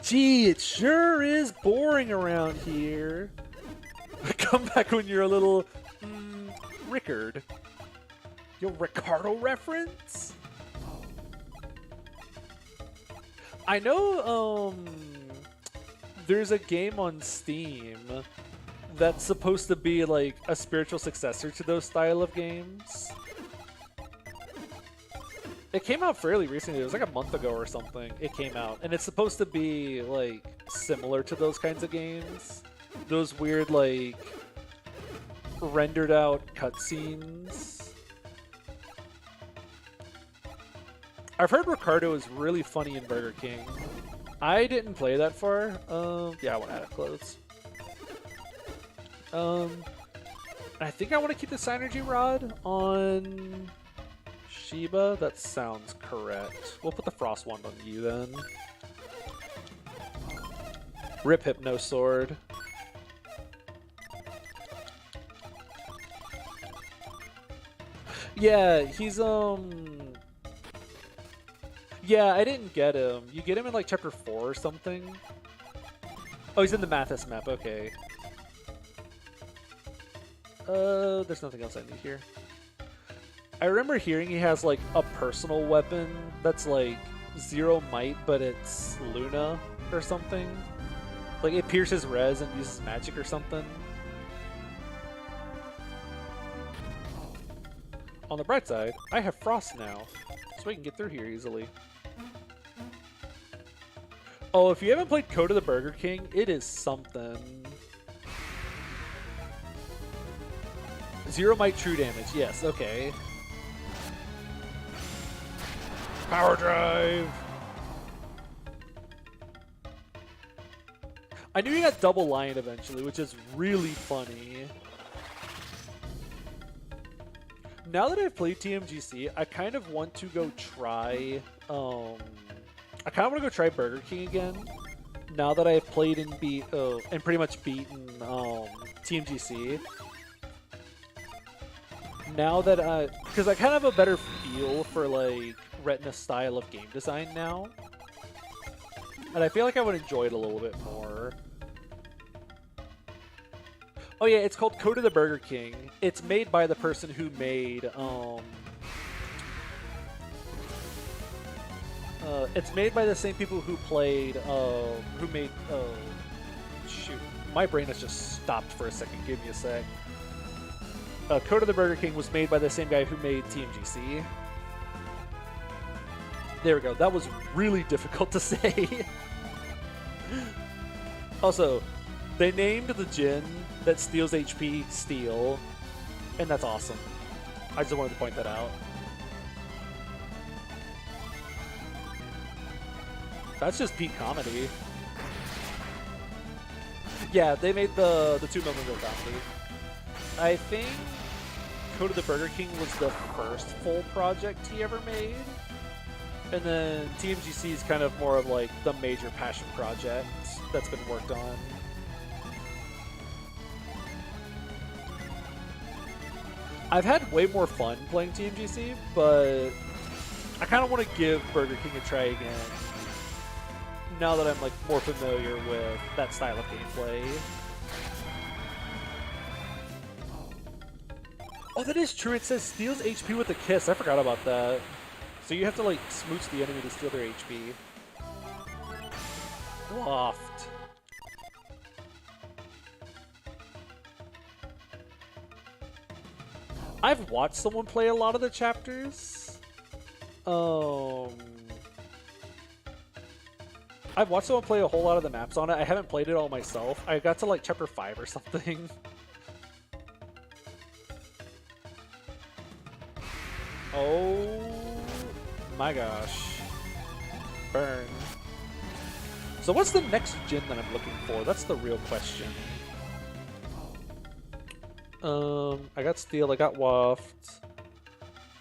Gee, it sure is boring around here. Come back when you're a little Rickard. Your Ricardo reference? I know there's a game on Steam that's supposed to be like a spiritual successor to those style of games. It came out fairly recently. It was like a month ago or something. It came out, and it's supposed to be like similar to those kinds of games. Those weird like rendered out cutscenes. I've heard Ricardo is really funny in Burger King. I didn't play that far. Yeah, I want to add clothes. I think I want to keep the Synergy Rod on Sheba. That sounds correct. We'll put the Frost Wand on you then. Rip Hypno Sword. Yeah, he's yeah, I didn't get him. You get him in like chapter 4 or something. Oh, he's in the Mathis map, okay. There's nothing else I need here. I remember hearing he has like a personal weapon that's like 0 might, but it's Luna or something. Like it pierces res and uses magic or something. On the bright side, I have Frost now, so we can get through here easily. Oh, if you haven't played Code of the Burger King, it is something. 0 might true damage, yes, okay. Power Drive! I knew you got Double Lion eventually, which is really funny. Now that I've played TMGC, I kind of want to go try, I kind of want to go try Burger King again. Now that I've played and pretty much beaten TMGC. Now that because I kind of have a better feel for like Retina style of game design now, and I feel like I would enjoy it a little bit more. Oh yeah, it's called Code of the Burger King. It's made by the person who made it's made by the same people who played shoot, my brain has just stopped for a second. Give me a sec. Code of the Burger King was made by the same guy who made TMGC. There we go. That was really difficult to say. Also, they named the Djinn that steals HP Steel, and that's awesome. I just wanted to point that out. That's just peak comedy. Yeah, they made the 2 million go comedy. I think Code of the Burger King was the first full project he ever made. And then TMGC is kind of more of like the major passion project that's been worked on. I've had way more fun playing TMGC, but I kind of want to give Burger King a try again. Now that I'm like more familiar with that style of gameplay. Oh, that is true. It says steals HP with a kiss. I forgot about that. So you have to like smooch the enemy to steal their HP. Waft. I've watched someone play a lot of the chapters. I've watched someone play a whole lot of the maps on it. I haven't played it all myself. I got to like chapter 5 or something. Oh my gosh. Burn. So what's the next gen that I'm looking for? That's the real question. I got Steel, I got Waft.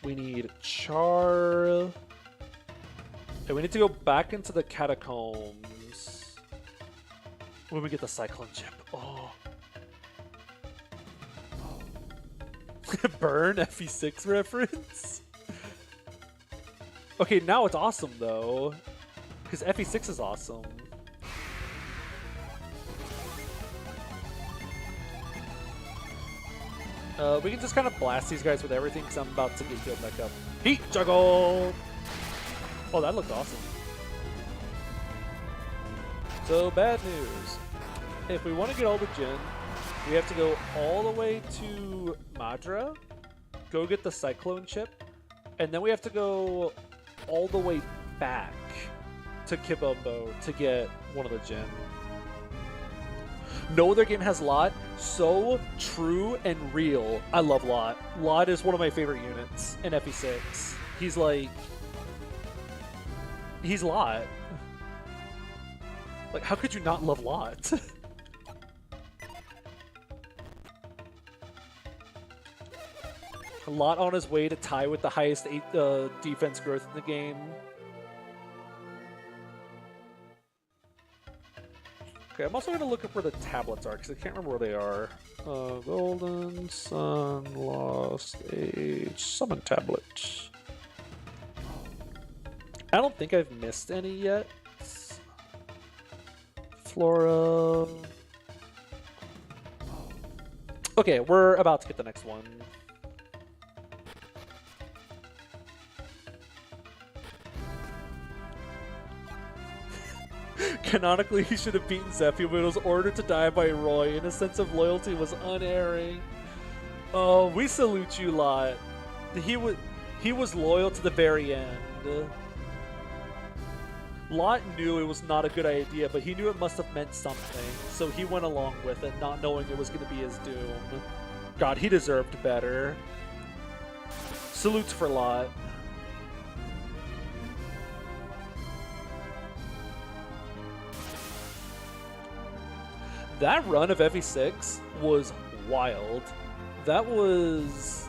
We need Char. And we need to go back into the catacombs when we get the Cyclone chip. Oh. Burn FE6 reference? Okay, now it's awesome though. Because FE6 is awesome. We can just kind of blast these guys with everything because I'm about to get healed back up. Heat juggle! Oh, that looked awesome. So, bad news. If we want to get all the Jin, we have to go all the way to Madra, go get the Cyclone chip, and then we have to go all the way back to Kibumbo to get one of the Jin. No other game has Lot. So true and real. I love Lot. Lot is one of my favorite units in FE6. He's like... He's Lot. Like, how could you not love Lot? Lot on his way to tie with the highest defense growth in the game. Okay, I'm also going to look up where the tablets are, because I can't remember where they are. Golden Sun, Lost Age, Summon Tablet. I don't think I've missed any yet. Flora. Okay, we're about to get the next one. Canonically, he should have beaten Zephyr, but was ordered to die by Roy, and his sense of loyalty was unerring. Oh, we salute you, Lot. He was loyal to the very end. Lot knew it was not a good idea, but he knew it must have meant something, so he went along with it, not knowing it was going to be his doom. God, he deserved better. Salutes for Lot. That run of FE6 was wild. That was...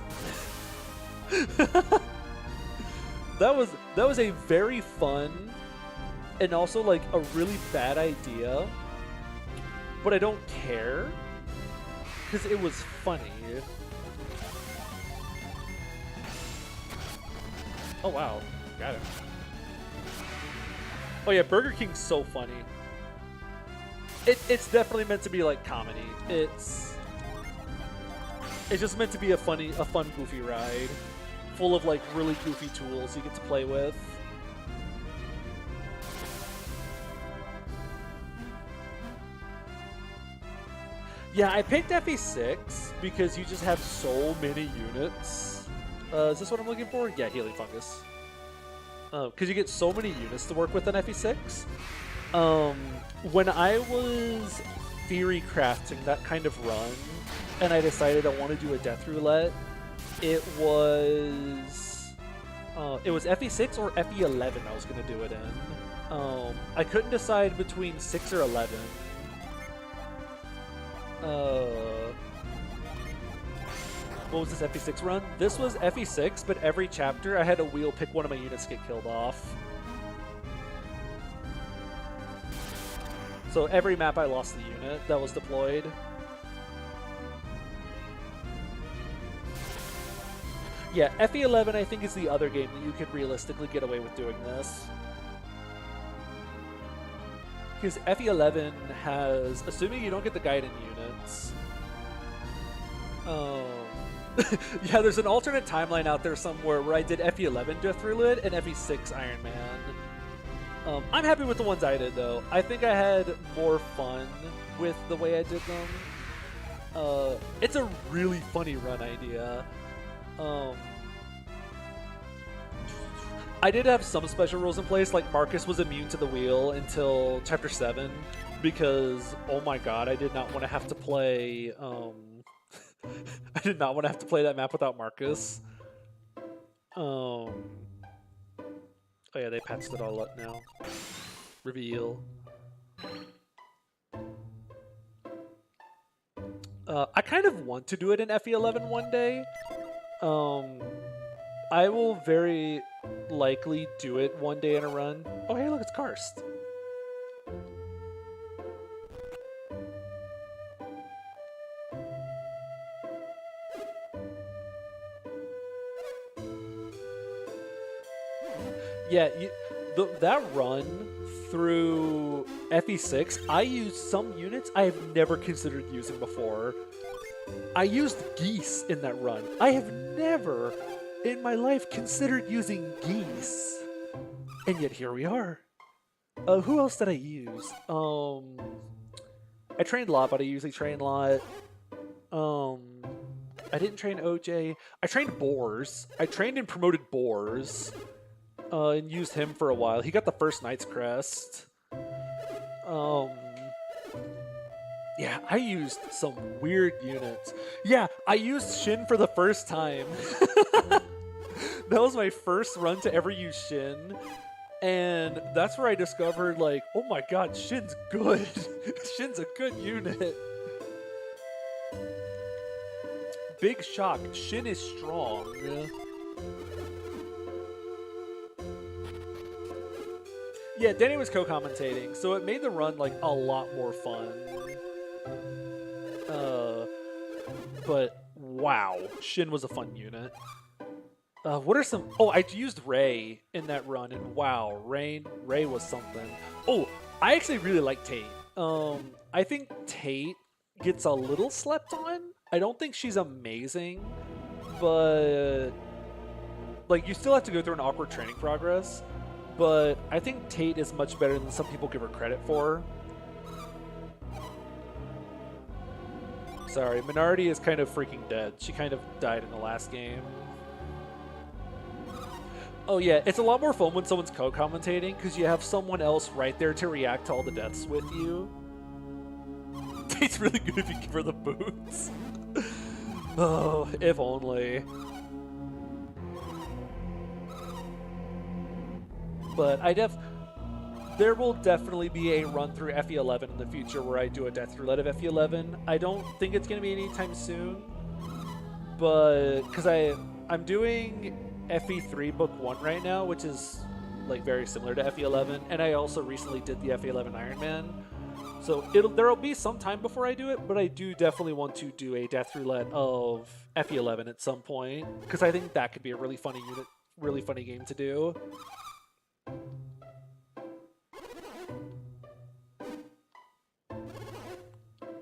that was a very fun and also like a really bad idea, but I don't care because it was funny. Oh wow, got it. Oh yeah, Burger King's so funny. It's definitely meant to be like comedy. It's just meant to be a fun, goofy ride, full of like really goofy tools you get to play with. Yeah, I picked FE6 because you just have so many units. Is this what I'm looking for? Yeah, Healing Fungus. Because you get so many units to work with in FE6. When I was theory crafting that kind of run, and I decided I want to do a death roulette, it was FE6 or FE11 I was going to do it in. I couldn't decide between 6 or 11. What was this FE6 run? This was FE6, but every chapter I had a wheel pick one of my units get killed off. So every map I lost the unit that was deployed. Yeah, FE11 I think is the other game that you could realistically get away with doing this. Because FE11 has, assuming you don't get the Gaiden units, yeah, there's an alternate timeline out there somewhere where I did FE11 Death Roulette and FE6 Iron Man. I'm happy with the ones I did, though. I think I had more fun with the way I did them. It's a really funny run idea. I did have some special rules in place, like Marcus was immune to the wheel until Chapter 7, because, oh my god, I did not want to have to play, I did not want to have to play that map without Marcus. Oh yeah, they patched it all up now. Reveal. I kind of want to do it in FE11 one day. I will very likely do it one day in a run. Oh hey, look, it's Karst. Yeah, that run through FE6, I used some units I have never considered using before. I used geese in that run. I have never in my life considered using geese. And yet here we are. Who else did I use? I trained Lot, but I usually train Lot. I didn't train OJ. I trained Boars. I trained and promoted Boars. And used him for a while. He got the first Knight's Crest. Yeah, I used some weird units. Yeah, I used Shin for the first time. That was my first run to ever use Shin. And that's where I discovered, like, oh my god, Shin's good. Shin's a good unit. Big shock. Shin is strong. Yeah, Danny was co-commentating, so it made the run, like, a lot more fun. But, wow. Shin was a fun unit. What are some... Oh, I used Ray in that run, and wow, Ray was something. Oh, I actually really like Tate. I think Tate gets a little slept on. I don't think she's amazing, but... Like, you still have to go through an awkward training progress. But I think Tate is much better than some people give her credit for. Sorry, Minardi is kind of freaking dead. She kind of died in the last game. Oh yeah, it's a lot more fun when someone's co-commentating because you have someone else right there to react to all the deaths with you. Tate's really good if you give her the boots. Oh, if only. But there will definitely be a run through FE11 in the future where I do a death roulette of FE11. I don't think it's going to be anytime soon, but because I'm doing FE3 book 1 right now, which is like very similar to FE11, and I also recently did the FE11 Iron Man. So there'll be some time before I do it, but I do definitely want to do a death roulette of FE11 at some point because I think that could be a really funny unit, really funny game to do.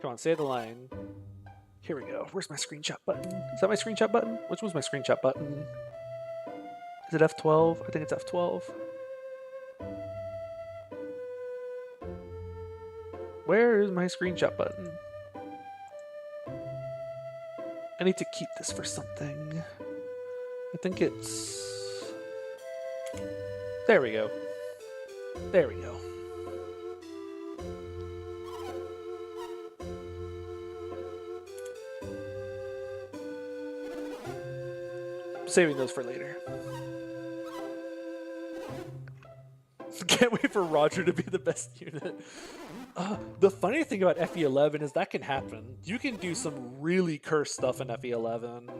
Come on, say the line. Here we go. Where's my screenshot button? Is that my screenshot button? Which one's my screenshot button? Is it F12? I think it's F12. Where is my screenshot button? I need to keep this for something. I think it's... There we go. There we go. Saving those for later. Can't wait for Roger to be the best unit. The funny thing about FE11 is that can happen. You can do some really cursed stuff in FE11.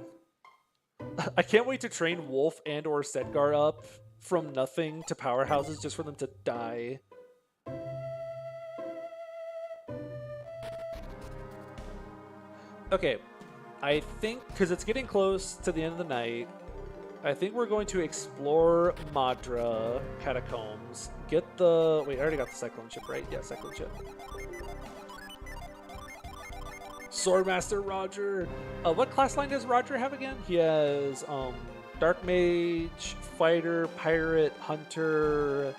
I can't wait to train Wolf and or Sedgar up from nothing to powerhouses just for them to die. Okay, I think, because it's getting close to the end of the night, I think we're going to explore Madra Catacombs. Get the... Wait, I already got the Cyclone Chip, right? Yeah, Cyclone Chip. Swordmaster Roger. What class line does Roger have again? He has Dark Mage, Fighter, Pirate, Hunter,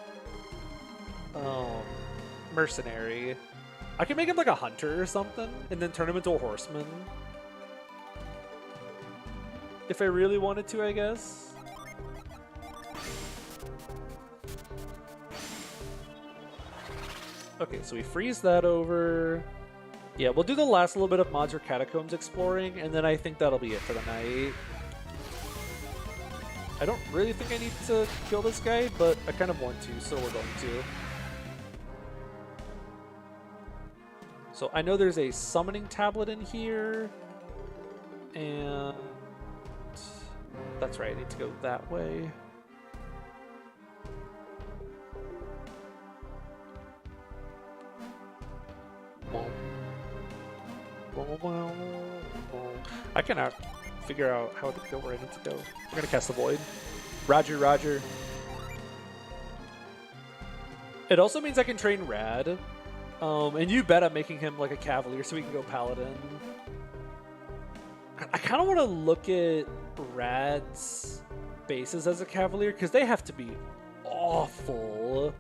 Mercenary. I can make him like a Hunter or something, and then turn him into a Horseman. If I really wanted to, I guess. Okay, so we freeze that over. Yeah, we'll do the last little bit of mods or catacombs exploring, and then I think that'll be it for the night. I don't really think I need to kill this guy, but I kind of want to, so we're going to. So I know there's a summoning tablet in here, and that's right, I need to go that way. I cannot figure out how to go where I need to go. We're gonna cast the Void. Roger, roger. It also means I can train Rad. And you bet I'm making him like a Cavalier so we can go Paladin. I kind of want to look at Rad's bases as a Cavalier because they have to be awful.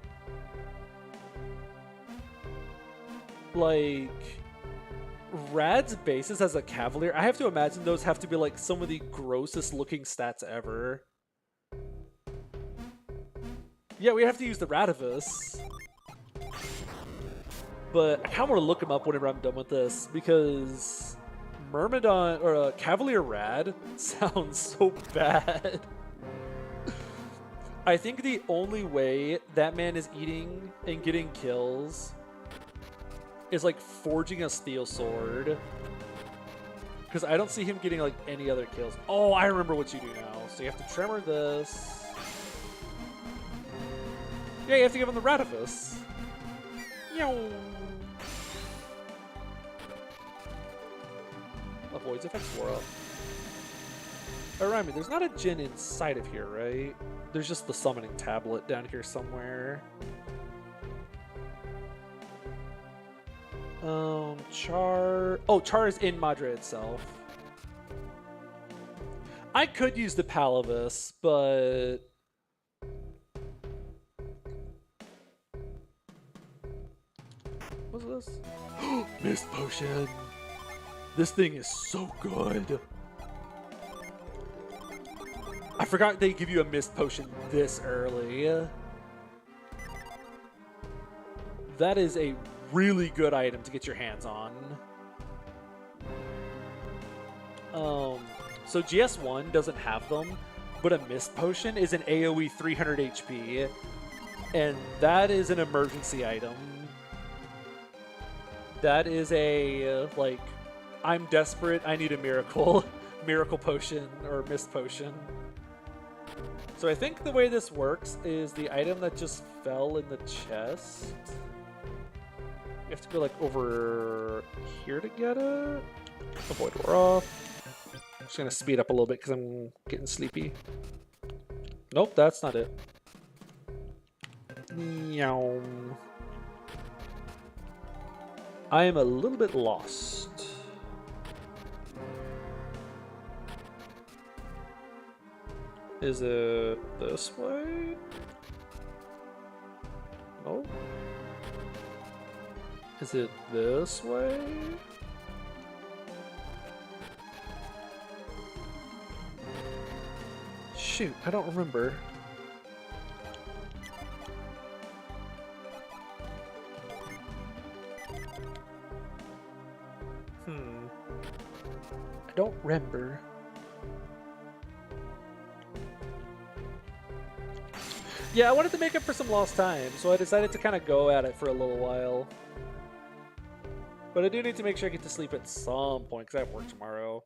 Like, Rad's bases as a Cavalier, I have to imagine those have to be like some of the grossest looking stats ever. Yeah, we have to use the Radivus. But I kind of want to look him up whenever I'm done with this because Myrmidon or Cavalier Rad sounds so bad. I think the only way that man is eating and getting kills is like forging a steel sword. Because I don't see him getting like any other kills. Oh, I remember what you do now. So you have to tremor this. Yeah, you have to give him the Radivus. Avoids effects 4 up. Oh, remind me, there's not a Djinn inside of here, right? There's just the summoning tablet down here somewhere. Char... Oh, Char is in Madre itself. I could use the Palavus, but... What's this? Mist Potion! This thing is so good! I forgot they give you a Mist Potion this early. That is a really good item to get your hands on. So GS1 doesn't have them, but a Mist Potion is an AoE 300 HP, and that is an emergency item. That is a, like, I'm desperate, I need a miracle. Miracle Potion or Mist Potion. So I think the way this works is the item that just fell in the chest. You have to go like over here to get it. Avoid wear off. I'm just gonna speed up a little bit because I'm getting sleepy. Nope, that's not it. Meow. I am a little bit lost. Is it this way? No. Is it this way? Shoot, I don't remember. I don't remember. Yeah, I wanted to make up for some lost time, so I decided to kind of go at it for a little while. But I do need to make sure I get to sleep at some point, because I have work tomorrow.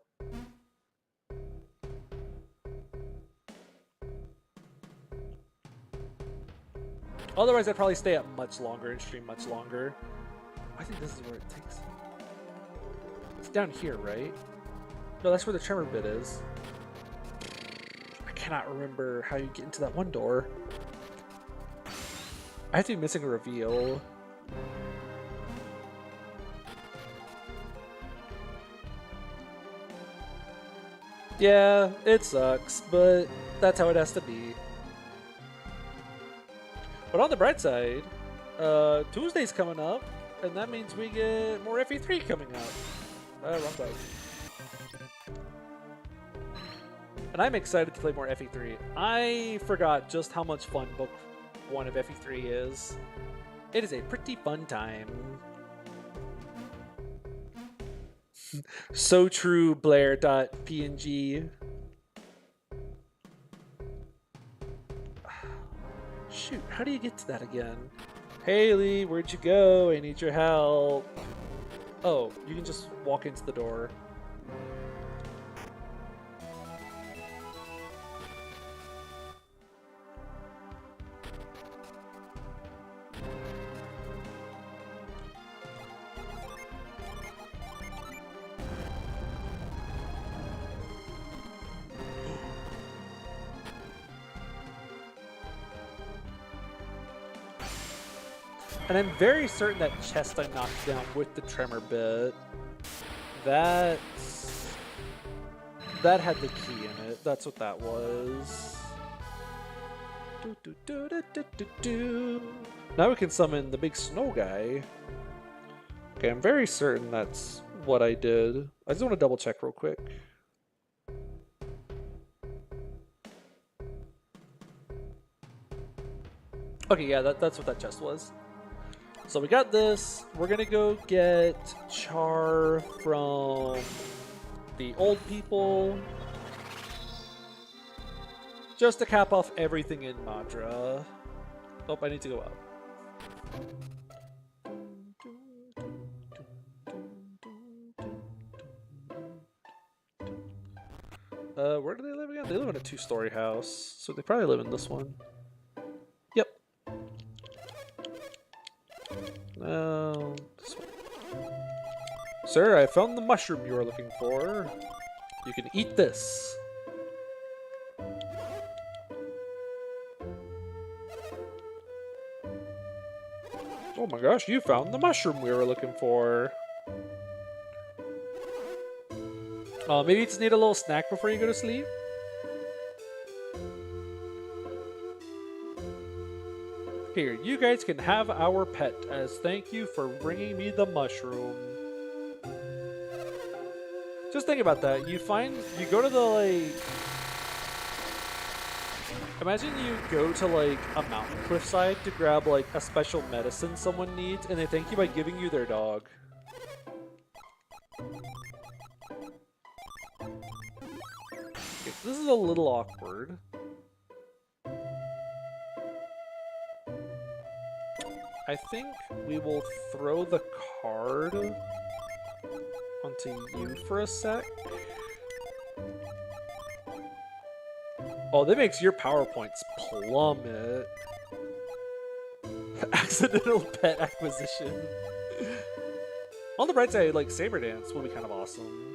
Otherwise, I'd probably stay up much longer and stream much longer. I think this is where it takes... It's down here, right? No, that's where the tremor bit is. I cannot remember how you get into that one door. I have to be missing a reveal. Yeah, it sucks, but that's how it has to be. But on the bright side, Tuesday's coming up, and that means we get more FE3 coming out. Wrong button. And I'm excited to play more FE3. I forgot just how much fun Book 1 of FE3 is. It is a pretty fun time. So true, Blair.png. Shoot, how do you get to that again? Haley, where'd you go? I need your help. Oh, you can just walk into the door. And I'm very certain that chest I knocked down with the tremor bit, that had the key in it. That's what that was. Now we can summon the big snow guy. Okay, I'm very certain that's what I did. I just want to double check real quick. Okay, yeah, that's what that chest was. So we got this. We're gonna go get Char from the old people, just to cap off everything in Madra. Oh, I need to go up. Where do they live again? They live in a 2-story house, so they probably live in this one. Yep. No, this one. Sir, I found the mushroom you are looking for. You can eat this. Oh my gosh, you found the mushroom we were looking for. Maybe you just need a little snack before you go to sleep? Here, you guys can have our pet as thank you for bringing me the mushroom. Just think about that. You go to the, like... Imagine you go to, like, a mountain cliffside to grab, like, a special medicine someone needs, and they thank you by giving you their dog. Okay, so this is a little awkward. I think we will throw the card onto you for a sec. Oh, that makes your power points plummet. Accidental pet acquisition. On the bright side, like, Saber Dance will be kind of awesome.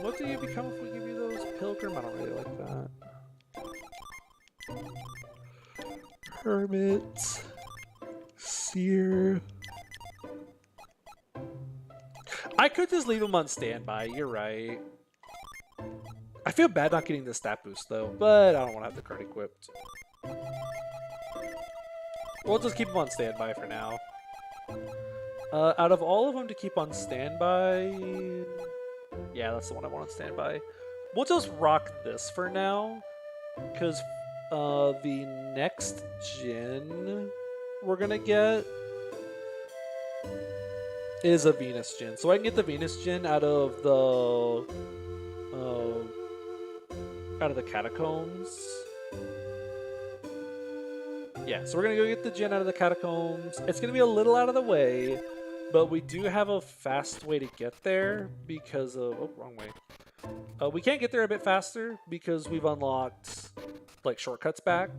What do you become if we give you those? Pilgrim? I don't really like that. Hermit. Seer. I could just leave him on standby, you're right. I feel bad not getting the stat boost though, but I don't want to have the card equipped. We'll just keep him on standby for now. Out of all of them to keep on standby... Yeah, that's the one I want on standby. We'll just rock this for now, because the next gen we're gonna get is a Venus gen. So I can get the Venus gen out of the catacombs. Yeah, so we're gonna go get the gen out of the catacombs. It's gonna be a little out of the way, but we do have a fast way to get there because of... Oh, wrong way. We can't get there a bit faster because we've unlocked, like, shortcuts back.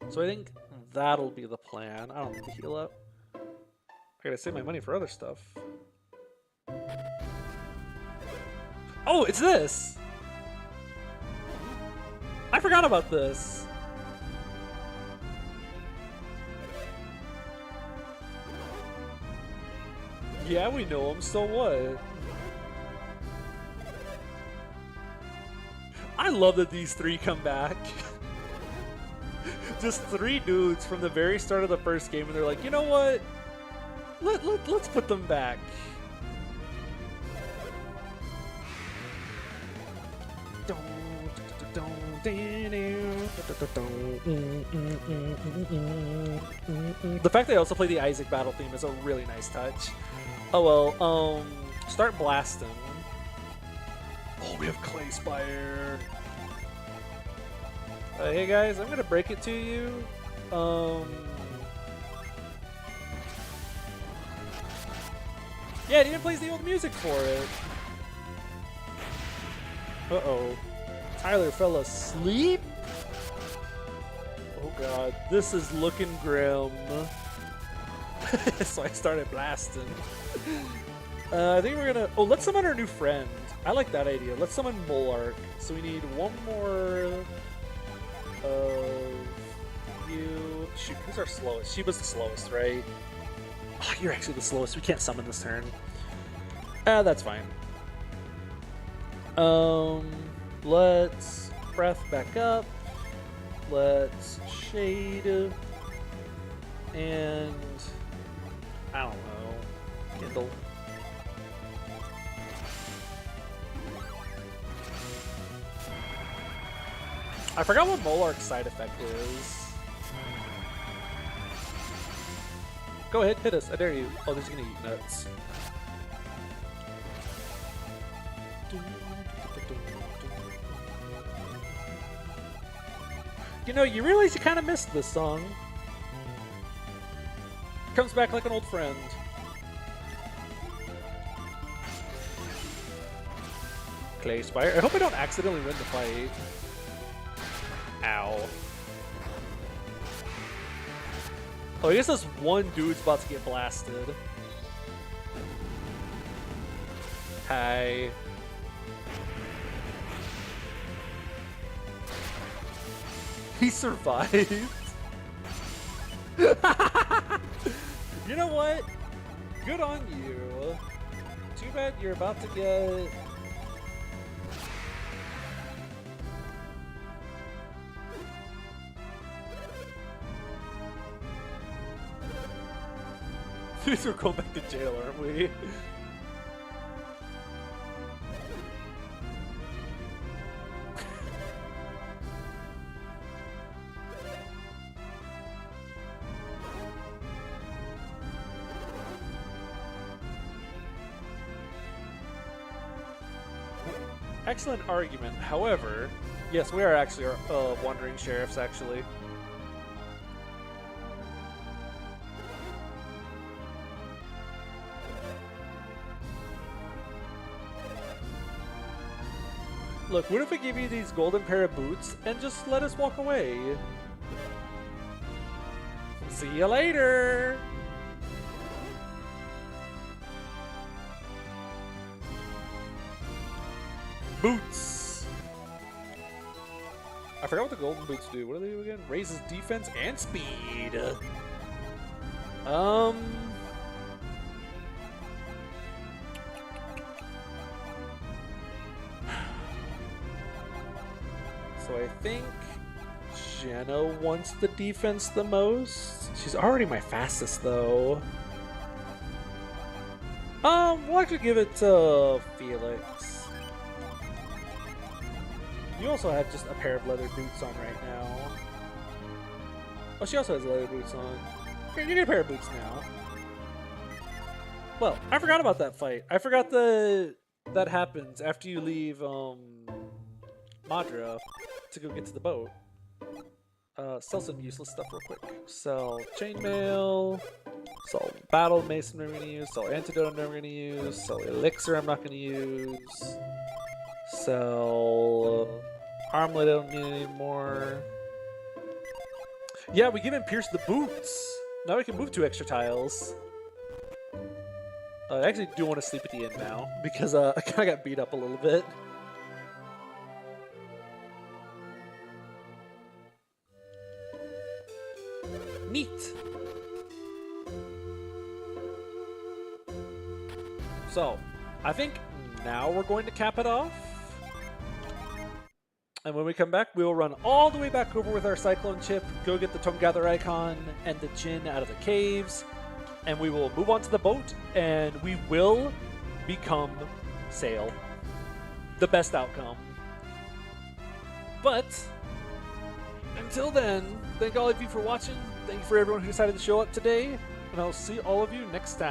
So I think that'll be the plan. I don't need to heal up. I gotta save my money for other stuff. Oh, it's this! I forgot about this! Yeah, we know him, so what? I love that these three come back. Just 3 dudes from the very start of the first game, and they're like, you know what? Let's put them back. The fact they also play the Isaac battle theme is a really nice touch. Oh well, start blasting. Oh, we have Clay Spire. Hey guys, I'm gonna break it to you. Yeah, it even plays the old music for it. Uh-oh. Tyler fell asleep? Oh god, this is looking grim. So I started blasting. I think we're gonna... Oh, let's summon our new friend. I like that idea. Let's summon Molark. So we need one more of you. Shoot, who's our slowest? She was the slowest, right? Oh, you're actually the slowest. We can't summon this turn. That's fine. Let's breath back up. Let's shade. And I don't know. Kindle. I forgot what Molark's side effect is. Go ahead, hit us. I dare you. Oh, they're just gonna eat nuts. You know, you realize you kind of missed this song. Comes back like an old friend. Clay Spire. I hope I don't accidentally win the fight. Ow. Oh, I guess this one dude's about to get blasted. Hi. He survived. You know what? Good on you. Too bad you're about to get... We're going back to jail, aren't we? Excellent argument. However, yes, we are actually wandering sheriffs, actually. Look, what if we give you these golden pair of boots and just let us walk away? See you later! Boots! I forgot what the golden boots do. What do they do again? Raises defense and speed. So I think Jenna wants the defense the most. She's already my fastest though. We'll actually give it to Felix. You also have just a pair of leather boots on right now. Oh, she also has leather boots on. Here, you get a pair of boots now. Well, I forgot about that fight. I forgot that happens after you leave Madra to go get to the boat. Sell some useless stuff real quick. Sell chainmail. Sell battle mason I'm gonna use. Sell antidote I'm never gonna use. Sell elixir I'm not gonna use. Sell armlet I don't need anymore. Yeah, we give him Pierce the boots. Now we can move 2 extra tiles. I actually do want to sleep at the inn now because I kind of got beat up a little bit. Neat. So, I think now we're going to cap it off. And when we come back, we will run all the way back over with our Cyclone chip, go get the Tome Gather icon and the Djinn out of the caves, and we will move on to the boat, and we will become Sail. The best outcome. But until then, thank all of you for watching. Thank you for everyone who decided to show up today. And I'll see all of you next time.